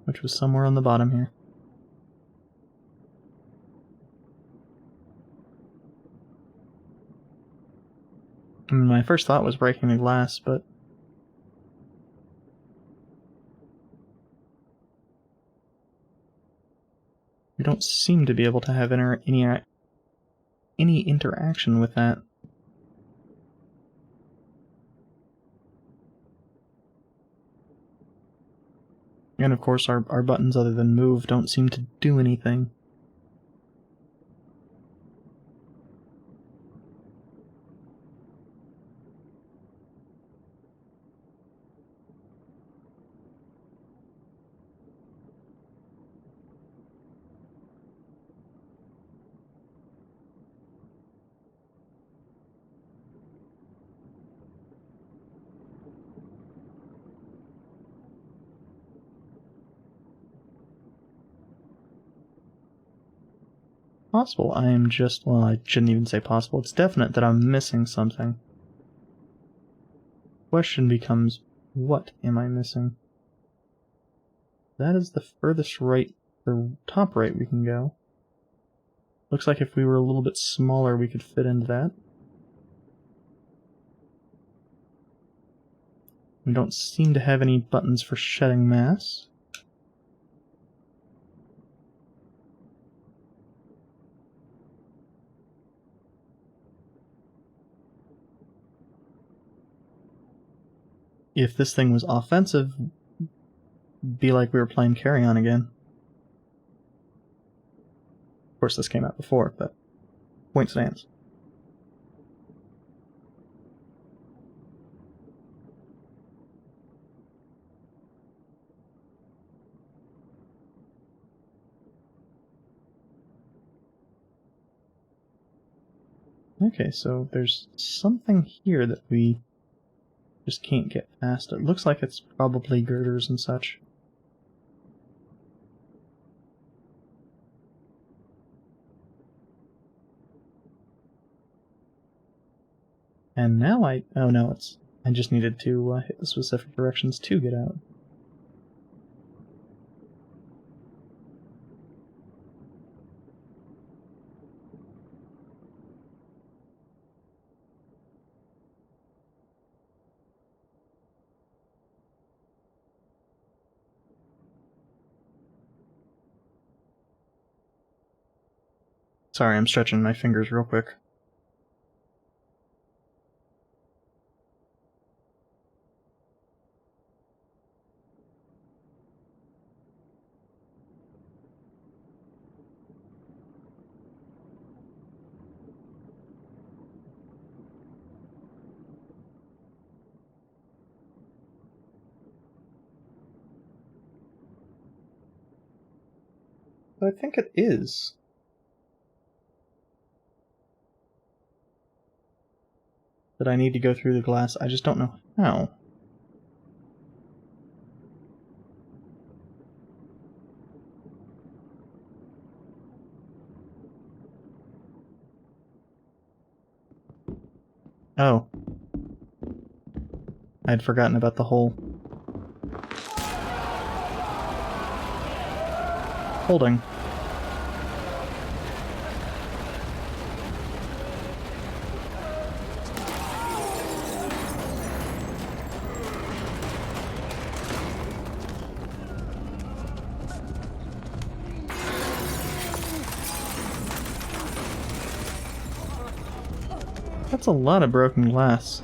Which was somewhere on the bottom here. I mean, my first thought was breaking the glass, but... we don't seem to be able to have any interaction with that. And of course our buttons other than move don't seem to do anything. Possible I am just... well, I shouldn't even say possible. It's definite that I'm missing something. Question becomes, what am I missing? That is the furthest right, the top right we can go. Looks like if we were a little bit smaller we could fit into that. We don't seem to have any buttons for shedding mass. If this thing was offensive, it'd be like we were playing Carry On again. Of course, this came out before, but point stands. Okay, so there's something here that we just can't get past. It looks like it's probably girders and such. And now oh no, I just needed to hit the specific directions to get out. Sorry, I'm stretching my fingers real quick. But I think it is. That I need to go through the glass. I just don't know how. Oh. I'd forgotten about the hole. Holding. That's a lot of broken glass.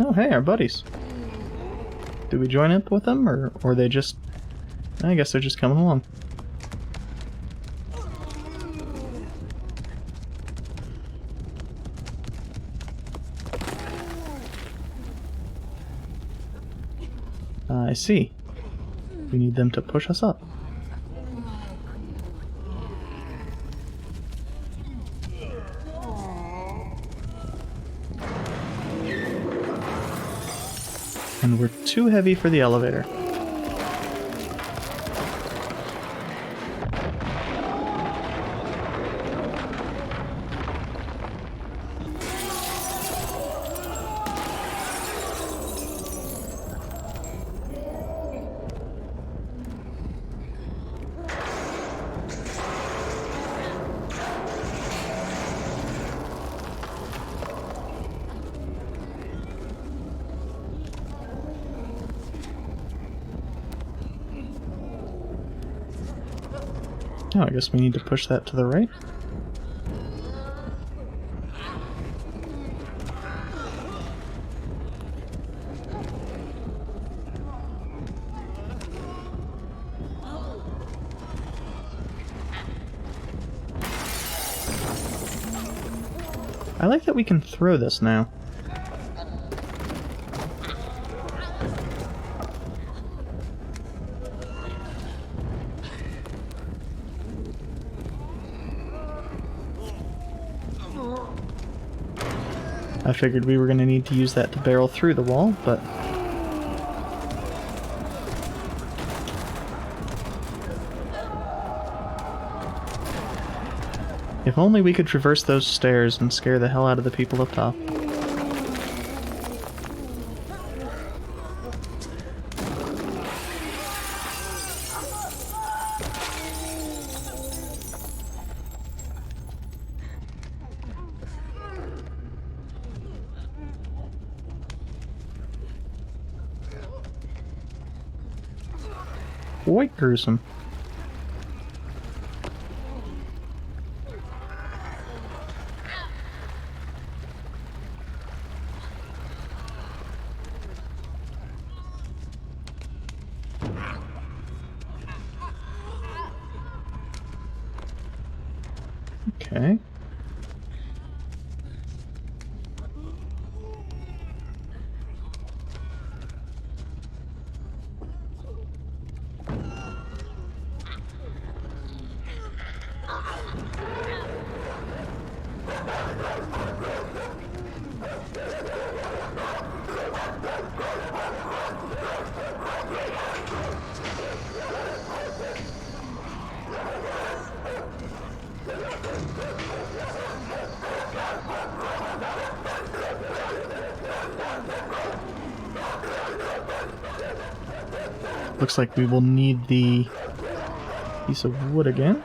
Oh, hey, our buddies. Do we join up with them, or they just... I guess they're just coming along. I see. We need them to push us up. And we're too heavy for the elevator. Oh, I guess we need to push that to the right. I like that we can throw this now. I figured we were going to need to use that to barrel through the wall, but... if only we could traverse those stairs and scare the hell out of the people up top. Quite gruesome. Okay. Looks like we will need the piece of wood again.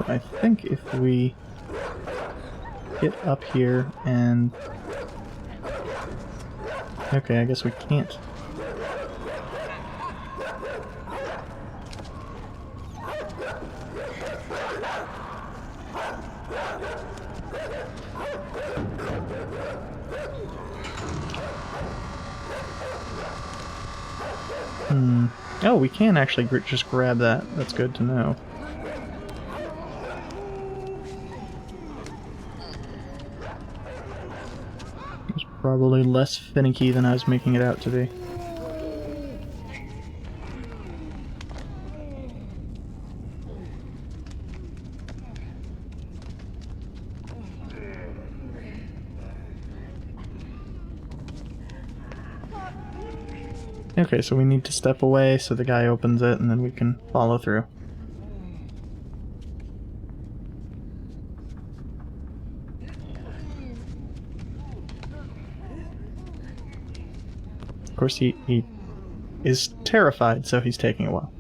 I think if we get up here and... okay, I guess we can't. Oh, we can actually just grab that. That's good to know. It's probably less finicky than I was making it out to be. Okay, so we need to step away so the guy opens it and then we can follow through. Of course, he is terrified, so he's taking a while.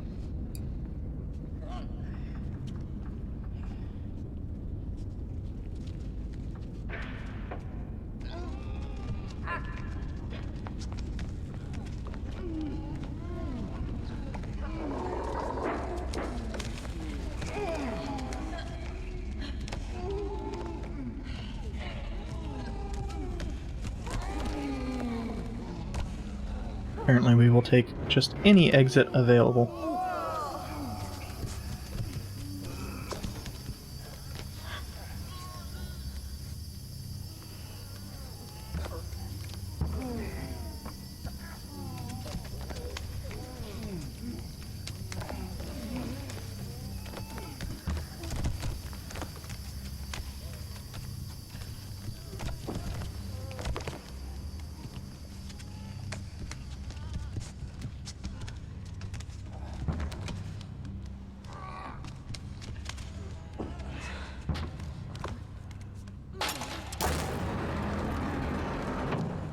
Apparently we will take just any exit available.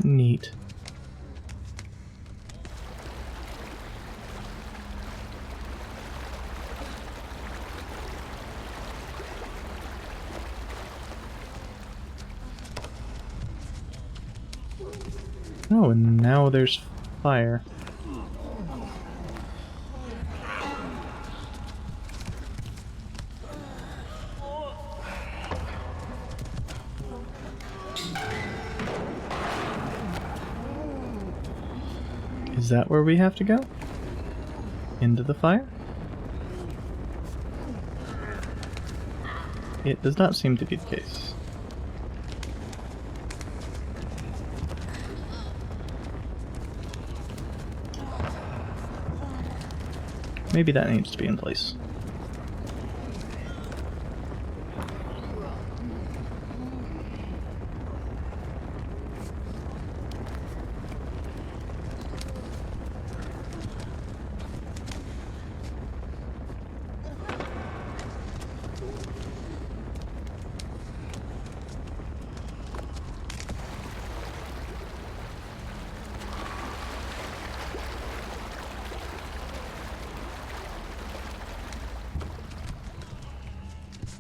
Neat. Oh, and now there's fire. Is that where we have to go? Into the fire? It does not seem to be the case. Maybe that needs to be in place.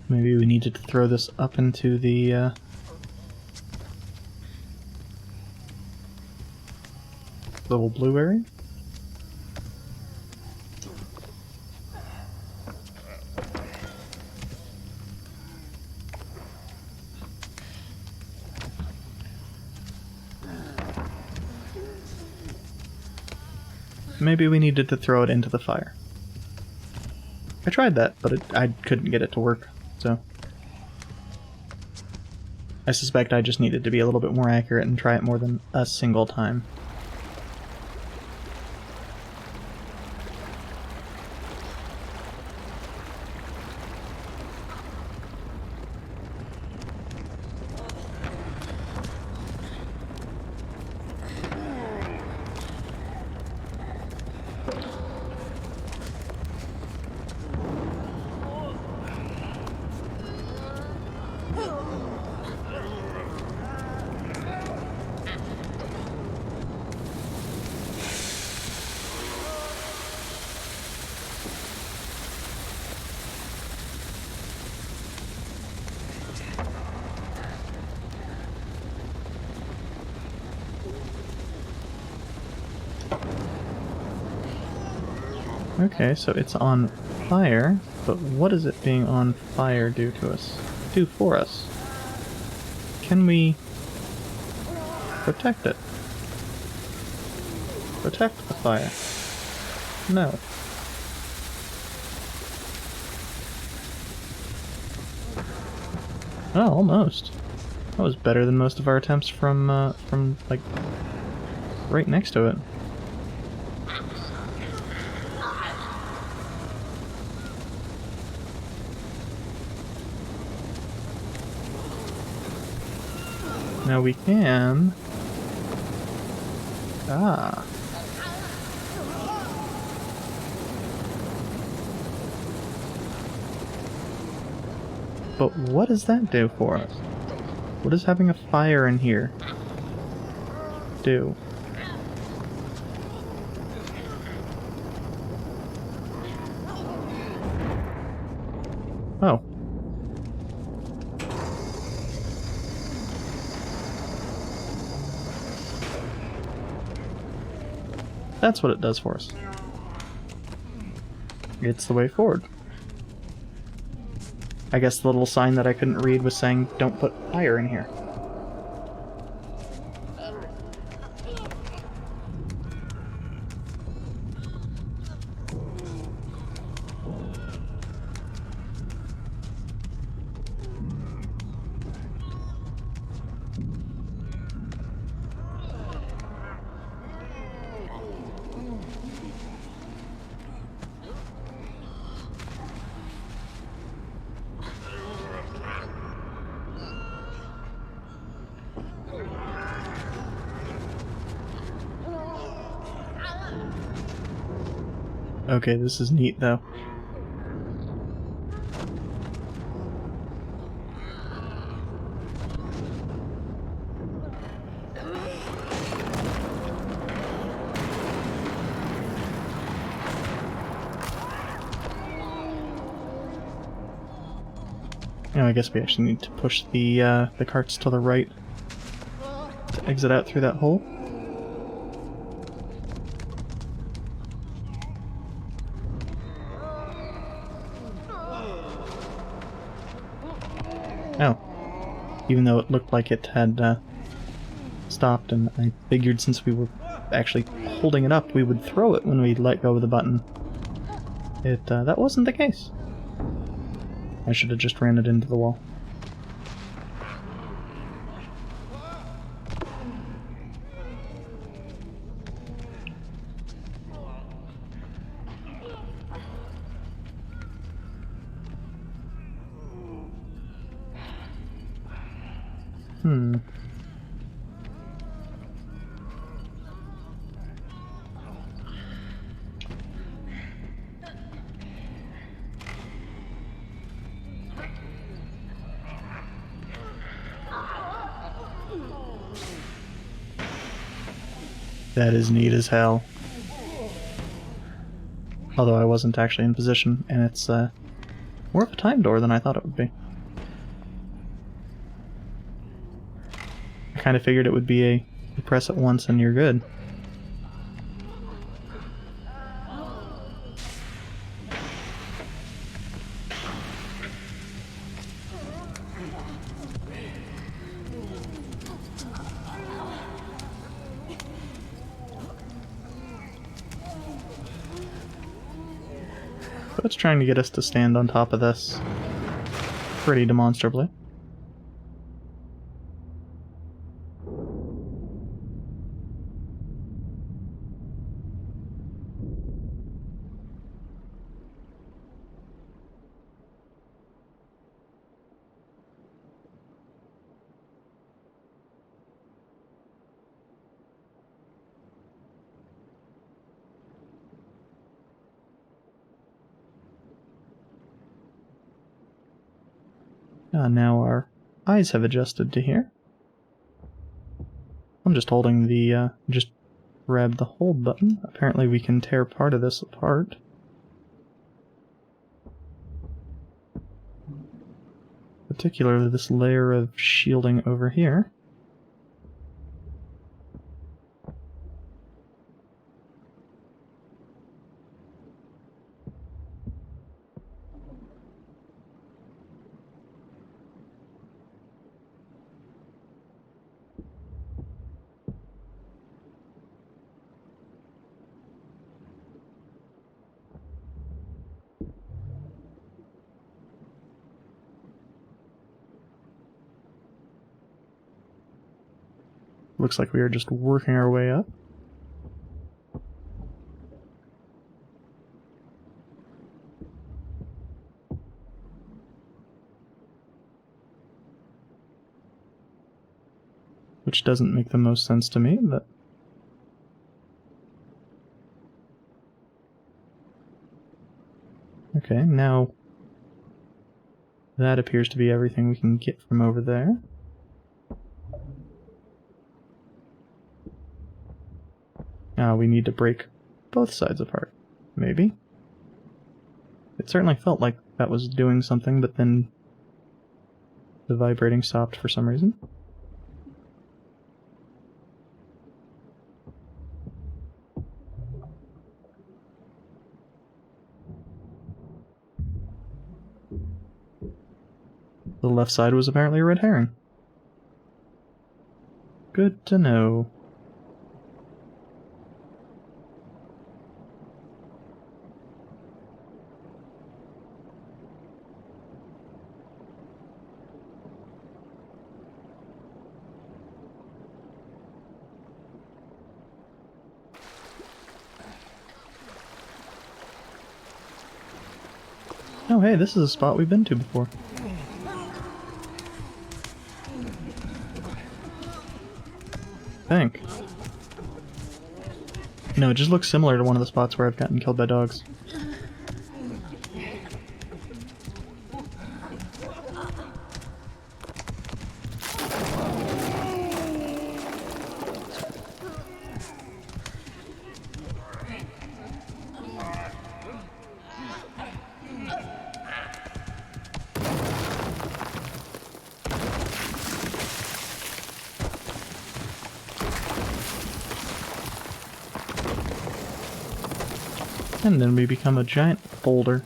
Maybe we needed to throw this up into the little blue area? Maybe we needed to throw it into the fire. I tried that, but I couldn't get it to work, so... I suspect I just needed to be a little bit more accurate and try it more than a single time. Okay, so it's on fire, but what does it being on fire do to us? Do for us? Can we protect it? Protect the fire? No. Oh, almost. That was better than most of our attempts from like, right next to it. Now we can... Ah. But what does that do for us? What does having a fire in here do? Oh. That's what it does for us. It's the way forward. I guess the little sign that I couldn't read was saying, don't put fire in here. Okay, this is neat, though. Now I guess we actually need to push the carts to the right to exit out through that hole. Oh. Even though it looked like it had stopped, and I figured since we were actually holding it up, we would throw it when we let go of the button. That wasn't the case. I should have just ran it into the wall. That is neat as hell. Although I wasn't actually in position, and it's more of a time door than I thought it would be. I kind of figured it would be you press it once and you're good. But it's trying to get us to stand on top of this pretty demonstrably. Now our eyes have adjusted to here. I'm just holding the, just grab the hold button. Apparently we can tear part of this apart. Particularly this layer of shielding over here. Looks like we are just working our way up. Which doesn't make the most sense to me, but... Okay, now... that appears to be everything we can get from over there. Now we need to break both sides apart, maybe. It certainly felt like that was doing something, but then the vibrating stopped for some reason. The left side was apparently a red herring. Good to know. Oh hey, this is a spot we've been to before. Think. No, it just looks similar to one of the spots where I've gotten killed by dogs. And then we become a giant boulder.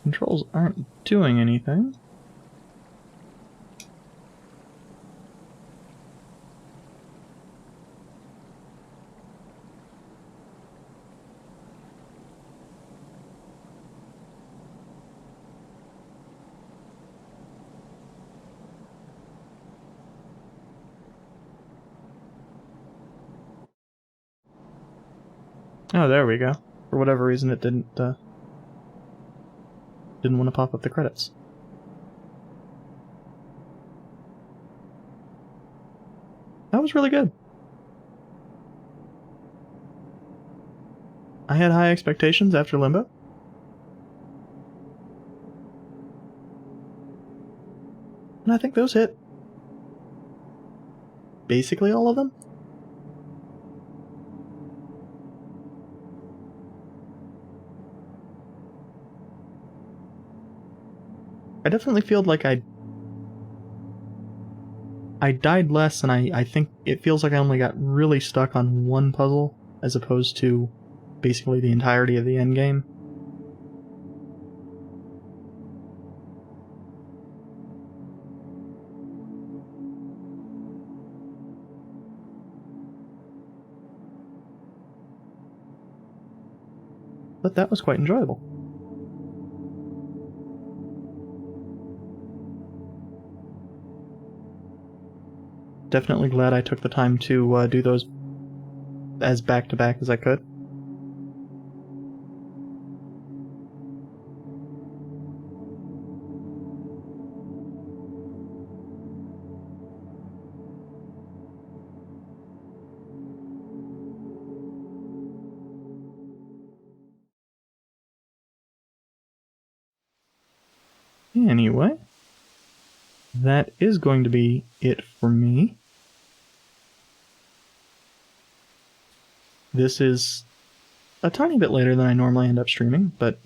Controls aren't doing anything. Oh, there we go. For whatever reason, it didn't want to pop up the credits. That was really good. I had high expectations after Limbo. And I think those hit basically all of them. I definitely feel like I died less, and I think it feels like I only got really stuck on one puzzle, as opposed to basically the entirety of the endgame. But that was quite enjoyable. Definitely glad I took the time to do those as back-to-back as I could. Anyway, that is going to be it for me. This is a tiny bit later than I normally end up streaming, but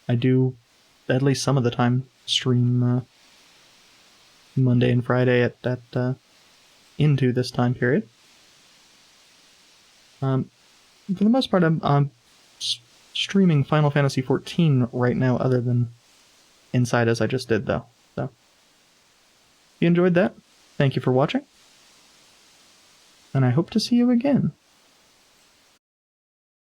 I do, at least some of the time, stream Monday and Friday at into this time period. For the most part, I'm streaming Final Fantasy XIV right now, other than Inside, as I just did, though. So, if you enjoyed that, thank you for watching, and I hope to see you again.